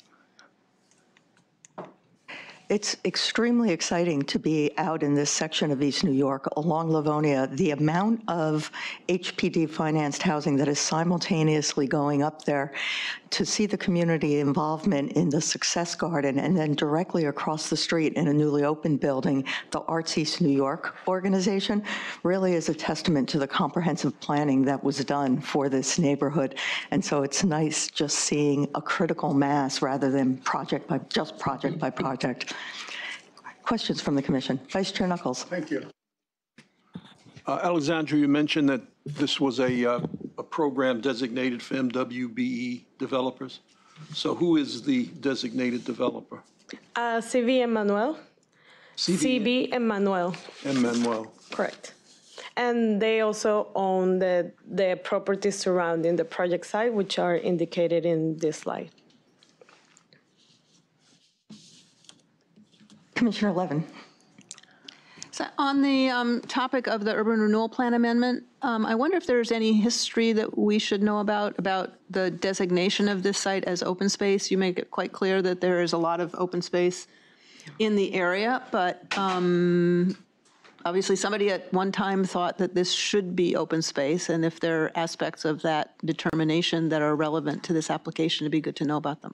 It's extremely exciting to be out in this section of East New York along Livonia. The amount of HPD financed housing that is simultaneously going up there, to see the community involvement in the Success Garden, and then directly across the street in a newly opened building, the Arts East New York organization, really is a testament to the comprehensive planning that was done for this neighborhood. And so it's nice just seeing a critical mass rather than project by project. Questions from the commission? Vice Chair Knuckles. Thank you. Alexandra, you mentioned that this was a program designated for MWBE developers. So who is the designated developer? CB Emmanuel. CB Emmanuel. Emmanuel. Correct. And they also own the properties surrounding the project site, which are indicated in this slide. Commissioner Levin. So on the topic of the urban renewal plan amendment, I wonder if there's any history that we should know about the designation of this site as open space. You make it quite clear that there is a lot of open space in the area, but obviously somebody at one time thought that this should be open space, and if there are aspects of that determination that are relevant to this application, it'd be good to know about them.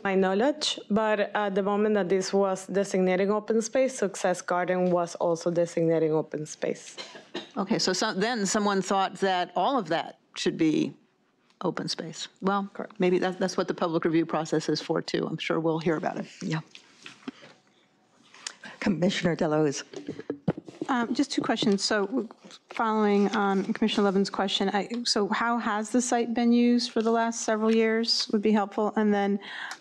My knowledge, but at the moment that this was designating open space, Success Garden was also designating open space. Okay, so then someone thought that all of that should be open space. Well, maybe that's what the public review process is for too. I'm sure we'll hear about it. Yeah. Commissioner Deloise. Just 2 questions. So following Commissioner Levin's question, so how has the site been used for the last several years would be helpful. And then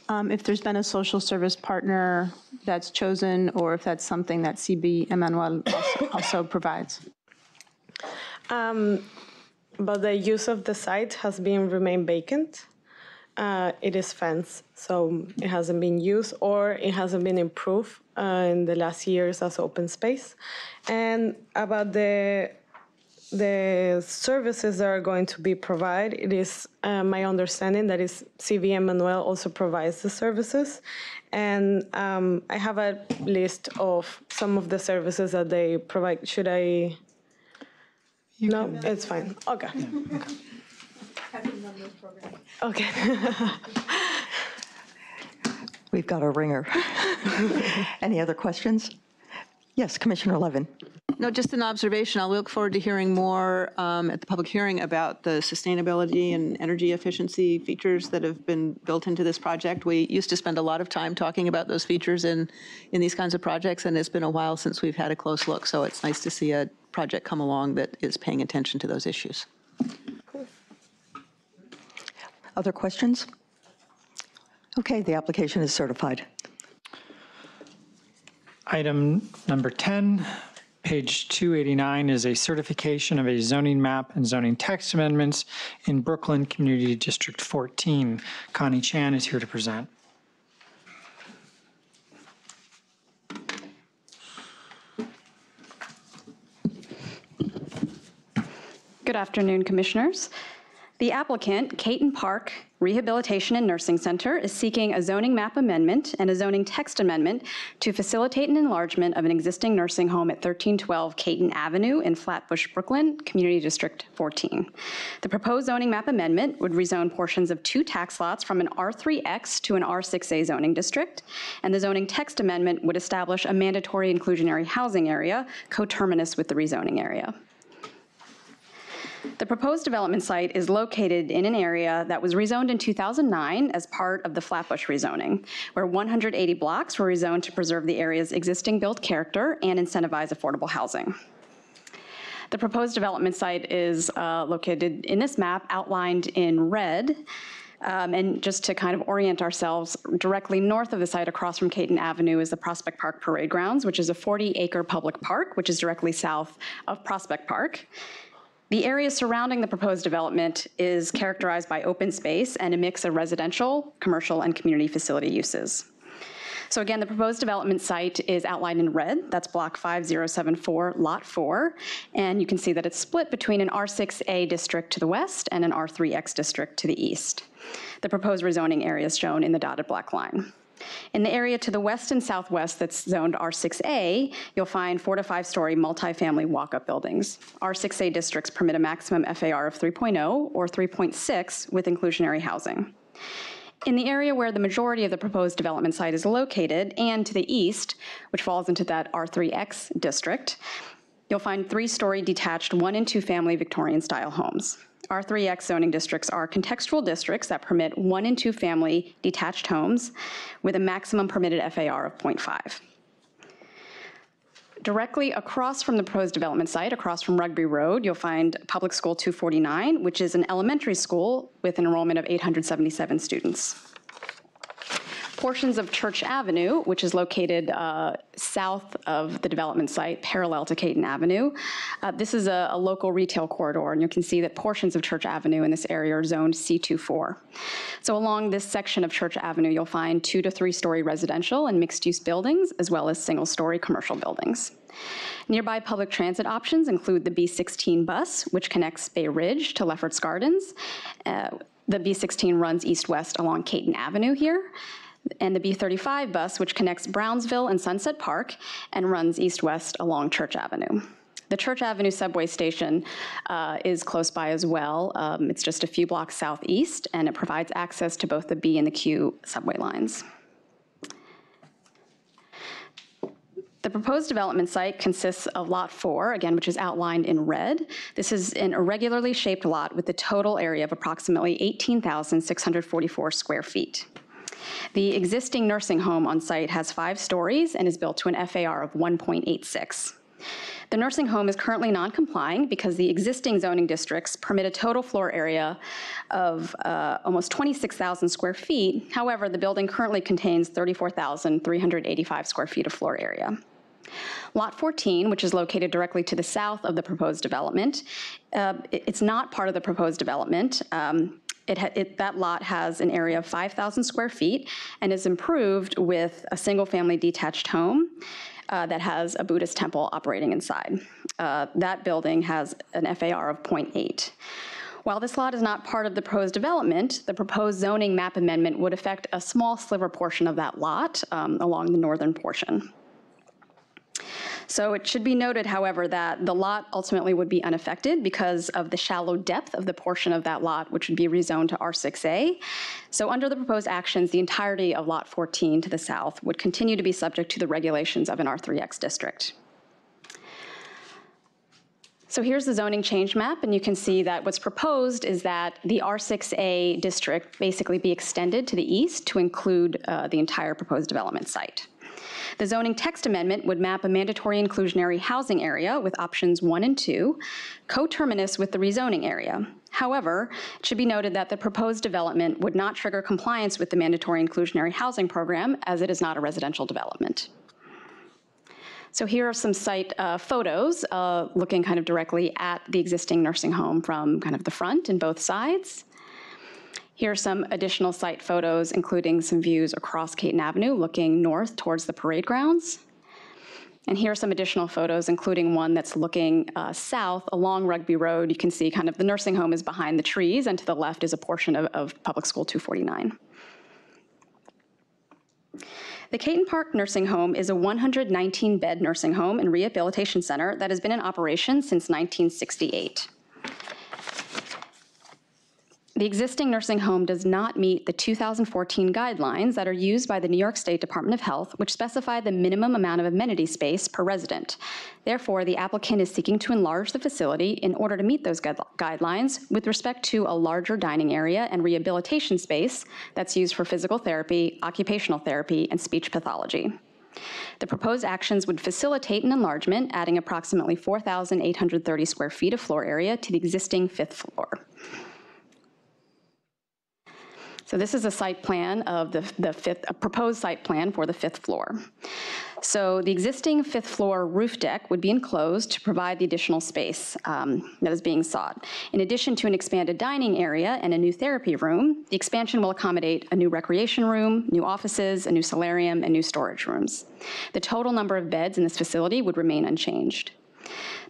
if there's been a social service partner that's chosen, or if that's something that CB Emmanuel also provides. But the use of the site has remained vacant. It is fenced, so it hasn't been used or it hasn't been improved in the last years as open space. And about the services that are going to be provided, it is my understanding that is CV Emmanuel also provides the services. And I have a list of some of the services that they provide. Should I? No, it's fine. Okay. Okay. We've got a ringer. Any other questions? Yes, Commissioner Levin. No, just an observation. I'll look forward to hearing more at the public hearing about the sustainability and energy efficiency features that have been built into this project. We used to spend a lot of time talking about those features in these kinds of projects, and it's been a while since we've had a close look. So it's nice to see a project come along that is paying attention to those issues. Other questions? Okay, the application is certified. Item number 10, page 289, is a certification of a zoning map and zoning text amendments in Brooklyn Community District 14. Connie Chan is here to present. Good afternoon, Commissioners. The applicant, Caton Park Rehabilitation and Nursing Center, is seeking a zoning map amendment and a zoning text amendment to facilitate an enlargement of an existing nursing home at 1312 Caton Avenue in Flatbush, Brooklyn, Community District 14. The proposed zoning map amendment would rezone portions of 2 tax lots from an R3X to an R6A zoning district, and the zoning text amendment would establish a mandatory inclusionary housing area coterminous with the rezoning area. The proposed development site is located in an area that was rezoned in 2009 as part of the Flatbush rezoning, where 180 blocks were rezoned to preserve the area's existing built character and incentivize affordable housing. The proposed development site is located in this map outlined in red. And just to kind of orient ourselves, directly north of the site across from Caton Avenue is the Prospect Park Parade Grounds, which is a 40-acre public park, which is directly south of Prospect Park. The area surrounding the proposed development is characterized by open space and a mix of residential, commercial, and community facility uses. So again, the proposed development site is outlined in red. That's block 5074, lot 4. And you can see that it's split between an R6A district to the west and an R3X district to the east. The proposed rezoning area is shown in the dotted black line. In the area to the west and southwest that's zoned R6A, you'll find 4 to 5 story multifamily walk-up buildings. R6A districts permit a maximum FAR of 3.0 or 3.6 with inclusionary housing. In the area where the majority of the proposed development site is located, and to the east, which falls into that R3X district, you'll find 3-story detached 1- and 2-family Victorian-style homes. R3X zoning districts are contextual districts that permit 1- and 2-family detached homes with a maximum permitted FAR of 0.5. Directly across from the proposed development site, across from Rugby Road, you'll find Public School 249, which is an elementary school with an enrollment of 877 students. Portions of Church Avenue, which is located south of the development site, parallel to Caton Avenue. This is a local retail corridor, and you can see that portions of Church Avenue in this area are zoned C24. So along this section of Church Avenue, you'll find 2- to 3-story residential and mixed-use buildings, as well as single-story commercial buildings. Nearby public transit options include the B16 bus, which connects Bay Ridge to Lefferts Gardens. The B16 runs east-west along Caton Avenue here, and the B35 bus, which connects Brownsville and Sunset Park and runs east-west along Church Avenue. The Church Avenue subway station is close by as well. It's just a few blocks southeast, and it provides access to both the B and the Q subway lines. The proposed development site consists of Lot 4, again, which is outlined in red. This is an irregularly shaped lot with a total area of approximately 18,644 square feet. The existing nursing home on site has 5 stories and is built to an FAR of 1.86. The nursing home is currently non-complying because the existing zoning districts permit a total floor area of almost 26,000 square feet. However, the building currently contains 34,385 square feet of floor area. Lot 14, which is located directly to the south of the proposed development, it's not part of the proposed development. That lot has an area of 5,000 square feet and is improved with a single-family detached home that has a Buddhist temple operating inside. That building has an FAR of 0.8. While this lot is not part of the proposed development, the proposed zoning map amendment would affect a small sliver portion of that lot along the northern portion. So it should be noted, however, that the lot ultimately would be unaffected because of the shallow depth of the portion of that lot, which would be rezoned to R6A. So under the proposed actions, the entirety of Lot 14 to the south would continue to be subject to the regulations of an R3X district. So here's the zoning change map, and you can see that what's proposed is that the R6A district basically be extended to the east to include the entire proposed development site. The zoning text amendment would map a mandatory inclusionary housing area with options 1 and 2, coterminous with the rezoning area. However, it should be noted that the proposed development would not trigger compliance with the mandatory inclusionary housing program, as it is not a residential development. So here are some site photos looking kind of directly at the existing nursing home from kind of the front and both sides. Here are some additional site photos, including some views across Caton Avenue, looking north towards the parade grounds. And here are some additional photos, including one that's looking south along Rugby Road. You can see kind of the nursing home is behind the trees, and to the left is a portion of Public School 249. The Caton Park Nursing Home is a 119-bed nursing home and rehabilitation center that has been in operation since 1968. The existing nursing home does not meet the 2014 guidelines that are used by the New York State Department of Health, which specify the minimum amount of amenity space per resident. Therefore, the applicant is seeking to enlarge the facility in order to meet those guidelines with respect to a larger dining area and rehabilitation space that's used for physical therapy, occupational therapy, and speech pathology. The proposed actions would facilitate an enlargement, adding approximately 4,830 square feet of floor area to the existing 5th floor. So this is a site plan of a proposed site plan for the 5th floor. So the existing 5th floor roof deck would be enclosed to provide the additional space that is being sought. In addition to an expanded dining area and a new therapy room, the expansion will accommodate a new recreation room, new offices, a new solarium, and new storage rooms. The total number of beds in this facility would remain unchanged.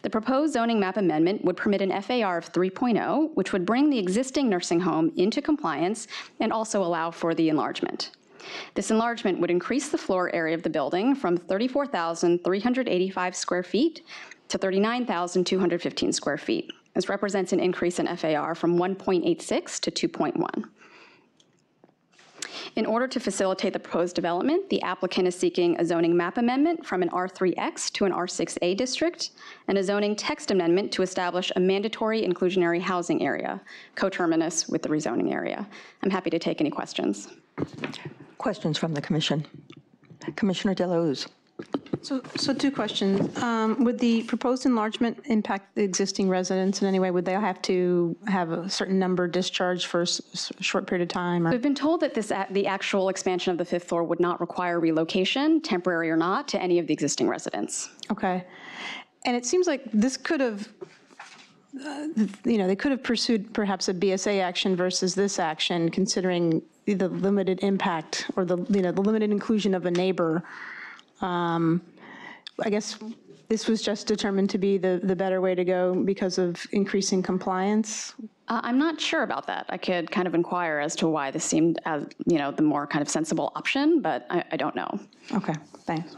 The proposed zoning map amendment would permit an FAR of 3.0, which would bring the existing nursing home into compliance and also allow for the enlargement. This enlargement would increase the floor area of the building from 34,385 square feet to 39,215 square feet. This represents an increase in FAR from 1.86 to 2.1. In order to facilitate the proposed development, the applicant is seeking a zoning map amendment from an R3X to an R6A district, and a zoning text amendment to establish a mandatory inclusionary housing area, coterminous with the rezoning area. I'm happy to take any questions. Questions from the commission? Commissioner Delahoo's. So two questions. Would the proposed enlargement impact the existing residents in any way? Would they have to have a certain number discharged for a short period of time? Or? We've been told that the actual expansion of the 5th floor would not require relocation, temporary or not, to any of the existing residents. Okay. And it seems like this could have, they could have pursued perhaps a BSA action versus this action, considering the limited impact or the limited inclusion of a neighbor. I guess this was just determined to be the better way to go because of increasing compliance? I'm not sure about that. I could kind of inquire as to why this seemed as, the more kind of sensible option, but I don't know. Okay, thanks.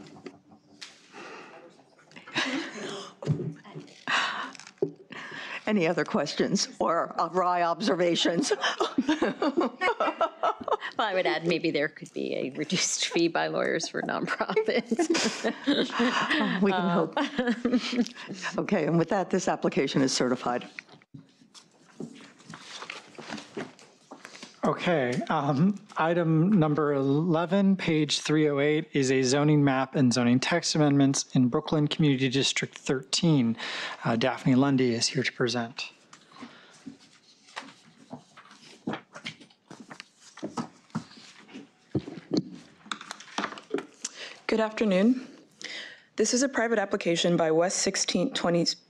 Any other questions or wry observations? Well, I would add maybe there could be a reduced fee by lawyers for nonprofits. We can hope. Okay, and with that, this application is certified. Okay, item number 11, page 308, is a zoning map and zoning text amendments in Brooklyn Community District 13. Daphne Lundy is here to present. Good afternoon. This is a private application by West 16th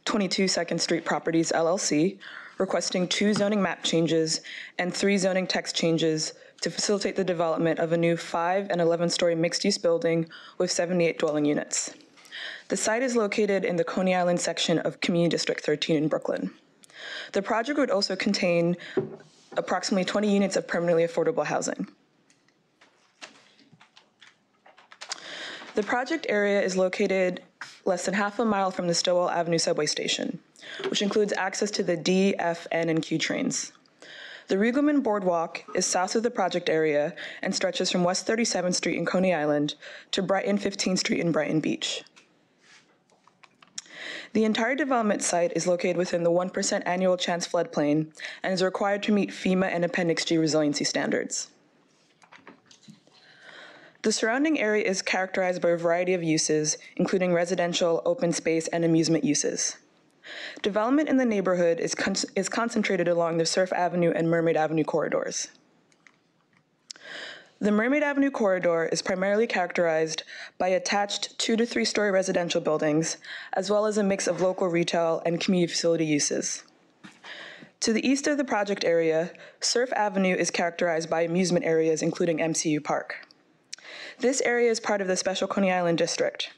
22 2nd Street Properties, LLC, requesting 2 zoning map changes and 3 zoning text changes to facilitate the development of a new 5- and 11-story mixed-use building with 78 dwelling units. The site is located in the Coney Island section of Community District 13 in Brooklyn. The project would also contain approximately 20 units of permanently affordable housing. The project area is located less than half a mile from the Stowell Avenue subway station, which includes access to the D, F, N, and Q trains. The Riegelman Boardwalk is south of the project area and stretches from West 37th Street in Coney Island to Brighton 15th Street in Brighton Beach. The entire development site is located within the 1% annual chance floodplain and is required to meet FEMA and Appendix G resiliency standards. The surrounding area is characterized by a variety of uses, including residential, open space, and amusement uses. Development in the neighborhood is concentrated along the Surf Avenue and Mermaid Avenue corridors. The Mermaid Avenue corridor is primarily characterized by attached 2 to 3 story residential buildings, as well as a mix of local retail and community facility uses. To the east of the project area, Surf Avenue is characterized by amusement areas, including MCU Park. This area is part of the Special Coney Island District.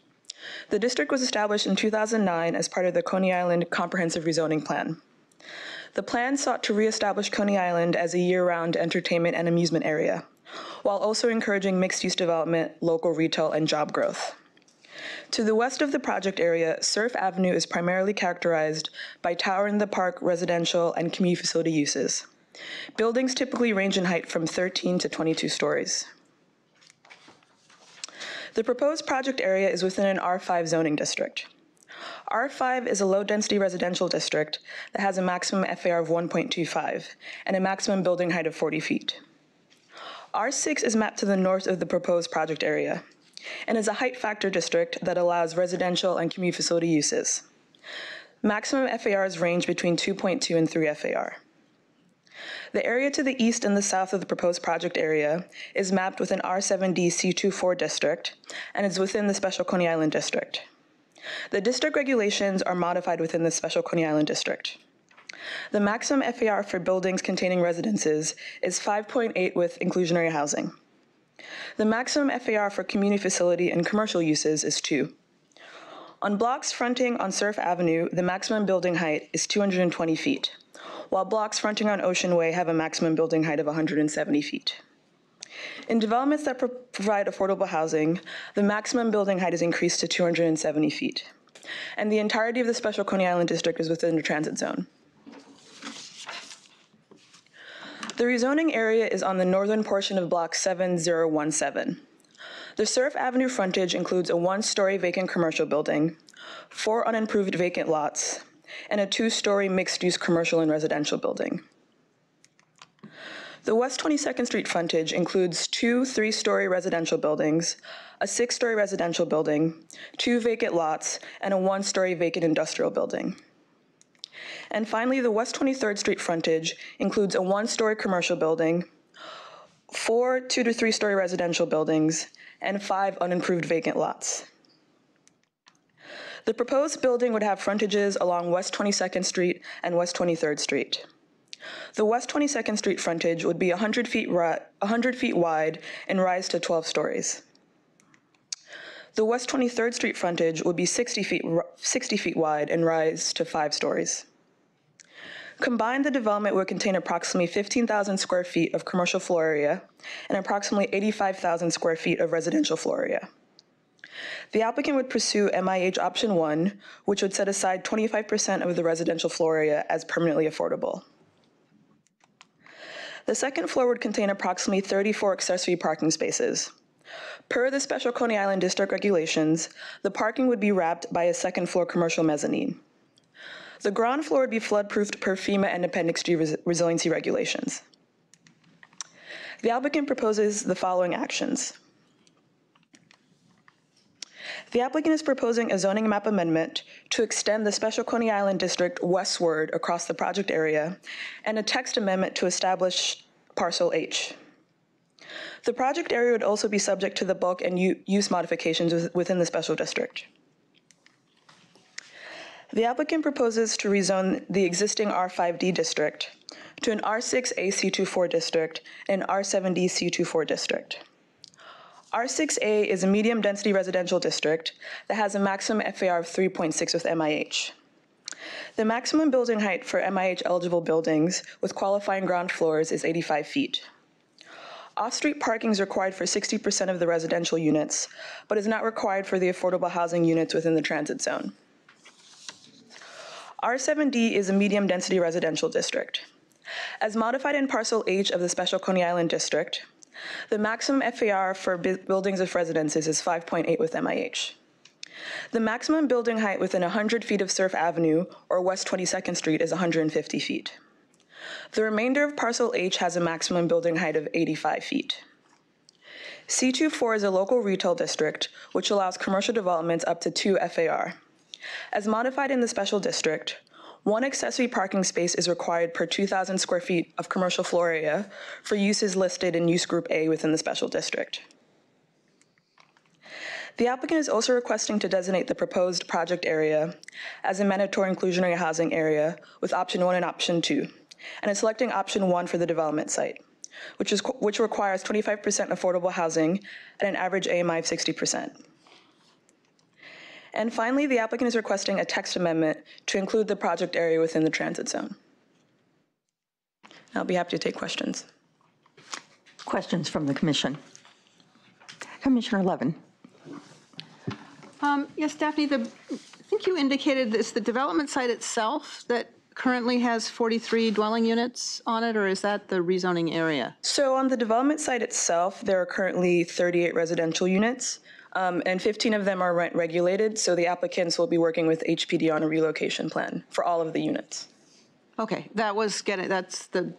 The district was established in 2009 as part of the Coney Island Comprehensive Rezoning Plan. The plan sought to reestablish Coney Island as a year-round entertainment and amusement area, while also encouraging mixed-use development, local retail, and job growth. To the west of the project area, Surf Avenue is primarily characterized by Tower in the Park residential and community facility uses. Buildings typically range in height from 13 to 22 stories. The proposed project area is within an R5 zoning district. R5 is a low-density residential district that has a maximum FAR of 1.25 and a maximum building height of 40 feet. R6 is mapped to the north of the proposed project area and is a height factor district that allows residential and community facility uses. Maximum FARs range between 2.2 and 3 FAR. The area to the east and the south of the proposed project area is mapped with an R7D C24 district and is within the Special Coney Island District. The district regulations are modified within the Special Coney Island District. The maximum FAR for buildings containing residences is 5.8 with inclusionary housing. The maximum FAR for community facility and commercial uses is 2. On blocks fronting on Surf Avenue, the maximum building height is 220 feet, while blocks fronting on Ocean Way have a maximum building height of 170 feet. In developments that provide affordable housing, the maximum building height is increased to 270 feet, and the entirety of the Special Coney Island District is within the transit zone. The rezoning area is on the northern portion of Block 7017. The Surf Avenue frontage includes a 1-story vacant commercial building, 4 unimproved vacant lots, and a 2-story mixed-use commercial and residential building. The West 22nd Street frontage includes 2 3-story residential buildings, a 6-story residential building, 2 vacant lots, and a 1-story vacant industrial building. And finally, the West 23rd Street frontage includes a 1-story commercial building, 4 2 to 3-story residential buildings, and 5 unimproved vacant lots. The proposed building would have frontages along West 22nd Street and West 23rd Street. The West 22nd Street frontage would be 100 feet wide and rise to 12 stories. The West 23rd Street frontage would be 60 feet wide and rise to 5 stories. Combined, the development would contain approximately 15,000 square feet of commercial floor area and approximately 85,000 square feet of residential floor area. The applicant would pursue MIH option 1, which would set aside 25% of the residential floor area as permanently affordable. The second floor would contain approximately 34 accessory parking spaces. Per the Special Coney Island District regulations, the parking would be wrapped by a second floor commercial mezzanine. The ground floor would be flood-proofed per FEMA and Appendix G resiliency regulations. The applicant proposes the following actions. The applicant is proposing a zoning map amendment to extend the Special Coney Island District westward across the project area and a text amendment to establish Parcel H. The project area would also be subject to the bulk and use modifications within the special district. The applicant proposes to rezone the existing R5D district to an R6A C24 district and an R7D C24 district. R6A is a medium-density residential district that has a maximum FAR of 3.6 with MIH. The maximum building height for MIH-eligible buildings with qualifying ground floors is 85 feet. Off-street parking is required for 60% of the residential units, but is not required for the affordable housing units within the transit zone. R7D is a medium-density residential district. As modified in Parcel H of the Special Coney Island District, the maximum FAR for buildings with residences is 5.8 with MIH. The maximum building height within 100 feet of Surf Avenue or West 22nd Street is 150 feet. The remainder of Parcel H has a maximum building height of 85 feet. C24 is a local retail district which allows commercial developments up to 2 FAR. As modified in the special district, 1 accessory parking space is required per 2,000 square feet of commercial floor area for uses listed in Use Group A within the special district. The applicant is also requesting to designate the proposed project area as a mandatory inclusionary housing area with option 1 and option 2, and is selecting option 1 for the development site, which requires 25% affordable housing at an average AMI of 60%. And finally, the applicant is requesting a text amendment to include the project area within the transit zone. I'll be happy to take questions. Questions from the commission? Commissioner Levin. Yes, Daphne, I think you indicated this, the development site itself that currently has 43 dwelling units on it, or is that the rezoning area? So on the development site itself, there are currently 38 residential units. And 15 of them are rent regulated, so the applicants will be working with HPD on a relocation plan for all of the units. Okay, that's the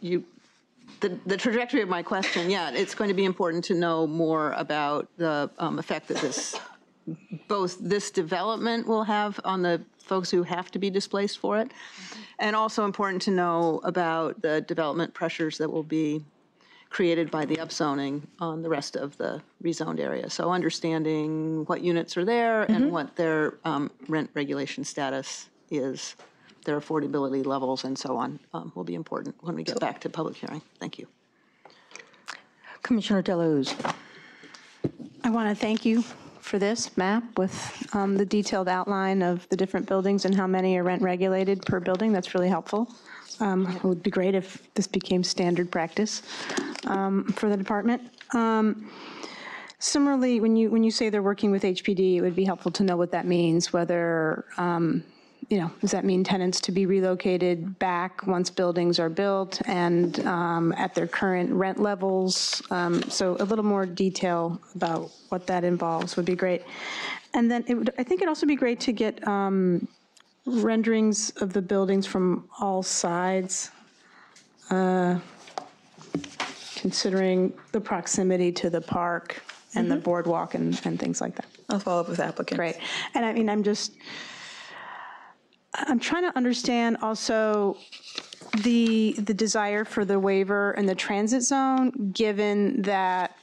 trajectory of my question. Yeah, it's going to be important to know more about the effect that both this development will have on the folks who have to be displaced for it, and also important to know about the development pressures that will be created by the upzoning on the rest of the rezoned area. So understanding what units are there and what their rent regulation status is, their affordability levels and so on will be important when we get back to public hearing. Thank you. Commissioner Deleuze. I want to thank you for this map with the detailed outline of the different buildings and how many are rent regulated per building. That's really helpful. It would be great if this became standard practice for the department. Similarly, when you say they're working with HPD, it would be helpful to know what that means, whether, does that mean tenants to be relocated back once buildings are built and at their current rent levels? So a little more detail about what that involves would be great. And then I think it'd also be great to get renderings of the buildings from all sides, considering the proximity to the park and the boardwalk and things like that. I'll follow up with the applicant. Great. And I mean, I'm trying to understand also the desire for the waiver in the transit zone, given that,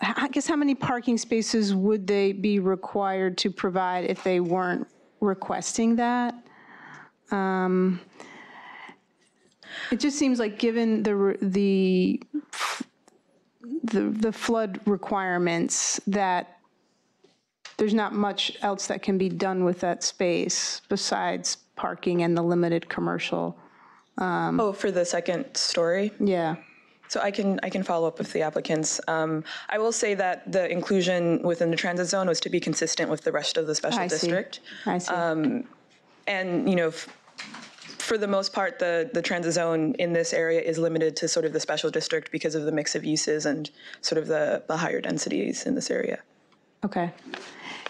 I guess, how many parking spaces would they be required to provide if they weren't requesting that? It just seems like, given the flood requirements, that there's not much else that can be done with that space besides parking and the limited commercial. For the second story? Yeah. So I can follow up with the applicants. I will say that the inclusion within the transit zone was to be consistent with the rest of the special district. I see. And for the most part, the transit zone in this area is limited to sort of the special district because of the mix of uses and sort of the higher densities in this area. Okay.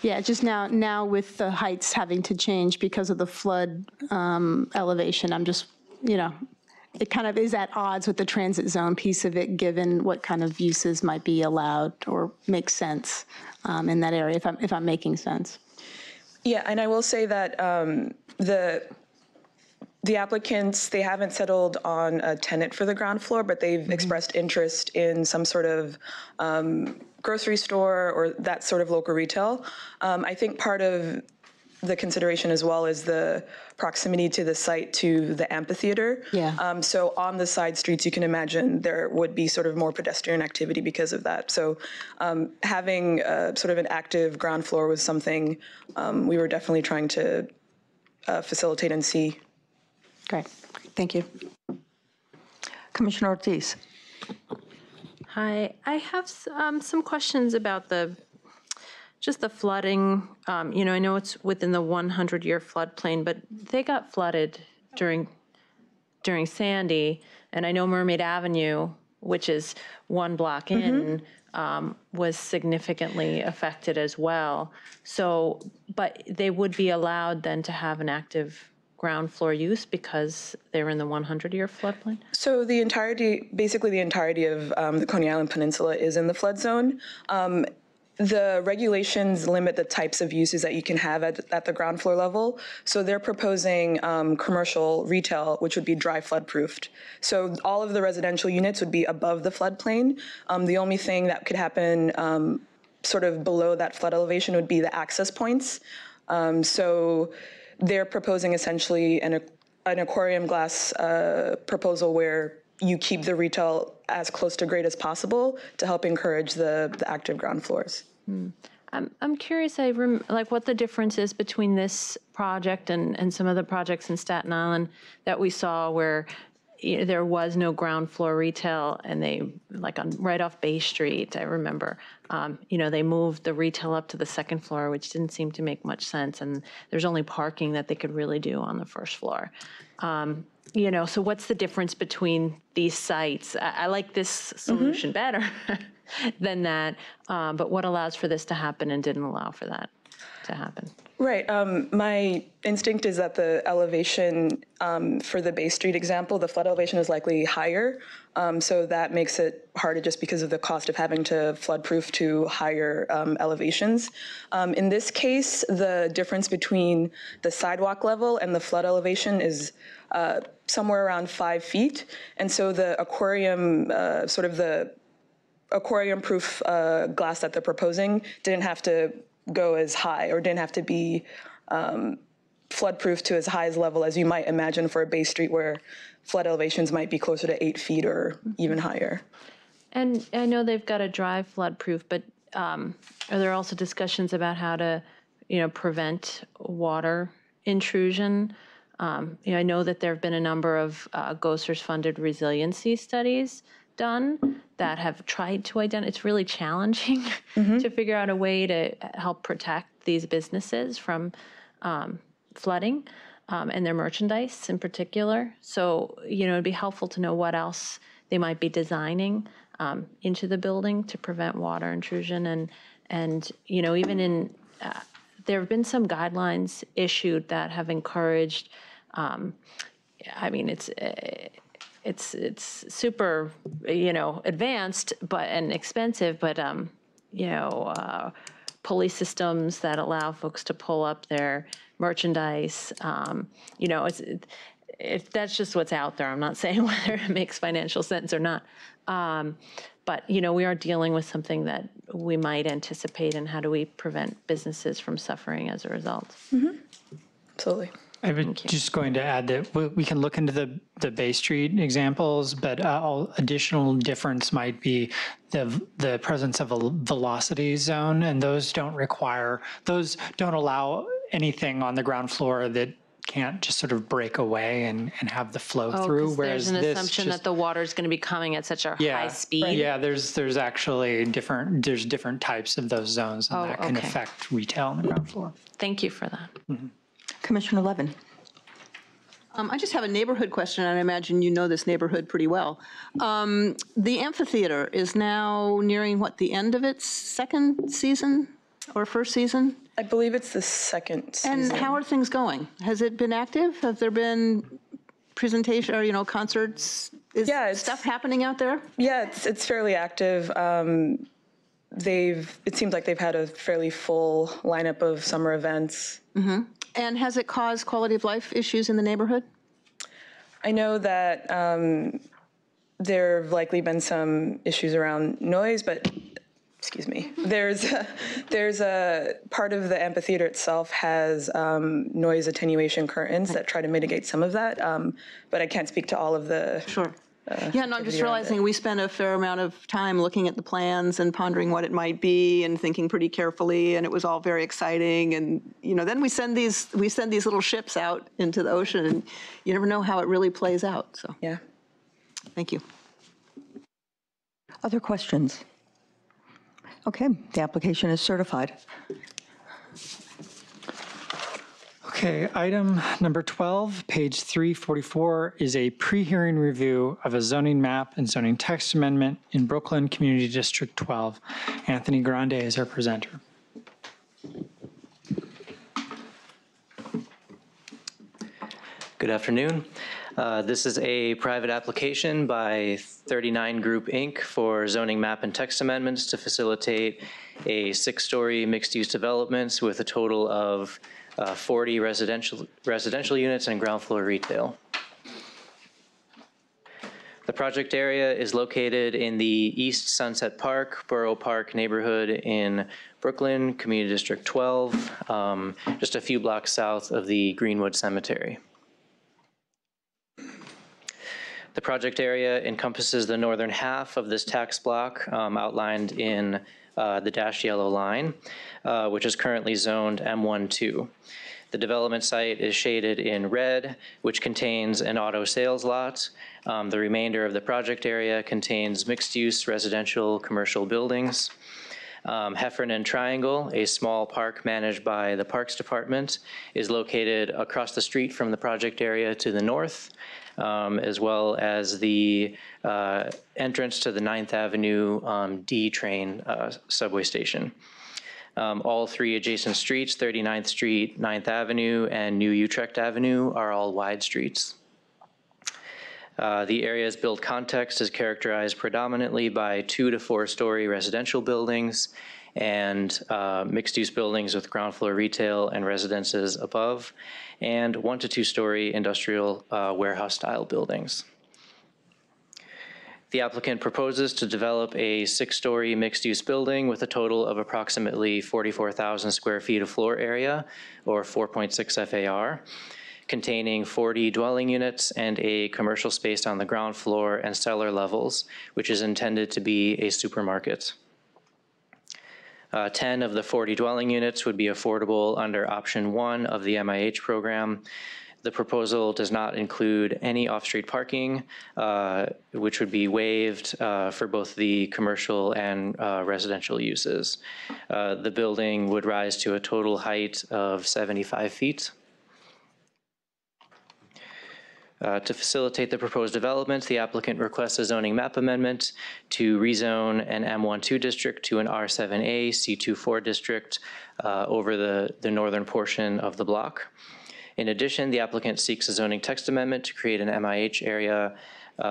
Yeah, just now with the heights having to change because of the flood elevation, I'm just, it kind of is at odds with the transit zone piece of it, given what kind of uses might be allowed or make sense in that area, if I'm making sense. Yeah, and I will say that the applicants, they haven't settled on a tenant for the ground floor, but they've expressed interest in some sort of grocery store or that sort of local retail. I think part of the consideration as well is the proximity to the site to the amphitheater. Yeah. So on the side streets, you can imagine there would be sort of more pedestrian activity because of that. So having sort of an active ground floor was something we were definitely trying to facilitate and see. Great. Thank you. Commissioner Ortiz. Hi, I have some questions about just the flooding. I know it's within the 100-year floodplain, but they got flooded during Sandy, and I know Mermaid Avenue, which is one block in, was significantly affected as well. So, but they would be allowed then to have an active ground floor use because they're in the 100-year floodplain? So basically the entirety of the Coney Island Peninsula is in the flood zone. the regulations limit the types of uses that you can have at the ground floor level. So they're proposing commercial retail, which would be dry flood proofed. So all of the residential units would be above the floodplain. The only thing that could happen sort of below that flood elevation would be the access points. So they're proposing essentially an aquarium glass proposal where you keep the retail as close to grade as possible to help encourage the active ground floors. I'm curious, like what the difference is between this project and some of the projects in Staten Island that we saw where there was no ground floor retail, and they, like right off Bay Street, I remember, they moved the retail up to the second floor, which didn't seem to make much sense, and there's only parking that they could really do on the first floor. So what's the difference between these sites? I like this solution better than that, but what allows for this to happen and didn't allow for that to happen? Right. My instinct is that the elevation for the Bay Street example, the flood elevation is likely higher. So that makes it harder just because of the cost of having to flood-proof to higher elevations. In this case, the difference between the sidewalk level and the flood elevation is somewhere around 5 feet. And so the aquarium, the aquarium-proof glass that they're proposing didn't have to go as high or didn't have to be flood-proof to as high as level as you might imagine for a Bay Street where flood elevations might be closer to 8 feet or even higher. And I know they've got a dry flood-proof, but are there also discussions about how to, prevent water intrusion? I know that there have been a number of GOSERS-funded resiliency studies done that have tried to identify. It's really challenging to figure out a way to help protect these businesses from flooding and their merchandise in particular. So, it'd be helpful to know what else they might be designing into the building to prevent water intrusion. And even in, there have been some guidelines issued that have encouraged, it's super, advanced and expensive, but, police systems that allow folks to pull up their merchandise. That's just what's out there. I'm not saying whether it makes financial sense or not. But, we are dealing with something that we might anticipate, and how do we prevent businesses from suffering as a result? Absolutely. I was just going to add that we can look into the Bay Street examples, but additional difference might be the presence of a velocity zone, and those don't allow anything on the ground floor that can't just sort of break away and have the flow through. Whereas there's an assumption that the water is going to be coming at such a high speed. Yeah, there's actually different types of those zones, and that can affect retail on the ground floor. Thank you for that. Mm-hmm. Commissioner Levin. I just have a neighborhood question, and I imagine you know this neighborhood pretty well. The amphitheater is now nearing, the end of its second season or first season? I believe it's the second season. And how are things going? Has it been active? Have there been presentation or, concerts? Is stuff happening out there? Yeah, it's fairly active. It seems like they've had a fairly full lineup of summer events. Mm-hmm. And has it caused quality of life issues in the neighborhood? I know that there have likely been some issues around noise, but excuse me. There's a part of the amphitheater itself has noise attenuation curtains that try to mitigate some of that, but I can't speak to all of the. Sure. I'm just realizing we spent a fair amount of time looking at the plans and pondering what it might be and thinking pretty carefully, and it was all very exciting. And then we send these little ships out into the ocean, and you never know how it really plays out. So yeah, thank you. Other questions? Okay, the application is certified. Okay, item number 12, page 344, is a pre-hearing review of a zoning map and zoning text amendment in Brooklyn Community District 12. Anthony Grande is our presenter. Good afternoon. This is a private application by 39 Group Inc. for zoning map and text amendments to facilitate a 6-story mixed-use development with a total of 40 residential units and ground floor retail. The project area is located in the East Sunset Park, Borough Park neighborhood in Brooklyn, Community District 12, just a few blocks south of the Greenwood Cemetery. The project area encompasses the northern half of this tax block outlined in the dashed yellow line, which is currently zoned M12. The development site is shaded in red, which contains an auto sales lot. The remainder of the project area contains mixed-use residential commercial buildings. Heffernan Triangle, a small park managed by the Parks Department, is located across the street from the project area to the north, as well as the entrance to the 9th Avenue D train subway station. All 3 adjacent streets, 39th Street, 9th Avenue, and New Utrecht Avenue, are all wide streets. The area's built context is characterized predominantly by 2 to 4-story residential buildings and mixed-use buildings with ground floor retail and residences above, and 1 to 2-story industrial warehouse-style buildings. The applicant proposes to develop a 6-story mixed-use building with a total of approximately 44,000 square feet of floor area, or 4.6 FAR, containing 40 dwelling units and a commercial space on the ground floor and cellar levels, which is intended to be a supermarket. 10 of the 40 dwelling units would be affordable under option 1 of the MIH program. The proposal does not include any off-street parking, which would be waived for both the commercial and residential uses. The building would rise to a total height of 75 feet. To facilitate the proposed development, the applicant requests a zoning map amendment to rezone an M12 district to an R7A C24 district over the northern portion of the block. In addition, the applicant seeks a zoning text amendment to create an MIH area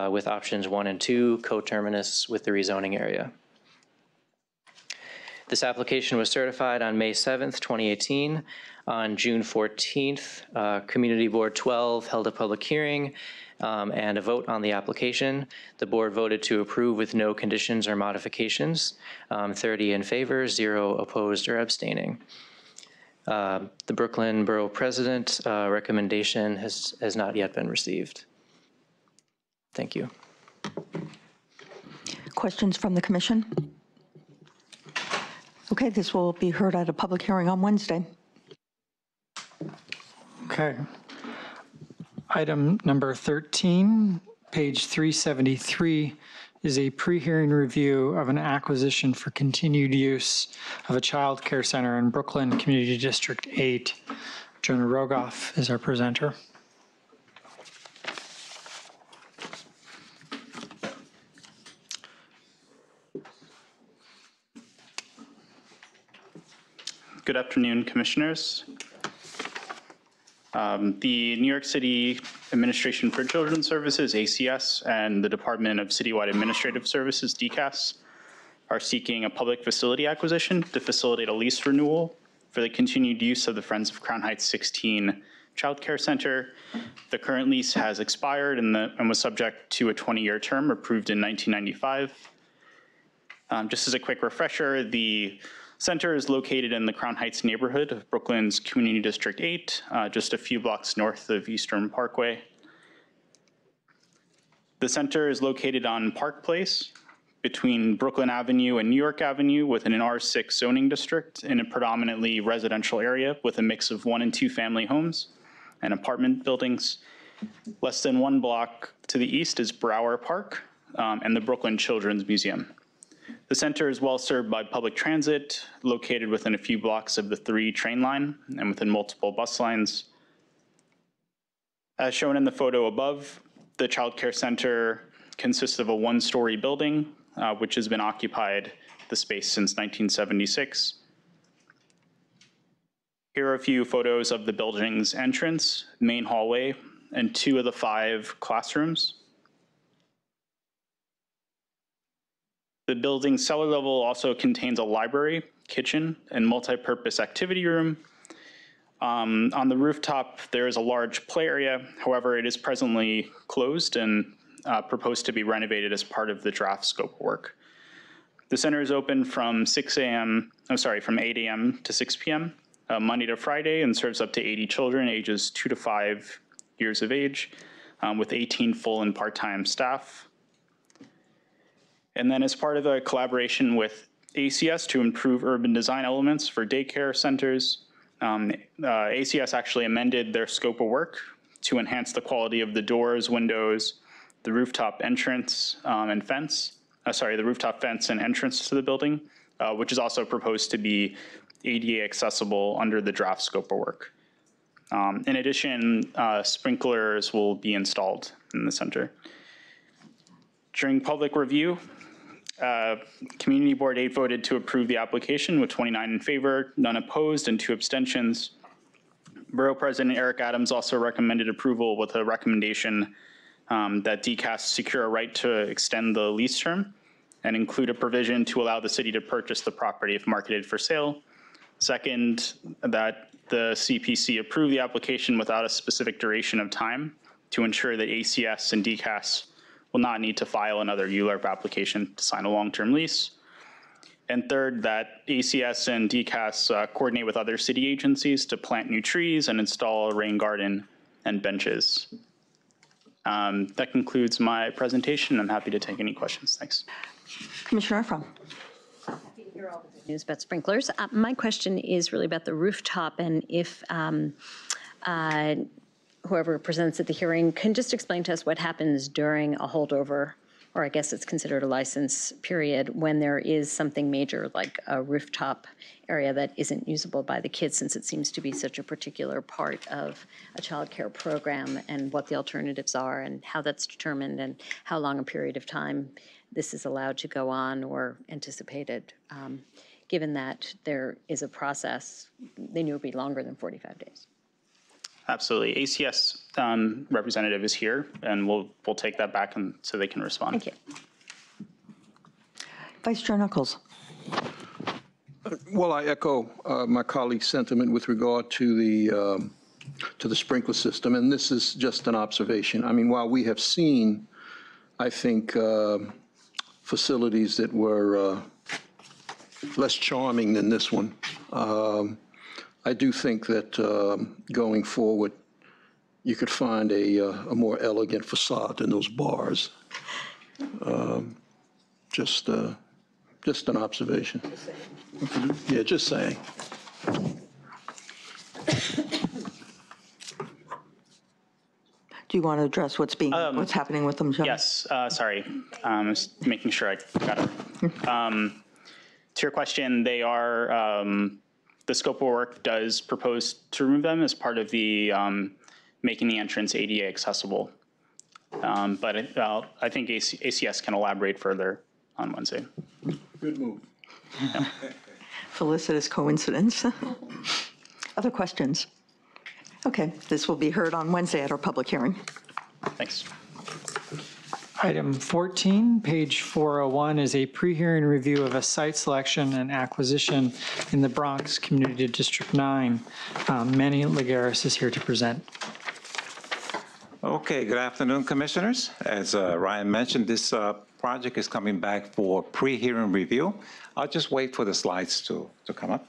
with options 1 and 2 coterminous with the rezoning area. This application was certified on May 7th, 2018. On June 14th, Community Board 12 held a public hearing and a vote on the application. The board voted to approve with no conditions or modifications, 30 in favor, 0 opposed or abstaining. The Brooklyn Borough President recommendation has not yet been received. Thank you. Questions from the commission? Okay, this will be heard at a public hearing on Wednesday. Okay. Item number 13, page 373, is a pre-hearing review of an acquisition for continued use of a child care center in Brooklyn Community District 8. Jonah Rogoff is our presenter. Good afternoon, commissioners. The New York City Administration for Children's Services, ACS, and the Department of Citywide Administrative Services, DCAS, are seeking a public facility acquisition to facilitate a lease renewal for the continued use of the Friends of Crown Heights 16 Child Care Center. The current lease has expired and was subject to a 20-year term approved in 1995. Just as a quick refresher, the center is located in the Crown Heights neighborhood of Brooklyn's Community District 8, just a few blocks north of Eastern Parkway. The center is located on Park Place between Brooklyn Avenue and New York Avenue within an R6 zoning district in a predominantly residential area with a mix of 1 and 2 family homes and apartment buildings. Less than 1 block to the east is Brower Park and the Brooklyn Children's Museum. The center is well served by public transit, located within a few blocks of the 3 train line and within multiple bus lines. As shown in the photo above, the child care center consists of a 1-story building, which has been occupied the space since 1976. Here are a few photos of the building's entrance, main hallway, and 2 of the 5 classrooms. The building's cellar level also contains a library kitchen, and multi-purpose activity room. On the rooftop, there is a large play area. However, it is presently closed and proposed to be renovated as part of the draft scope of work. The center is open from from 8 a.m. to 6 p.m. Monday to Friday, and serves up to 80 children ages 2 to 5 years of age, with 18 full and part-time staff. And then as part of a collaboration with ACS to improve urban design elements for daycare centers, ACS actually amended their scope of work to enhance the quality of the doors, windows, the rooftop entrance and fence. The rooftop fence and entrance to the building, which is also proposed to be ADA accessible under the draft scope of work. In addition, sprinklers will be installed in the center. During public review, Community Board 8 voted to approve the application with 29 in favor, none opposed, and 2 abstentions. Borough President Eric Adams also recommended approval with a recommendation that DCAS secure a right to extend the lease term and include a provision to allow the city to purchase the property if marketed for sale. Second, that the CPC approve the application without a specific duration of time to ensure that ACS and DCAS will not need to file another ULURP application to sign a long-term lease. And third, that ACS and DCAS coordinate with other city agencies to plant new trees and install a rain garden and benches. That concludes my presentation. I'm happy to take any questions. Thanks. Commissioner From. News about sprinklers. My question is really about the rooftop, and if whoever presents at the hearing can just explain to us what happens during a holdover, or I guess it's considered a license period, when there is something major like a rooftop area that isn't usable by the kids, since it seems to be such a particular part of a child care program, and what the alternatives are and how that's determined and how long a period of time this is allowed to go on or anticipated. Given that there is a process, they knew it would be longer than 45 days. Absolutely. ACS representative is here, and we'll take that back so they can respond. Thank you. Vice Chair Knuckles. Well, I echo my colleague's sentiment with regard to the sprinkler system, and this is just an observation. I mean, while we have seen, I think, facilities that were less charming than this one, I do think that going forward, you could find a more elegant facade than those bars. Just an observation. Yeah, just saying. Do you want to address what's happening with them, John? Yes, sorry. Just making sure I got it. To your question, they are, the scope of work does propose to remove them as part of the making the entrance ADA accessible. But I think ACS can elaborate further on Wednesday. Good move. Yeah. Felicitous coincidence. Other questions? Okay, this will be heard on Wednesday at our public hearing. Thanks. Item 14, page 401, is a pre-hearing review of a site selection and acquisition in the Bronx Community District 9. Manny Lagares is here to present. Okay, good afternoon, Commissioners. As Ryan mentioned, this project is coming back for pre-hearing review. I'll just wait for the slides to come up.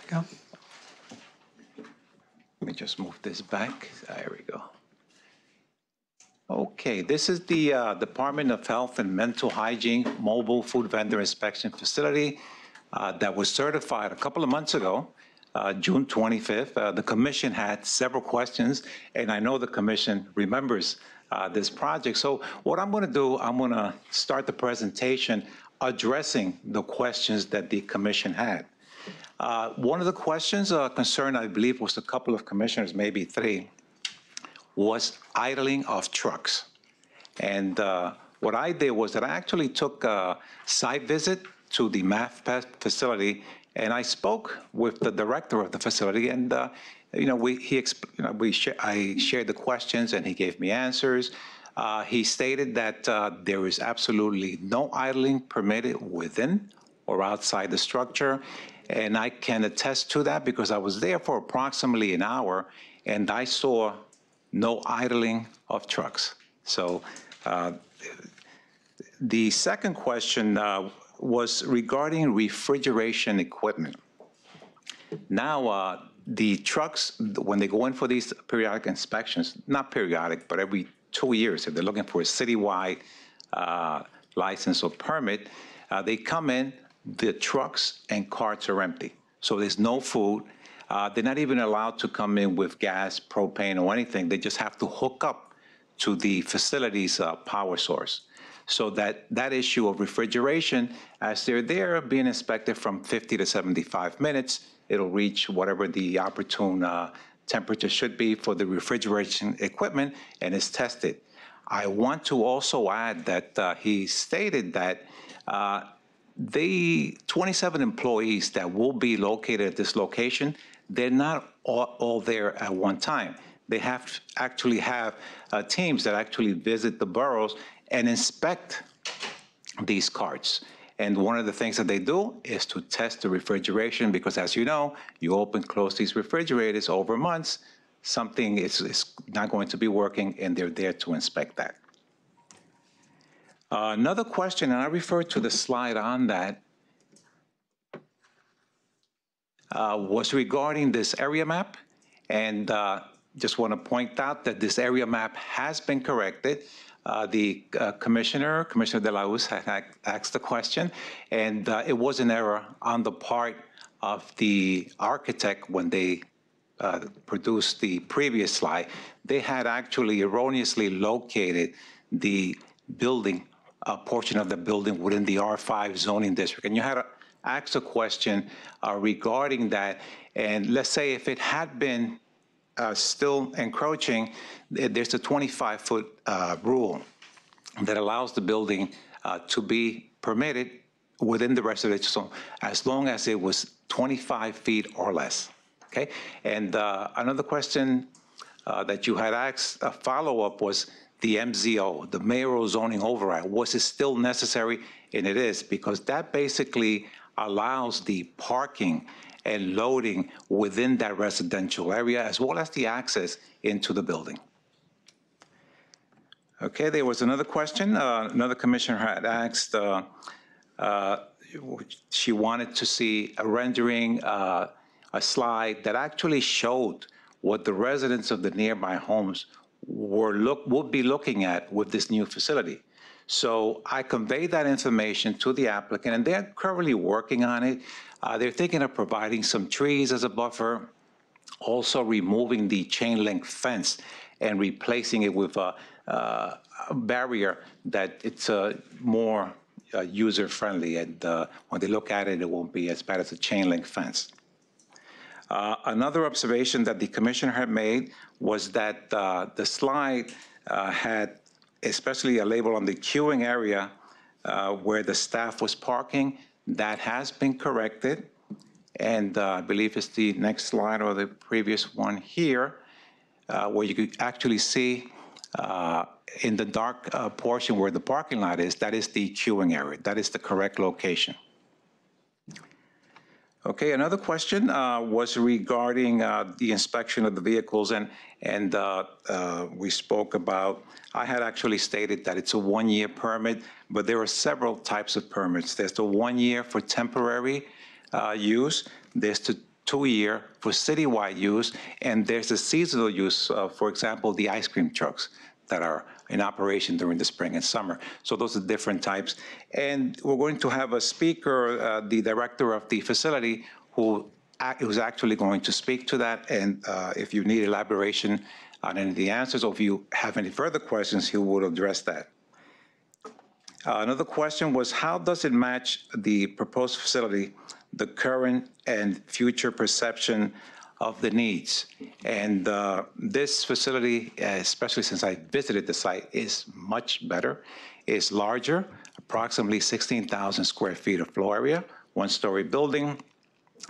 Go. Let me just move this back. There we go. Okay, this is the Department of Health and Mental Hygiene Mobile Food Vendor Inspection Facility that was certified a couple of months ago, June 25th. The Commission had several questions, and I know the Commission remembers this project. So what I'm going to do, I'm going to start the presentation addressing the questions that the Commission had. One of the questions concerned, I believe, was a couple of commissioners, maybe 3, was idling of trucks. And what I did was that I actually took a site visit to the MAF facility, and I spoke with the director of the facility, and I shared the questions, and he gave me answers. He stated that there is absolutely no idling permitted within or outside the structure. And I can attest to that because I was there for approximately an hour and I saw no idling of trucks. So the second question was regarding refrigeration equipment. Now, the trucks, when they go in for these periodic inspections, not periodic, but every 2 years, if they're looking for a citywide license or permit, they come in, the trucks and carts are empty. So there's no food. They're not even allowed to come in with gas, propane, or anything. They just have to hook up to the facility's power source. So that issue of refrigeration, as they're there being inspected from 50 to 75 minutes, it'll reach whatever the opportune temperature should be for the refrigeration equipment, and it's tested. I want to also add that he stated that the 27 employees that will be located at this location, they're not all there at one time. They actually have teams that actually visit the boroughs and inspect these carts. And one of the things that they do is to test the refrigeration because, as you know, you open, close these refrigerators over months, something is not going to be working, and they're there to inspect that. Another question, and I refer to the slide on that, was regarding this area map. And just want to point out that this area map has been corrected. The Commissioner De La Hoz, had asked the question, and it was an error on the part of the architect when they produced the previous slide. They had actually erroneously located the building, a portion of the building within the R5 zoning district. And you had asked a question regarding that. And let's say if it had been still encroaching, there's a 25-foot rule that allows the building to be permitted within the residential zone as long as it was 25 feet or less. Okay, and another question that you had asked, a follow-up, was the MZO, the mayoral zoning override. Was it still necessary? And it is, because that basically allows the parking and loading within that residential area, as well as the access into the building. Okay, there was another question. Another commissioner had asked, she wanted to see a rendering, a slide that actually showed what the residents of the nearby homes would be looking at with this new facility. So I conveyed that information to the applicant, and they're currently working on it. They're thinking of providing some trees as a buffer, also removing the chain link fence and replacing it with a barrier that it's more user-friendly, and when they look at it, it won't be as bad as a chain link fence. Another observation that the commissioner had made was that the slide had especially a label on the queuing area where the staff was parking. That has been corrected, and I believe it's the next slide or the previous one here, where you could actually see in the dark portion where the parking lot is, that is the queuing area. That is the correct location. Okay, another question was regarding the inspection of the vehicles, and we spoke about, I had actually stated that it's a 1-year permit, but there are several types of permits. There's the 1 year for temporary use, there's the 2-year for citywide use, and there's the seasonal use, for example, the ice cream trucks that are in operation during the spring and summer. So those are different types. And we're going to have a speaker, the director of the facility, who's actually going to speak to that. And if you need elaboration on any of the answers, or if you have any further questions, he will address that. Another question was, how does it match the proposed facility, the current and future perception of the needs? And this facility, especially since I visited the site, is much better. It's larger, approximately 16,000 square feet of floor area, 1-story building.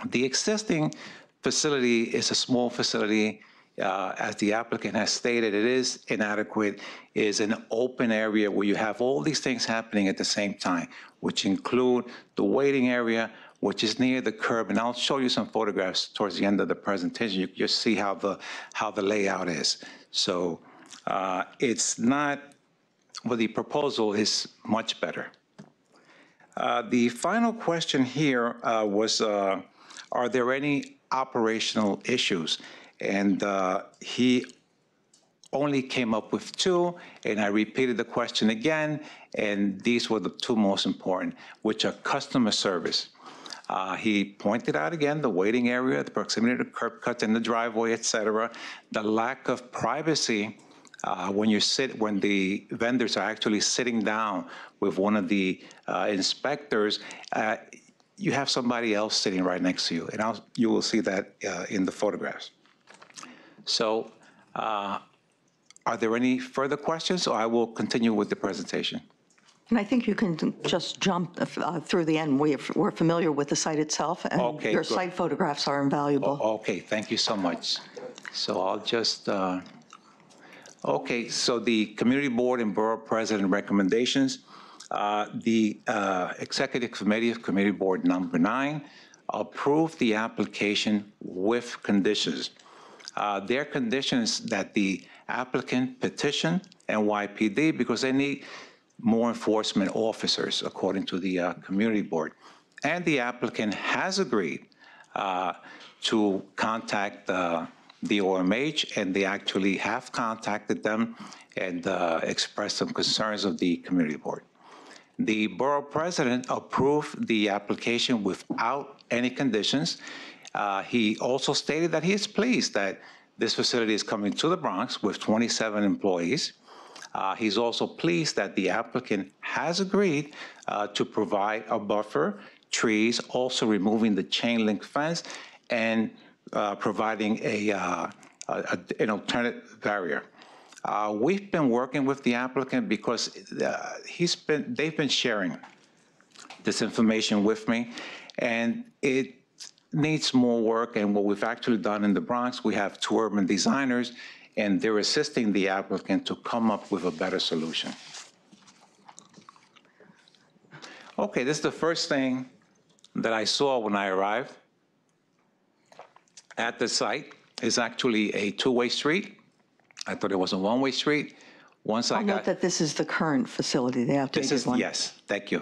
The existing facility is a small facility. as the applicant has stated, it is inadequate, is an open area where you have all these things happening at the same time, which include the waiting area, which is near the curb. And I'll show you some photographs towards the end of the presentation. You can just see how the layout is. So it's not, well, the proposal is much better. The final question here was, are there any operational issues? And he only came up with two, and I repeated the question again, and these were the two most important, which are customer service. He pointed out again the waiting area, the proximity to curb cuts in the driveway, et cetera, the lack of privacy when the vendors are actually sitting down with one of the inspectors. You have somebody else sitting right next to you, and you will see that in the photographs. So are there any further questions, or I will continue with the presentation? And I think you can just jump through the end. We're familiar with the site itself, and okay, your good. site photographs are invaluable. Okay, thank you so much. So I'll just, okay, so the community board and borough president recommendations. The executive committee of committee board number 9 approved the application with conditions. Their conditions that the applicant petition NYPD because they need more enforcement officers, according to the community board. And the applicant has agreed to contact the DOHMH, and they actually have contacted them and expressed some concerns of the community board. The borough president approved the application without any conditions. He also stated that he is pleased that this facility is coming to the Bronx with 27 employees. He's also pleased that the applicant has agreed to provide a buffer, trees, also removing the chain link fence, and providing an alternate barrier. We've been working with the applicant because they've been sharing this information with me, and it needs more work. And what we've actually done in the Bronx, we have 2 urban designers, and they're assisting the applicant to come up with a better solution. Okay, this is the first thing that I saw when I arrived at the site. It's actually a 2-way street. I thought it was a 1-way street. Once I got... note that this is the current facility, the outdated one. Yes, thank you.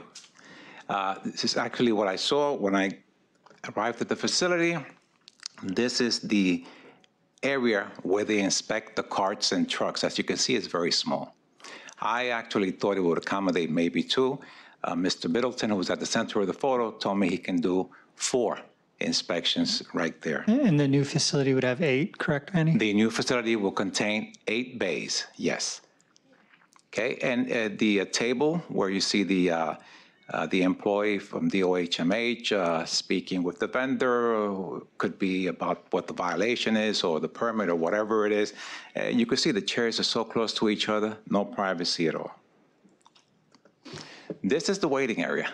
This is actually what I saw when I arrived at the facility. This is the area where they inspect the carts and trucks. As you can see, it's very small. I actually thought it would accommodate maybe 2. Mr. Middleton, who was at the center of the photo, told me he can do 4 inspections right there. And the new facility would have 8, correct, Manny? The new facility will contain 8 bays, yes. Okay, and the table where you see the employee from DOHMH speaking with the vendor, could be about what the violation is or the permit or whatever it is. You can see the chairs are so close to each other, no privacy at all. This is the waiting area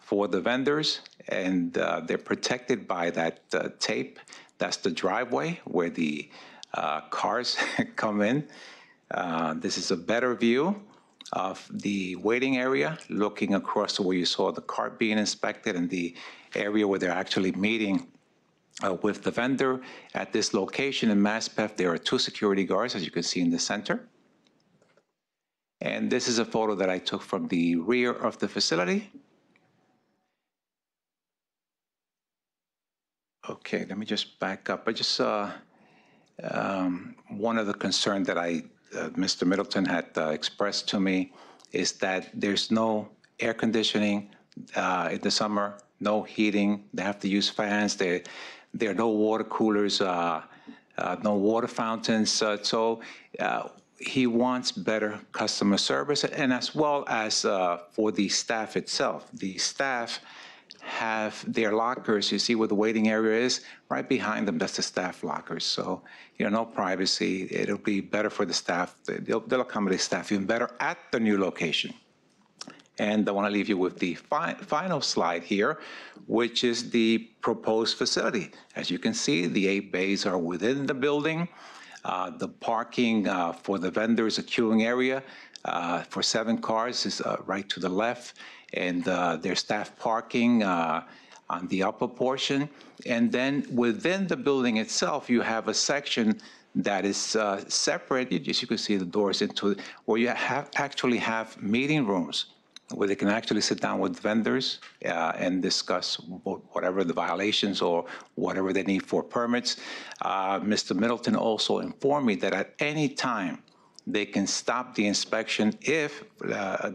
for the vendors, and they're protected by that tape. That's the driveway where the cars come in. This is a better view of the waiting area, looking across to where you saw the cart being inspected and the area where they're actually meeting with the vendor. At this location in Maspeth, there are 2 security guards, as you can see in the center. And this is a photo that I took from the rear of the facility. Okay, let me just back up. I just saw one of the concerns that Mr. Middleton had expressed to me is that there's no air conditioning in the summer, no heating. They have to use fans. There are no water coolers, no water fountains. So he wants better customer service, and as well as for the staff itself. The staff have their lockers. You see where the waiting area is? Right behind them, that's the staff lockers. So, no privacy. It'll be better for the staff. They'll accommodate staff even better at the new location. And I want to leave you with the final slide here, which is the proposed facility. As you can see, the 8 bays are within the building. The parking for the vendors, the queuing area for 7 cars is right to the left, and there's staff parking on the upper portion. And then within the building itself, you have a section that is separated, as you can see the doors into, where you actually have meeting rooms where they can actually sit down with vendors and discuss whatever the violations or whatever they need for permits. Mr. Middleton also informed me that at any time they can stop the inspection if,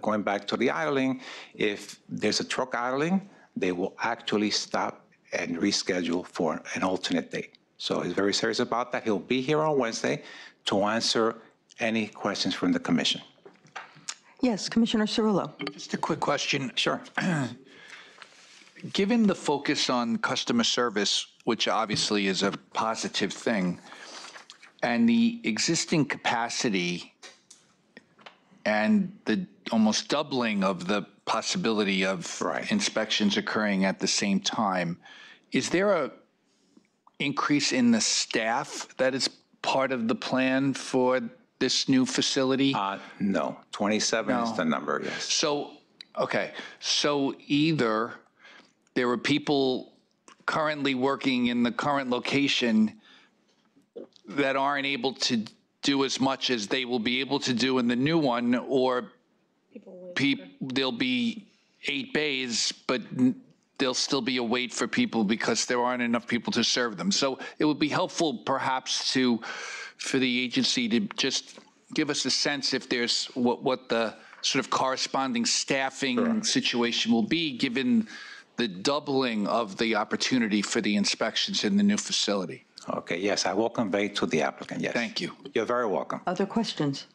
going back to the idling, if there's a truck idling, they will actually stop and reschedule for an alternate date. So he's very serious about that. He'll be here on Wednesday to answer any questions from the commission. Yes, Commissioner Cirillo. Just a quick question. Sure. Given the focus on customer service, which obviously is a positive thing, and the existing capacity and the almost doubling of the possibility of inspections occurring at the same time, is there a increase in the staff that is part of the plan for this new facility? No, 27 is the number, yes. So, okay, so either there are people currently working in the current location that aren't able to do as much as they will be able to do in the new one, or there'll be 8 bays, but there'll still be a wait for people because there aren't enough people to serve them. So it would be helpful perhaps for the agency to just give us a sense if there's what the sort of corresponding staffing situation will be, given the doubling of the opportunity for the inspections in the new facility. Okay, yes, I will convey to the applicant, yes. Thank you. You're very welcome. Other questions?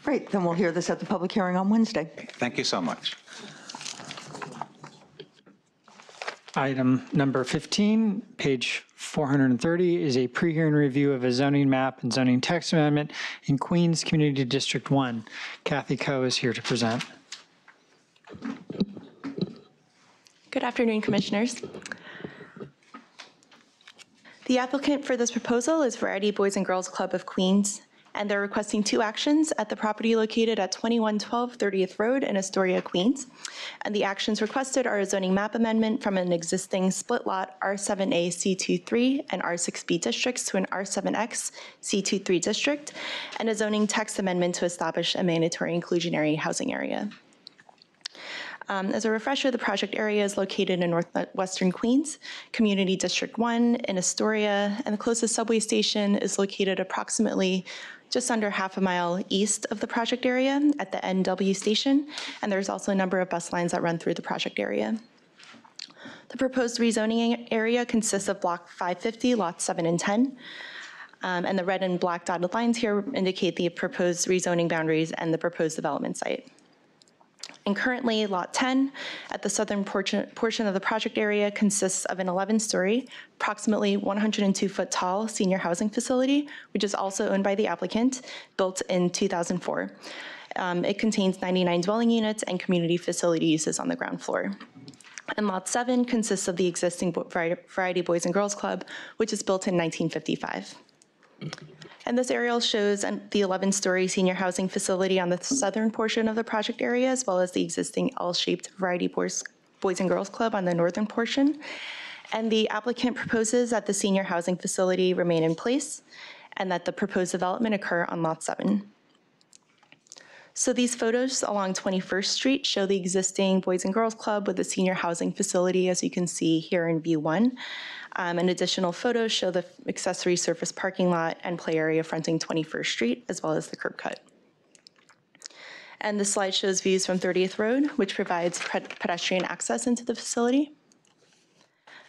Great, then we'll hear this at the public hearing on Wednesday. Thank you so much. Item number 15, page 430, is a pre-hearing review of a zoning map and zoning text amendment in Queens Community District 1. Kathy Coe is here to present. Good afternoon, Commissioners. The applicant for this proposal is Variety Boys and Girls Club of Queens, and they're requesting 2 actions at the property located at 2112 30th Road in Astoria, Queens. And the actions requested are a zoning map amendment from an existing split lot R7A C23 and R6B districts to an R7X C23 district, and a zoning text amendment to establish a mandatory inclusionary housing area. As a refresher, the project area is located in northwestern Queens, Community District 1 in Astoria, and the closest subway station is located approximately just under half a mile east of the project area at the NW station, and there's also a number of bus lines that run through the project area. The proposed rezoning area consists of Block 550, lots 7 and 10, and the red and black dotted lines here indicate the proposed rezoning boundaries and the proposed development site. And currently, Lot 10 at the southern portion of the project area consists of an 11-story, approximately 102-foot tall senior housing facility, which is also owned by the applicant, built in 2004. It contains 99 dwelling units and community facility uses on the ground floor. And Lot 7 consists of the existing Variety Boys and Girls Club, which is built in 1955. And this aerial shows the 11-story senior housing facility on the southern portion of the project area, as well as the existing L-shaped Variety Boys and Girls Club on the northern portion. And the applicant proposes that the senior housing facility remain in place and that the proposed development occur on Lot 7. So these photos along 21st Street show the existing Boys and Girls Club with the senior housing facility, as you can see here in view 1. And additional photos show the accessory surface parking lot and play area fronting 21st Street, as well as the curb cut. And this slide shows views from 30th Road, which provides pedestrian access into the facility,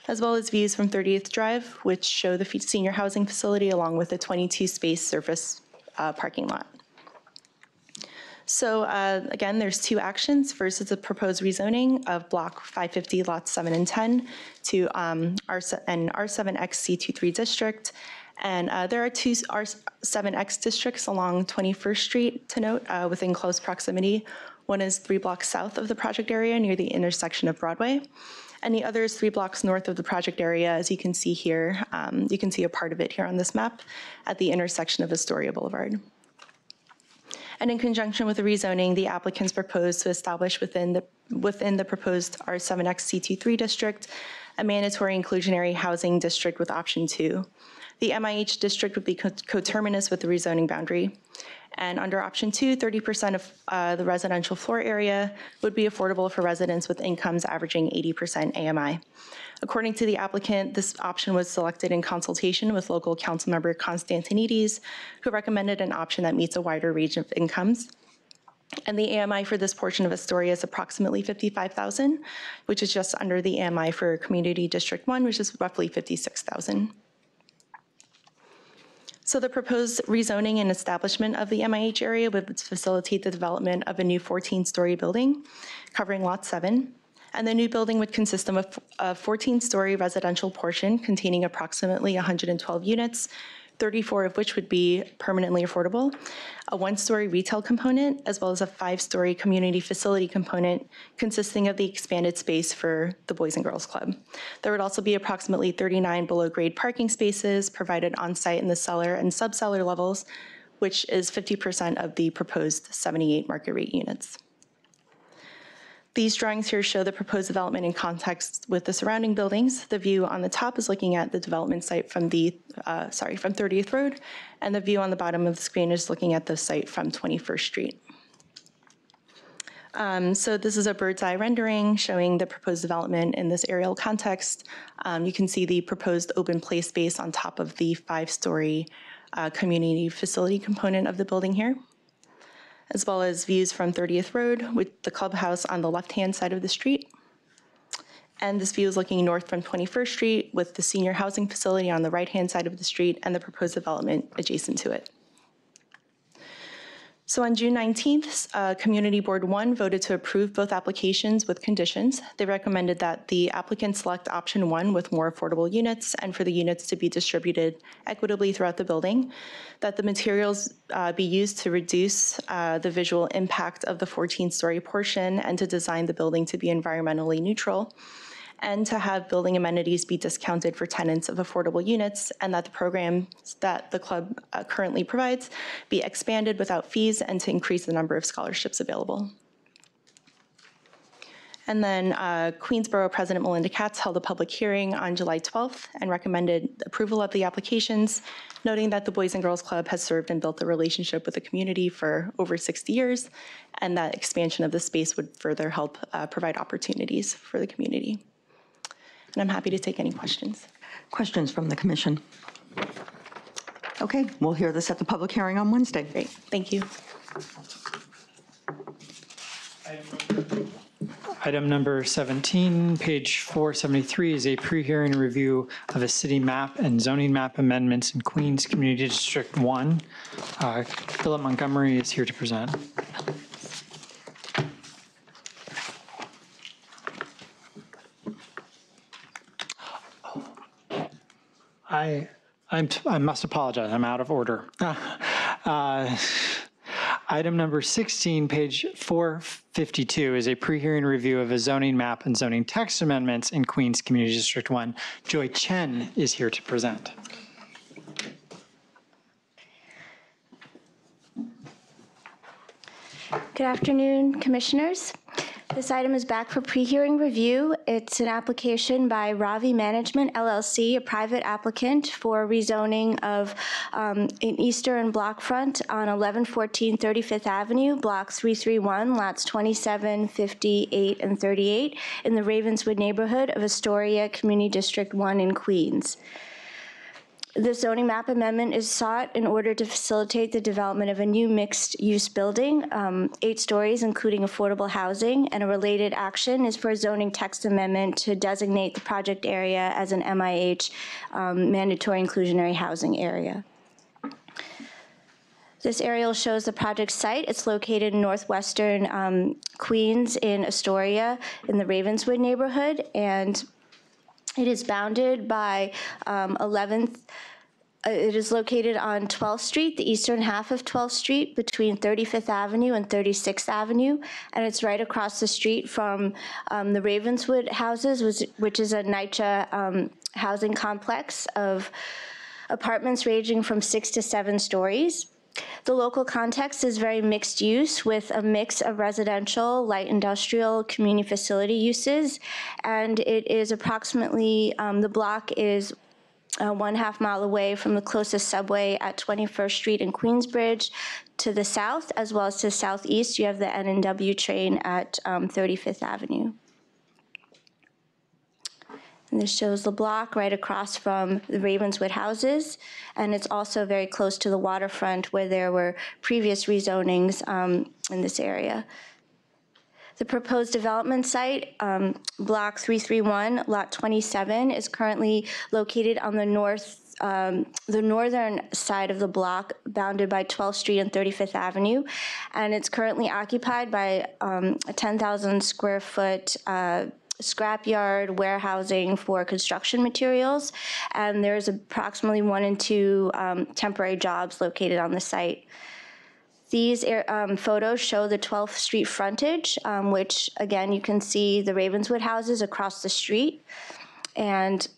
as well as views from 30th Drive, which show the senior housing facility along with a 22-space surface parking lot. So again, there's 2 actions. First is a proposed rezoning of Block 550, lots 7 and 10 to an R7X C23 district, And there are two R7X districts along 21st Street to note within close proximity. One is 3 blocks south of the project area near the intersection of Broadway. And the other is 3 blocks north of the project area, as you can see here. You can see a part of it here on this map at the intersection of Astoria Boulevard. And in conjunction with the rezoning, the applicants propose to establish within the proposed R7X C23 district a mandatory inclusionary housing district with option 2. The MIH district would be coterminous with the rezoning boundary. And under option 2, 30% of the residential floor area would be affordable for residents with incomes averaging 80% AMI. According to the applicant, this option was selected in consultation with local councilmember Constantinides, who recommended an option that meets a wider range of incomes. And the AMI for this portion of Astoria is approximately $55,000, which is just under the AMI for Community District 1, which is roughly $56,000. So the proposed rezoning and establishment of the MIH area would facilitate the development of a new 14-story building covering Lot 7. And the new building would consist of a 14-story residential portion containing approximately 112 units, 34 of which would be permanently affordable, a 1-story retail component, as well as a 5-story community facility component consisting of the expanded space for the Boys and Girls Club. There would also be approximately 39 below-grade parking spaces provided on-site in the cellar and sub-cellar levels, which is 50% of the proposed 78 market rate units. These drawings here show the proposed development in context with the surrounding buildings. The view on the top is looking at the development site from 30th Road, and the view on the bottom of the screen is looking at the site from 21st Street. So this is a bird's eye rendering showing the proposed development in this aerial context. You can see the proposed open play space on top of the 5-story community facility component of the building here, as well as views from 30th Road with the clubhouse on the left-hand side of the street. And this view is looking north from 21st Street with the senior housing facility on the right-hand side of the street and the proposed development adjacent to it. So on June 19th, Community Board 1 voted to approve both applications with conditions. They recommended that the applicant select option 1 with more affordable units and for the units to be distributed equitably throughout the building, that the materials be used to reduce the visual impact of the 14-story portion and to design the building to be environmentally neutral, and to have building amenities be discounted for tenants of affordable units, and that the programs that the club currently provides be expanded without fees and to increase the number of scholarships available. And then Queensborough President Melinda Katz held a public hearing on July 12th and recommended approval of the applications, noting that the Boys and Girls Club has served and built a relationship with the community for over 60 years, and that expansion of the space would further help provide opportunities for the community. And I'm happy to take any questions. Questions from the commission? Okay, we'll hear this at the public hearing on Wednesday. Great, thank you. Item number 17, page 473, is a pre-hearing review of a city map and zoning map amendments in Queens Community District 1. Philip Montgomery is here to present. I must apologize, I'm out of order. Item number 16, page 452, is a pre-hearing review of a zoning map and zoning text amendments in Queens Community District 1. Joy Chen is here to present. Good afternoon, commissioners. This item is back for pre-hearing review. It's an application by Ravi Management LLC, a private applicant for rezoning of an eastern block front on 1114 35th Avenue, blocks 331, lots 27, 58, and 38 in the Ravenswood neighborhood of Astoria Community District 1 in Queens. The zoning map amendment is sought in order to facilitate the development of a new mixed-use building, 8 stories, including affordable housing, and a related action is for a zoning text amendment to designate the project area as an MIH, mandatory inclusionary housing area. This aerial shows the project site. It's located in northwestern Queens in Astoria in the Ravenswood neighborhood, and it is bounded by 11th It is located on 12th Street, the eastern half of 12th Street, between 35th Avenue and 36th Avenue, and it's right across the street from the Ravenswood houses, which is a NYCHA housing complex of apartments ranging from 6 to 7 stories. The local context is very mixed use with a mix of residential, light industrial, community facility uses, and it is approximately, the block is 1/2 mile away from the closest subway at 21st Street and Queensbridge. To the south, as well as to the southeast, you have the N&W train at 35th Avenue. And this shows the block right across from the Ravenswood houses, and it's also very close to the waterfront where there were previous rezonings in this area. The proposed development site, Block 331, Lot 27, is currently located on the northern side of the block, bounded by 12th Street and 35th Avenue, and it's currently occupied by a 10,000 square foot scrapyard warehousing for construction materials, and there's approximately 1 and 2 temporary jobs located on the site. These photos show the 12th Street frontage, which again, you can see the Ravenswood houses across the street. And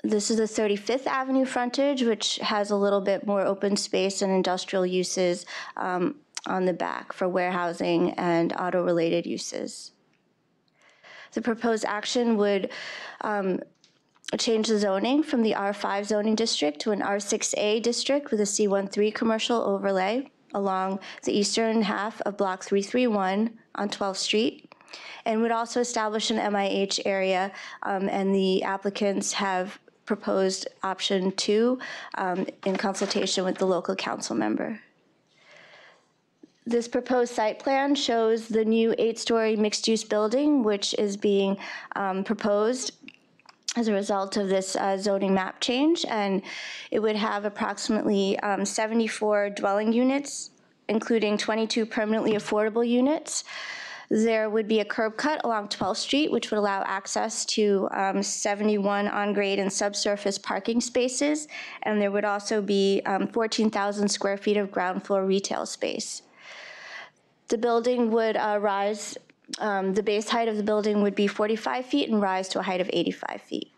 this is the 35th Avenue frontage, which has a little bit more open space and industrial uses on the back for warehousing and auto-related uses. The proposed action would change the zoning from the R5 zoning district to an R6A district with a C13 commercial overlay along the eastern half of Block 331 on 12th Street, and would also establish an MIH area, and the applicants have proposed option 2 in consultation with the local council member. This proposed site plan shows the new 8-story mixed-use building, which is being proposed as a result of this zoning map change, and it would have approximately 74 dwelling units, including 22 permanently affordable units. There would be a curb cut along 12th Street, which would allow access to 71 on-grade and subsurface parking spaces, and there would also be 14,000 square feet of ground floor retail space. The building would rise. The base height of the building would be 45 feet and rise to a height of 85 feet.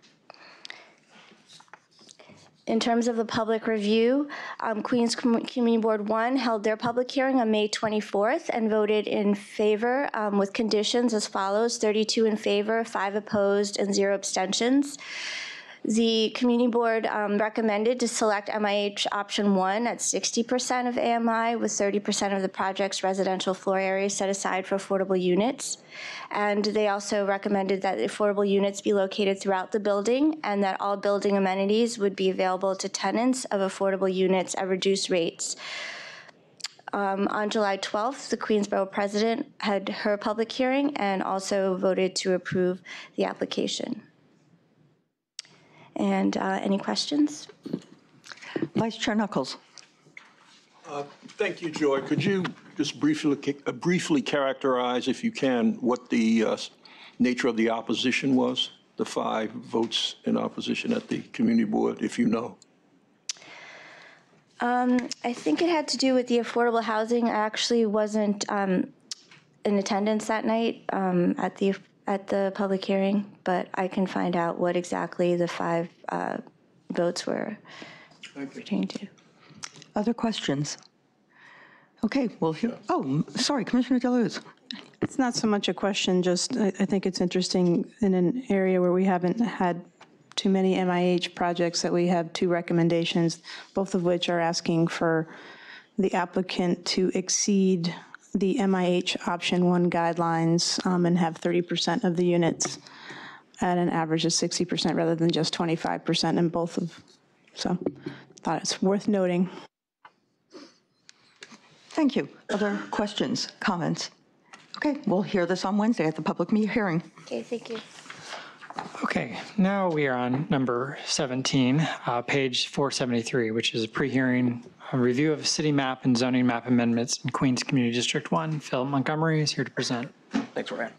In terms of the public review, Queens Community Board 1 held their public hearing on May 24th and voted in favor with conditions as follows: 32 in favor, 5 opposed, and 0 abstentions. The Community Board recommended to select MIH option 1 at 60% of AMI, with 30% of the project's residential floor area set aside for affordable units. And they also recommended that affordable units be located throughout the building, and that all building amenities would be available to tenants of affordable units at reduced rates. On July 12th, the Queensborough president had her public hearing and also voted to approve the application. And any questions? Vice Chair Knuckles. Thank you, Joy. Could you just briefly characterize, if you can, what the nature of the opposition was, the 5 votes in opposition at the community board, if you know? I think it had to do with the affordable housing. I actually wasn't in attendance that night at the public hearing, but I can find out what exactly the 5 votes were pertaining to. Other questions? Okay, well, oh, sorry, Commissioner Deleuze. It's not so much a question, just I think it's interesting in an area where we haven't had too many MIH projects that we have 2 recommendations, both of which are asking for the applicant to exceed the MIH option 1 guidelines and have 30% of the units at an average of 60% rather than just 25% in both of. So thought it's worth noting. Thank you. Other questions, comments? Okay, we'll hear this on Wednesday at the public hearing. Okay, thank you. Okay, now we are on number 17, page 473, which is a pre-hearing review of city map and zoning map amendments in Queens Community District 1. Phil Montgomery is here to present. Thanks, Ryan.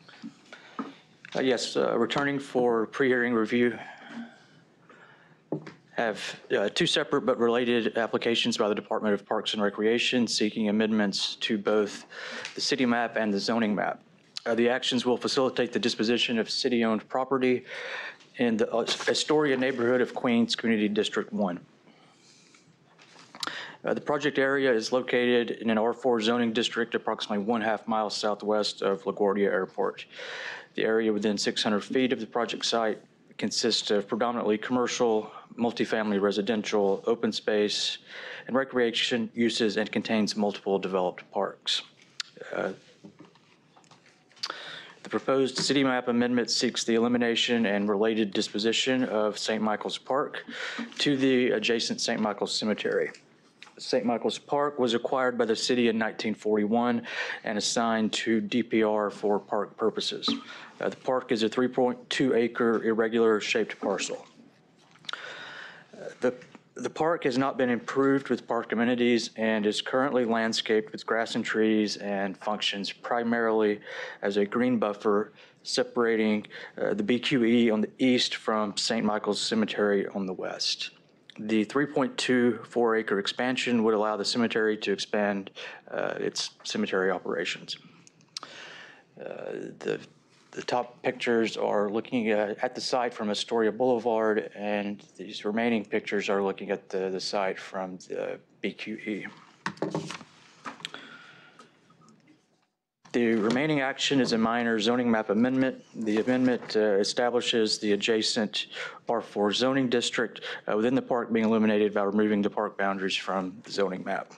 Yes, returning for pre-hearing review have two separate but related applications by the Department of Parks and Recreation seeking amendments to both the city map and the zoning map. The actions will facilitate the disposition of city-owned property in the Astoria neighborhood of Queens Community District 1. The project area is located in an R4 zoning district approximately 1/2 mile southwest of LaGuardia Airport. The area within 600 feet of the project site consists of predominantly commercial, multifamily residential, open space, and recreation uses and contains multiple developed parks. The proposed city map amendment seeks the elimination and related disposition of St. Michael's Park to the adjacent St. Michael's Cemetery. St. Michael's Park was acquired by the city in 1941 and assigned to DPR for park purposes. The park is a 3.2 acre irregular shaped parcel. The park has not been improved with park amenities and is currently landscaped with grass and trees and functions primarily as a green buffer separating the BQE on the east from St. Michael's Cemetery on the west. The 3.24 acre expansion would allow the cemetery to expand its cemetery operations. The top pictures are looking at the site from Astoria Boulevard, and these remaining pictures are looking at the site from the BQE. The remaining action is a minor zoning map amendment. The amendment establishes the adjacent R4 zoning district within the park being eliminated by removing the park boundaries from the zoning map.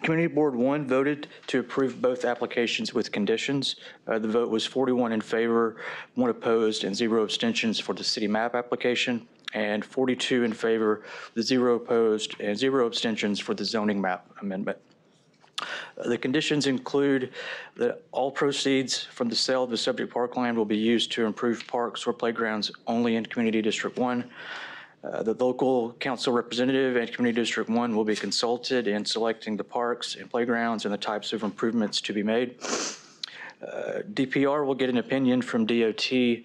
Community Board 1 voted to approve both applications with conditions. The vote was 41 in favor, 1 opposed, and 0 abstentions for the city map application, and 42 in favor, 0 opposed, and 0 abstentions for the zoning map amendment. The conditions include that all proceeds from the sale of the subject parkland will be used to improve parks or playgrounds only in Community District 1. The local council representative and Community District 1 will be consulted in selecting the parks and playgrounds and the types of improvements to be made. DPR will get an opinion from DOT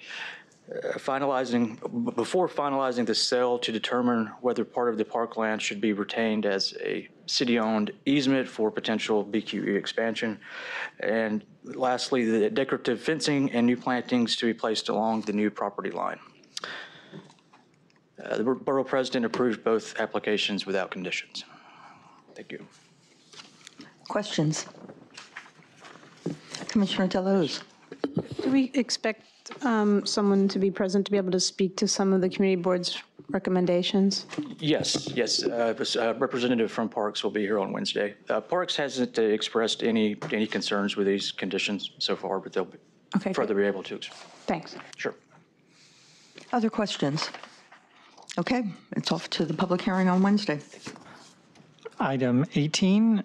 before finalizing the sale to determine whether part of the parkland should be retained as a city-owned easement for potential BQE expansion. And lastly, the decorative fencing and new plantings to be placed along the new property line. The Borough President approved both applications without conditions. Thank you. Questions? Commissioner Delahoo's. Do we expect someone to be present to be able to speak to some of the community board's recommendations? Yes. A representative from Parks will be here on Wednesday. Parks hasn't expressed any concerns with these conditions so far, but they'll further be able to. Thanks. Sure. Other questions? Okay, it's off to the public hearing on Wednesday. Item 18,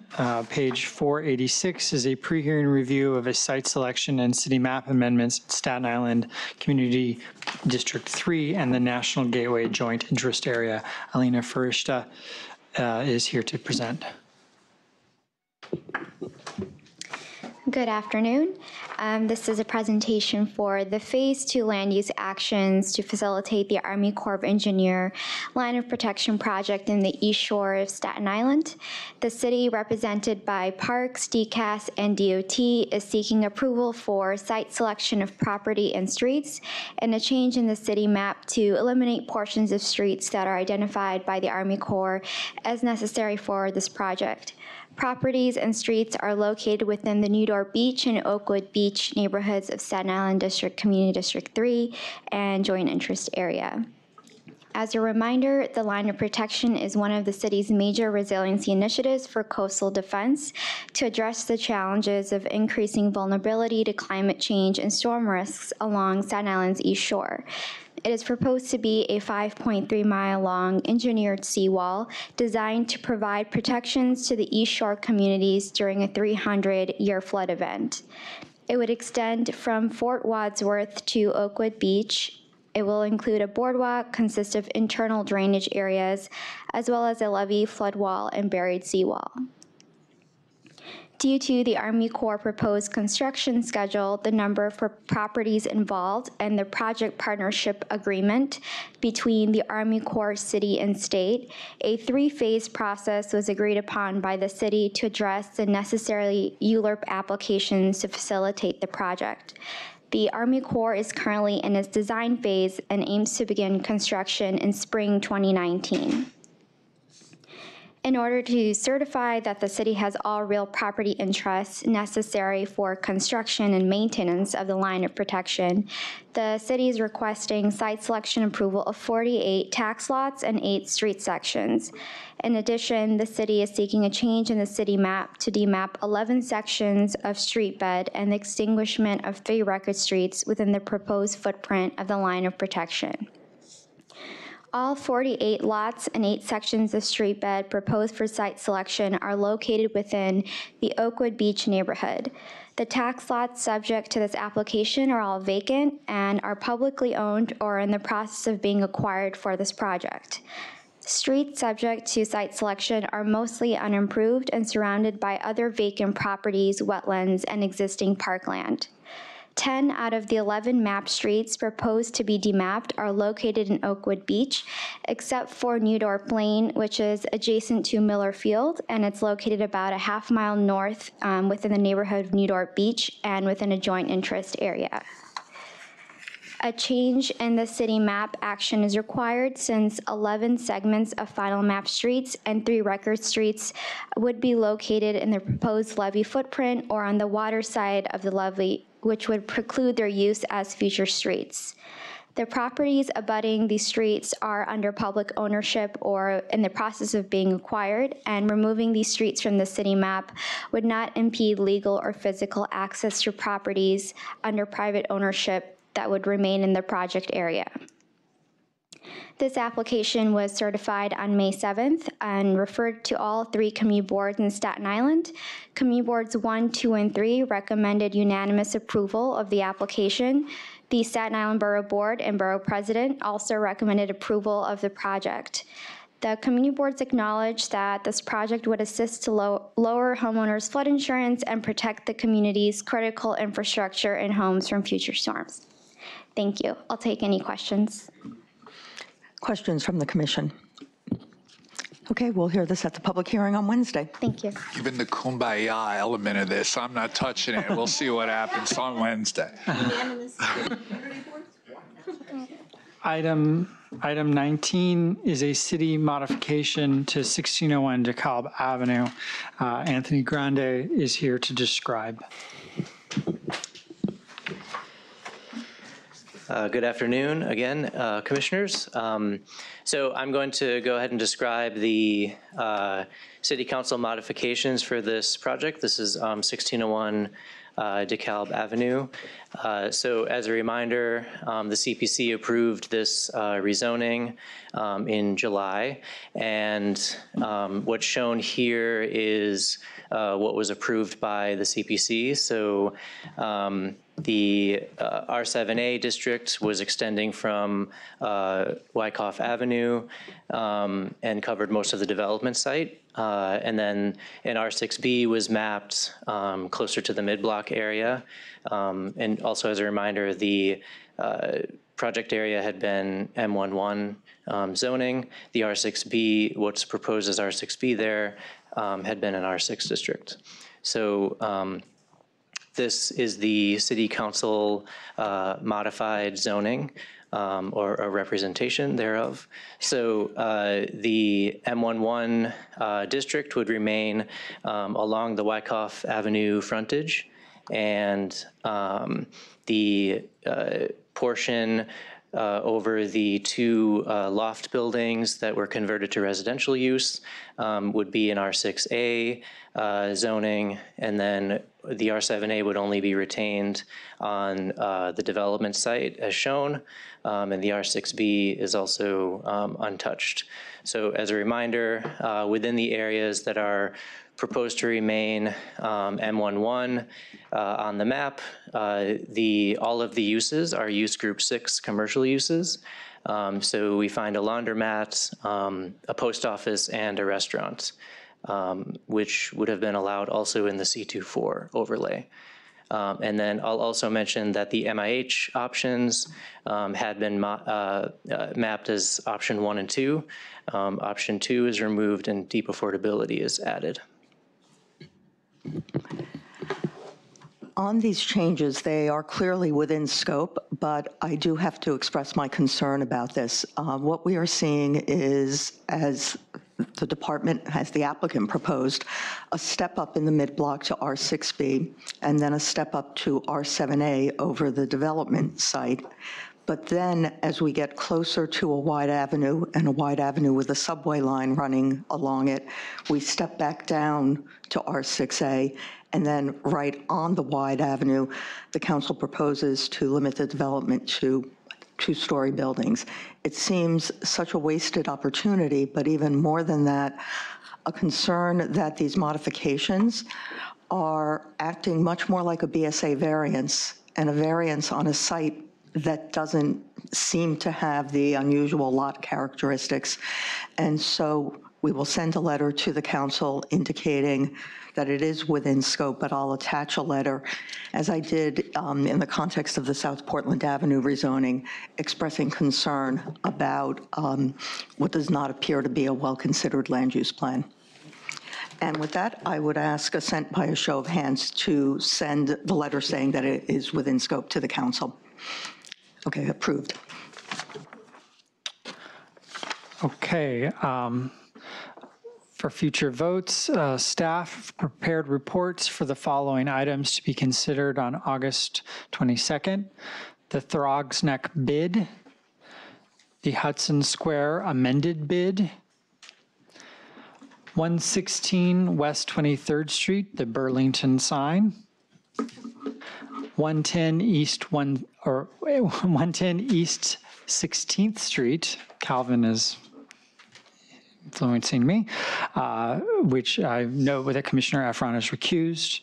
page 486, is a pre-hearing review of a site selection and city map amendments at Staten Island Community District 3 and the National Gateway Joint Interest Area. Alina Farishta is here to present. Good afternoon. This is a presentation for the Phase 2 land use actions to facilitate the Army Corps of Engineer Line of Protection project in the East Shore of Staten Island. The city, represented by Parks, DCAS, and DOT, is seeking approval for site selection of property and streets and a change in the city map to eliminate portions of streets that are identified by the Army Corps as necessary for this project. Properties and streets are located within the Newdor Beach and Oakwood Beach neighborhoods of Staten Island District, Community District 3, and Joint Interest Area. As a reminder, the line of protection is one of the city's major resiliency initiatives for coastal defense to address the challenges of increasing vulnerability to climate change and storm risks along Staten Island's East Shore. It is proposed to be a 5.3-mile-long engineered seawall designed to provide protections to the East Shore communities during a 300-year flood event. It would extend from Fort Wadsworth to Oakwood Beach. It will include a boardwalk, consist of internal drainage areas, as well as a levee, flood wall, and buried seawall. Due to the Army Corps proposed construction schedule, the number of properties involved, and the project partnership agreement between the Army Corps, city, and state, a three-phase process was agreed upon by the city to address the necessary ULURP applications to facilitate the project. The Army Corps is currently in its design phase and aims to begin construction in spring 2019. In order to certify that the city has all real property interests necessary for construction and maintenance of the line of protection, the city is requesting site selection approval of 48 tax lots and 8 street sections. In addition, the city is seeking a change in the city map to demap 11 sections of street bed and the extinguishment of 3 record streets within the proposed footprint of the line of protection. All 48 lots and 8 sections of street bed proposed for site selection are located within the Oakwood Beach neighborhood. The tax lots subject to this application are all vacant and are publicly owned or in the process of being acquired for this project. Streets subject to site selection are mostly unimproved and surrounded by other vacant properties, wetlands, and existing parkland. 10 out of the 11 mapped streets proposed to be demapped are located in Oakwood Beach, except for Newdorp Lane, which is adjacent to Miller Field, and it's located about a half-mile north within the neighborhood of Newdorp Beach and within a joint interest area. A change in the city map action is required since 11 segments of final map streets and 3 record streets would be located in the proposed levee footprint or on the water side of the levee, which would preclude their use as future streets. The properties abutting these streets are under public ownership or in the process of being acquired, and removing these streets from the city map would not impede legal or physical access to properties under private ownership that would remain in the project area. This application was certified on May 7th and referred to all 3 commune boards in Staten Island. Commune boards 1, 2, and 3 recommended unanimous approval of the application. The Staten Island Borough Board and Borough President also recommended approval of the project. The commune boards acknowledged that this project would assist to lower homeowners' flood insurance and protect the community's critical infrastructure and homes from future storms. Thank you. I'll take any questions. Questions from the commission? Okay, we'll hear this at the public hearing on Wednesday. Thank you. Given the kumbaya element of this, I'm not touching it. We'll see what happens on Wednesday. Item 19 is a city modification to 1601 DeKalb Avenue. Anthony Grande is here to describe. Good afternoon again, commissioners. So I'm going to go ahead and describe the city council modifications for this project. This is 1601 DeKalb Avenue. So as a reminder, the CPC approved this rezoning in July, and what's shown here is what was approved by the CPC. So the R7A district was extending from Wyckoff Avenue and covered most of the development site. And then an R6B was mapped closer to the mid-block area. And also as a reminder, the project area had been M11 zoning. The R6B, what's proposed as R6B there, had been an R6 district. So this is the city council modified zoning or a representation thereof. So the M11 district would remain along the Wyckoff Avenue frontage, and the portion over the 2 loft buildings that were converted to residential use would be in R6A zoning, and then the R7A would only be retained on the development site as shown, and the R6B is also untouched. So as a reminder, within the areas that are proposed to remain M11 on the map, all of the uses are use group 6 commercial uses. So we find a laundromat, a post office, and a restaurant. which would have been allowed also in the C24 overlay. And then I'll also mention that the MIH options had been mapped as option 1 and 2. Option 2 is removed and deep affordability is added. On these changes, they are clearly within scope, but I do have to express my concern about this. What we are seeing is, as the department, as the applicant proposed, a step up in the mid-block to R6B, and then a step up to R7A over the development site. But then, as we get closer to a wide avenue, and a wide avenue with a subway line running along it, we step back down to R6A, and then right on the wide avenue, the council proposes to limit the development to 2-story buildings. It seems such a wasted opportunity, but even more than that, a concern that these modifications are acting much more like a BSA variance, and a variance on a site that doesn't seem to have the unusual lot characteristics. And so we will send a letter to the council indicating that it is within scope, but I'll attach a letter, as I did in the context of the South Portland Avenue rezoning, expressing concern about what does not appear to be a well-considered land use plan. And with that, I would ask assent by a show of hands to send the letter saying that it is within scope to the council. Okay, approved. Okay. For future votes, staff prepared reports for the following items to be considered on August 22nd. The Throgs Neck bid, the Hudson Square amended bid, 116 West 23rd Street, the Burlington sign, 110 East 16th Street, Calvin is influencing me, which I know that Commissioner Efron is recused.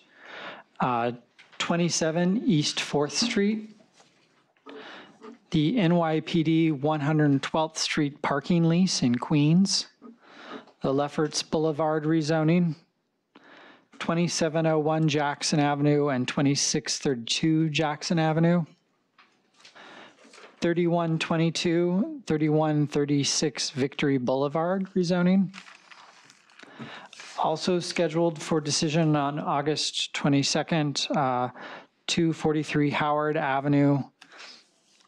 27 East 4th Street, the NYPD 112th Street parking lease in Queens, the Lefferts Boulevard rezoning, 2701 Jackson Avenue and 2632 Jackson Avenue, 3122, 3136 Victory Boulevard rezoning. Also scheduled for decision on August 22nd, 243 Howard Avenue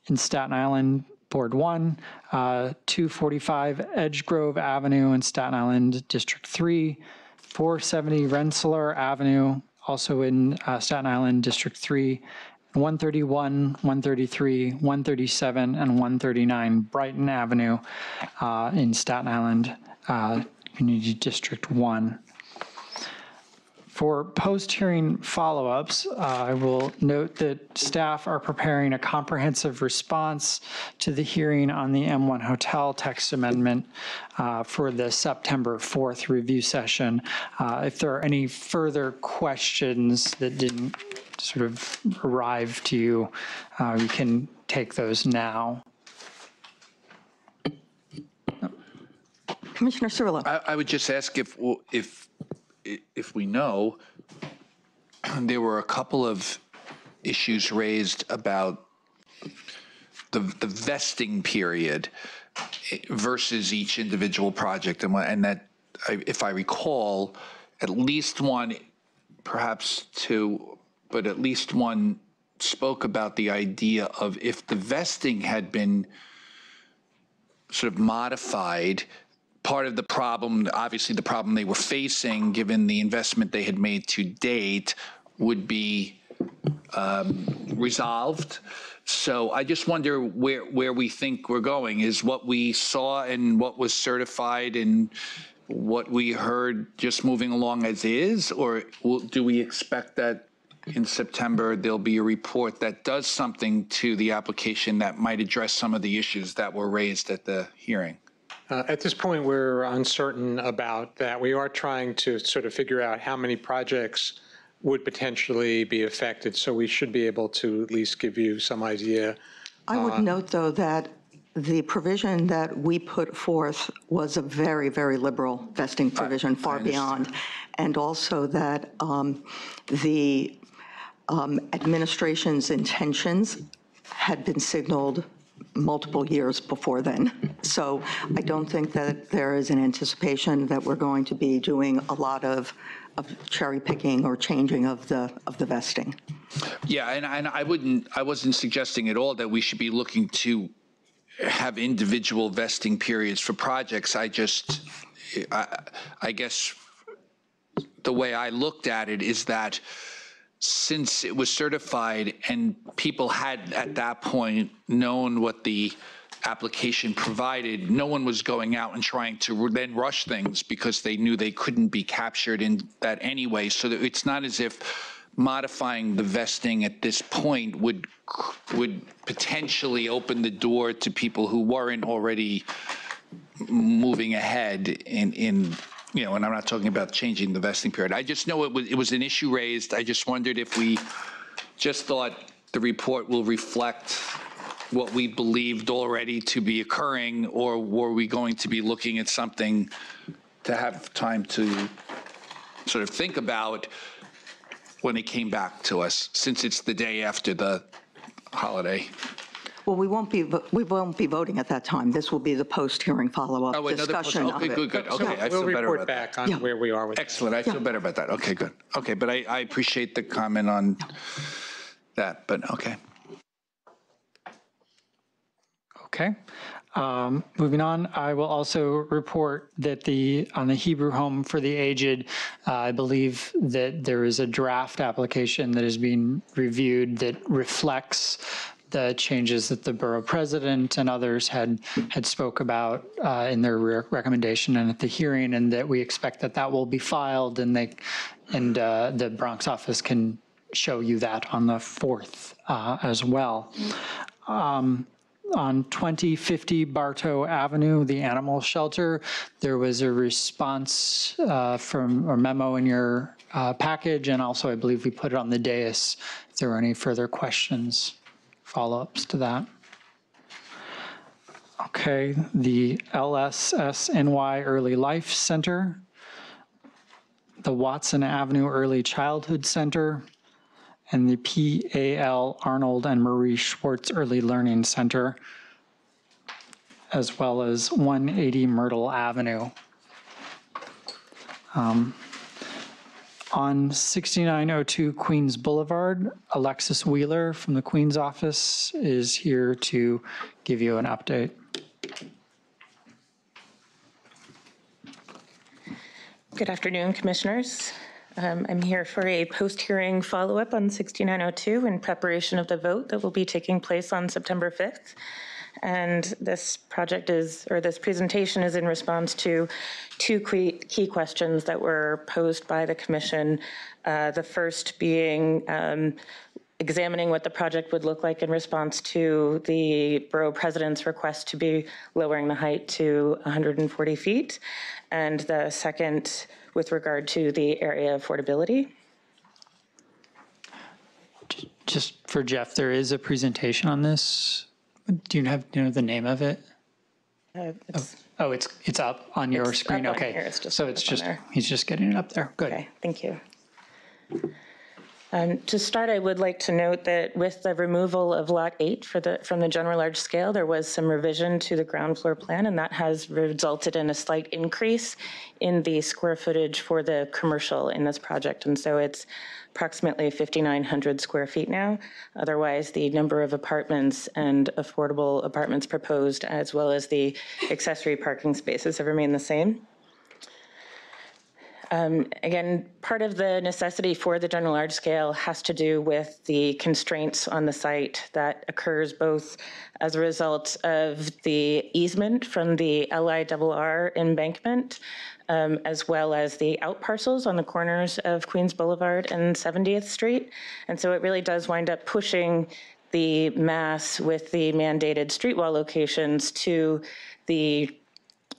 in Staten Island, Board 1, 245 Edgegrove Avenue in Staten Island, District 3, 470 Rensselaer Avenue, also in Staten Island, District 3, 131, 133, 137, and 139 Brighton Avenue in Staten Island, Community District 1. For post-hearing follow-ups, I will note that staff are preparing a comprehensive response to the hearing on the M1 Hotel text amendment for the September 4th review session. If there are any further questions that didn't sort of arrive to you, we can take those now. Commissioner Cirillo. I would just ask if we know, there were a couple of issues raised about the vesting period versus each individual project, and that, if I recall, at least one, perhaps two, but at least one spoke about the idea of if the vesting had been sort of modified, part of the problem, obviously the problem they were facing, given the investment they had made to date, would be resolved. So I just wonder where we think we're going. Is what we saw and what was certified and what we heard just moving along as is, or do we expect that in September there'll be a report that does something to the application that might address some of the issues that were raised at the hearing? At this point, we're uncertain about that. We are trying to sort of figure out how many projects would potentially be affected, so we should be able to at least give you some idea. I would note, though, that the provision that we put forth was a very, very liberal vesting provision, far beyond. And also that the administration's intentions had been signaled multiple years before then. So I don't think that there is an anticipation that we're going to be doing a lot of cherry picking or changing of the vesting. Yeah, and I wasn't suggesting at all that we should be looking to have individual vesting periods for projects. I guess the way I looked at it is that since it was certified and people had at that point known what the application provided, no one was going out and trying to then rush things because they knew they couldn't be captured in that anyway. So that it's not as if modifying the vesting at this point would potentially open the door to people who weren't already moving ahead in you know, and I'm not talking about changing the vesting period. I just know it was an issue raised. I just wondered if we just thought the report will reflect what we believed already to be occurring, or were we going to be looking at something to have time to sort of think about when it came back to us, since it's the day after the holiday? Well, we won't be voting at that time. This will be the post-hearing follow-up discussion of it. Okay, good. Okay, I feel We'll better report about back that. on where we are with Excellent. I feel better about that. Okay, good. Okay, but I appreciate the comment on that, but okay. Okay. Moving on, I will also report that on the Hebrew Home for the Aged, I believe that there is a draft application that is being reviewed that reflects the changes that the borough president and others had spoke about in their recommendation and at the hearing, and that we expect that will be filed, and the Bronx office can show you that on the 4th as well. On 2050 Bartow Avenue, the animal shelter, there was a response from a memo in your package, and also I believe we put it on the dais if there were any further questions, follow-ups to that. Okay, the LSSNY Early Life Center, the Watson Avenue Early Childhood Center, and the PAL Arnold and Marie Schwartz Early Learning Center, as well as 180 Myrtle Avenue. On 6902 Queens Boulevard, Alexis Wheeler from the Queens office is here to give you an update. Good afternoon, commissioners. I'm here for a post-hearing follow-up on 6902 in preparation of the vote that will be taking place on September 5th. And this presentation is in response to two key questions that were posed by the commission. The first being examining what the project would look like in response to the borough president's request to be lowering the height to 140 feet. And the second with regard to the area affordability. Just for Jeff, there is a presentation on this. Do you know the name of it? It's up on your screen. Okay, so he's just getting it up there. Good. Okay, thank you. To start, I would like to note that with the removal of Lot 8 from the general large scale, there was some revision to the ground floor plan, and that has resulted in a slight increase in the square footage for the commercial in this project. And so it's approximately 5,900 square feet now. Otherwise, the number of apartments and affordable apartments proposed, as well as the accessory parking spaces, have remained the same. Again, part of the necessity for the general large scale has to do with the constraints on the site that occurs both as a result of the easement from the LIRR embankment, as well as the out parcels on the corners of Queens Boulevard and 70th Street. And so it really does wind up pushing the mass with the mandated street wall locations to the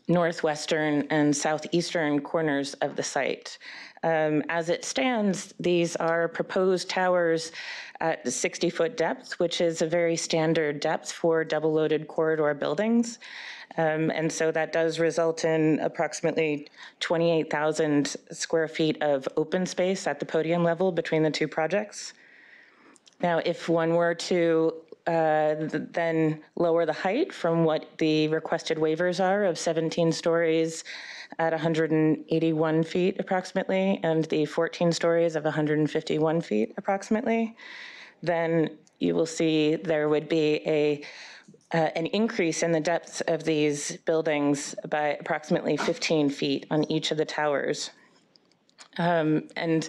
northwestern and southeastern corners of the site. As it stands, these are proposed towers at the 60-foot depth, which is a very standard depth for double-loaded corridor buildings. And so that does result in approximately 28,000 square feet of open space at the podium level between the two projects. Now, if one were to then lower the height from what the requested waivers are of 17 stories at 181 feet approximately, and the 14 stories of 151 feet approximately, then you will see there would be an increase in the depth of these buildings by approximately 15 feet on each of the towers. And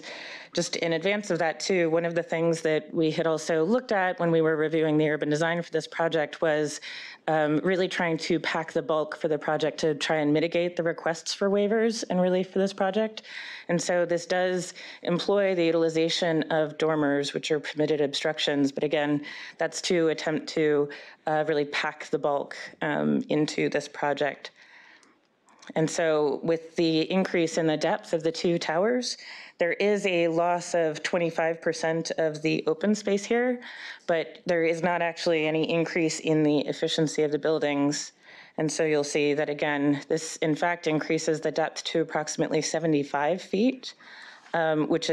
just in advance of that too, one of the things that we had also looked at when we were reviewing the urban design for this project was really trying to pack the bulk for the project to try and mitigate the requests for waivers and relief for this project. And so this does employ the utilization of dormers, which are permitted obstructions, but again, that's to attempt to really pack the bulk into this project. And so with the increase in the depth of the two towers, there is a loss of 25% of the open space here, but there is not actually any increase in the efficiency of the buildings. And so you'll see that again, this in fact increases the depth to approximately 75 feet, which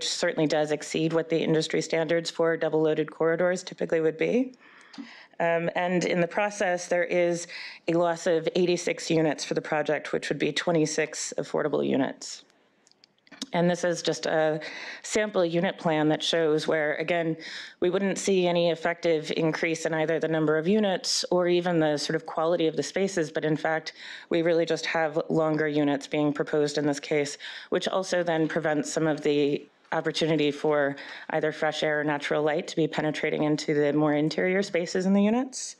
certainly does exceed what the industry standards for double-loaded corridors typically would be. And in the process, there is a loss of 86 units for the project, which would be 26 affordable units. And this is just a sample unit plan that shows where, again, we wouldn't see any effective increase in either the number of units or even the sort of quality of the spaces, but in fact, we really just have longer units being proposed in this case, which also then prevents some of the opportunity for either fresh air or natural light to be penetrating into the more interior spaces in the units.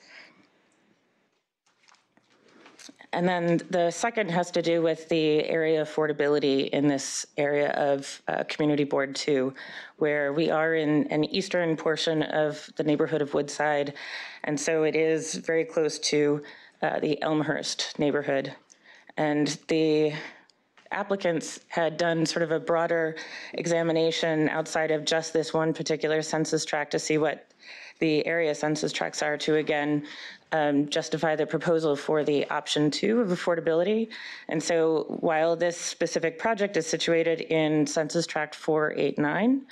And then the second has to do with the area affordability in this area of Community Board 2, where we are in an eastern portion of the neighborhood of Woodside. And so it is very close to the Elmhurst neighborhood. And the applicants had done sort of a broader examination outside of just this one particular census tract to see what the area census tracts are to, again, justify the proposal for the option 2 of affordability. And so while this specific project is situated in census tract 489,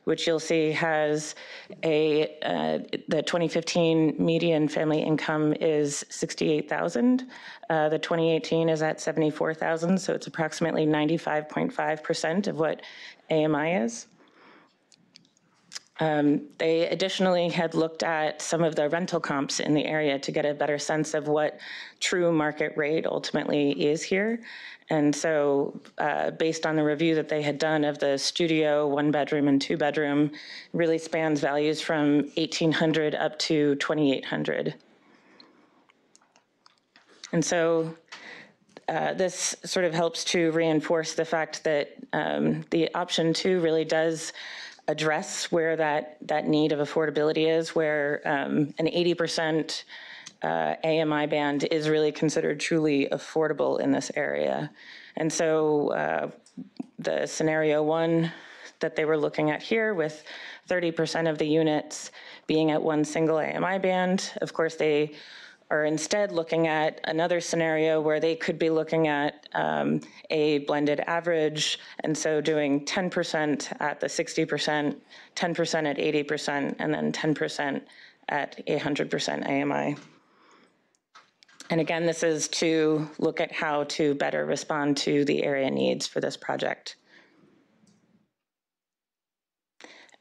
which you'll see has the 2015 median family income is $68,000. The 2018 is at $74,000, so it's approximately 95.5% of what AMI is. They additionally had looked at some of the rental comps in the area to get a better sense of what true market rate ultimately is here. And so based on the review that they had done of the studio, 1-bedroom and 2-bedroom, really spans values from $1,800 up to $2,800. And so this sort of helps to reinforce the fact that the option 2 really does address where that need of affordability is, where an 80% AMI band is really considered truly affordable in this area. And so the scenario 1 that they were looking at here with 30% of the units being at one single AMI band, of course they are instead looking at another scenario where they could be looking at a blended average, and so doing 10% at the 60%, 10% at 80%, and then 10% at 100% AMI. And again, this is to look at how to better respond to the area needs for this project.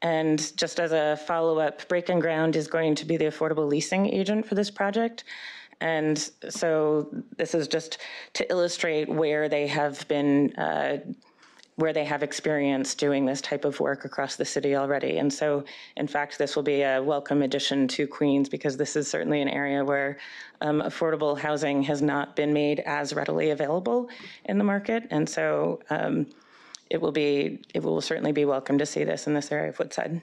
And just as a follow-up, Break and Ground is going to be the affordable leasing agent for this project. And so this is just to illustrate where they have been, where they have experience doing this type of work across the city already. And so, in fact, this will be a welcome addition to Queens, because this is certainly an area where affordable housing has not been made as readily available in the market. And so it will certainly be welcome to see this in this area of Woodside.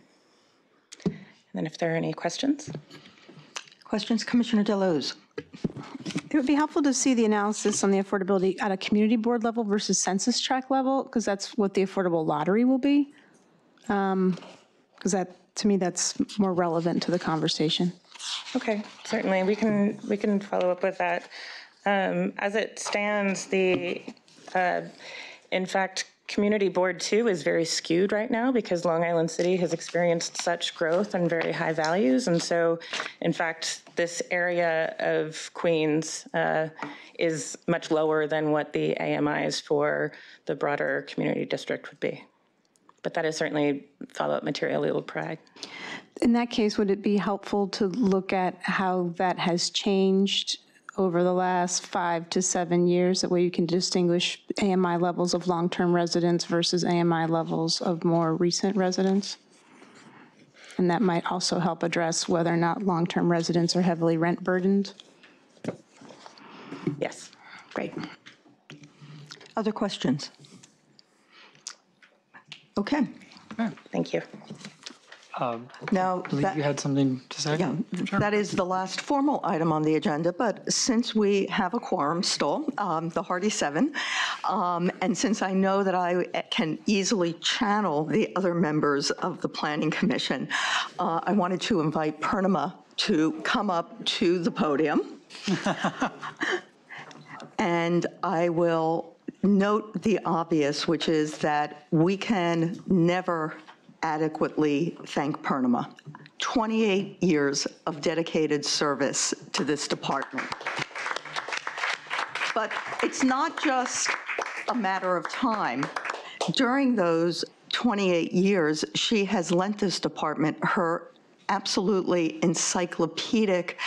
And then if there are any questions. Questions, Commissioner Delos? It would be helpful to see the analysis on the affordability at a community board level versus census tract level, because that's what the affordable lottery will be. Because that, to me, that's more relevant to the conversation. Okay, certainly, we can follow up with that. As it stands, in fact, Community Board 2 is very skewed right now because Long Island City has experienced such growth and very high values. And so, in fact, this area of Queens is much lower than what the AMIs for the broader community district would be. But that is certainly follow-up material we will provide. In that case, would it be helpful to look at how that has changed over the last 5 to 7 years? That way you can distinguish AMI levels of long-term residents versus AMI levels of more recent residents? And that might also help address whether or not long-term residents are heavily rent burdened. Yes. Great. Other questions? Okay. Thank you. Now, I believe you had something to say? Yeah, that is the last formal item on the agenda, but since we have a quorum still, the Hardy 7, and since I know that I can easily channel the other members of the Planning Commission, I wanted to invite Purnima to come up to the podium. And I will note the obvious, which is that we can never adequately thank Purnima. 28 years of dedicated service to this department. But it's not just a matter of time. During those 28 years, she has lent this department her absolutely encyclopedic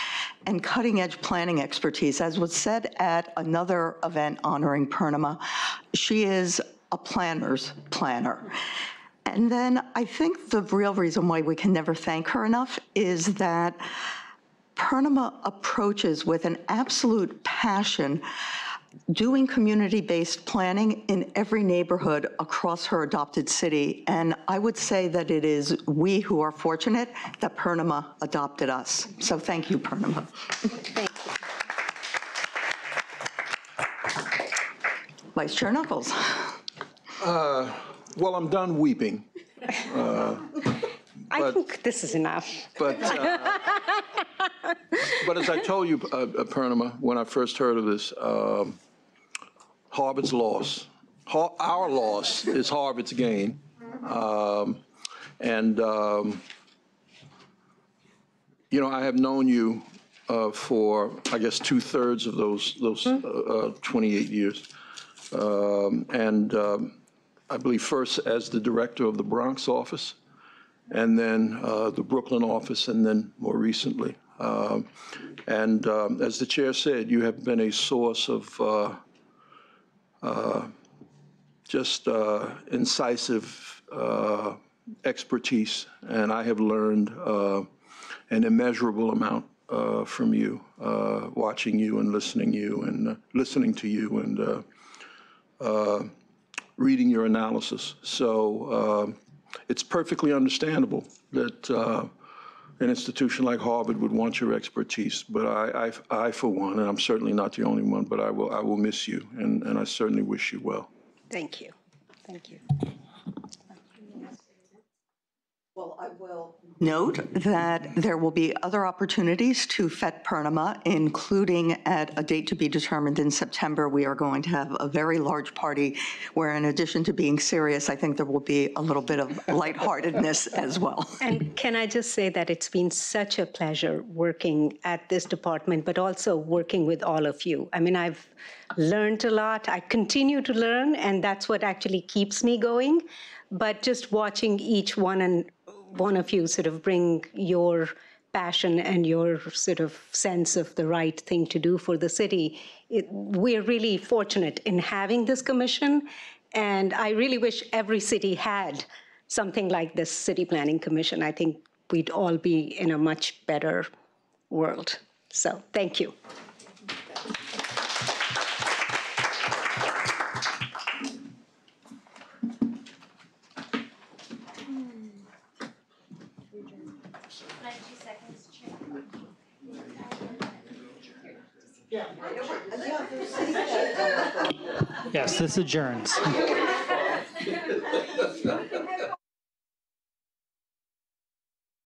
and cutting-edge planning expertise. As was said at another event honoring Purnima, she is a planner's planner. And then I think the real reason why we can never thank her enough is that Purnima approaches with an absolute passion doing community-based planning in every neighborhood across her adopted city. And I would say that it is we who are fortunate that Purnima adopted us. So thank you, Purnima. Thank you. Vice Chair Knuckles. Well, I'm done weeping. I think this is enough. But as I told you, Purnima, when I first heard of this, Harvard's loss. Our loss is Harvard's gain. You know, I have known you for, I guess, 2/3 of those 28 years. I believe first as the director of the Bronx office, and then the Brooklyn office, and then more recently. As the chair said, you have been a source of just incisive expertise, and I have learned an immeasurable amount from you, watching you and listening to you and reading your analysis. So it's perfectly understandable that an institution like Harvard would want your expertise. But I for one, and I'm certainly not the only one, but I will miss you, and I certainly wish you well. Thank you. Thank you. Well, I will note that there will be other opportunities to fet Purnima, including at a date to be determined in September. We are going to have a very large party where, in addition to being serious, I think there will be a little bit of lightheartedness as well. And can I just say that it's been such a pleasure working at this department, but also working with all of you. I mean, I've learned a lot. I continue to learn, and that's what actually keeps me going. But just watching each one of you sort of bring your passion and your sort of sense of the right thing to do for the city, we're really fortunate in having this commission. And I really wish every city had something like this City Planning Commission. I think we'd all be in a much better world. So thank you. Yes, this adjourns.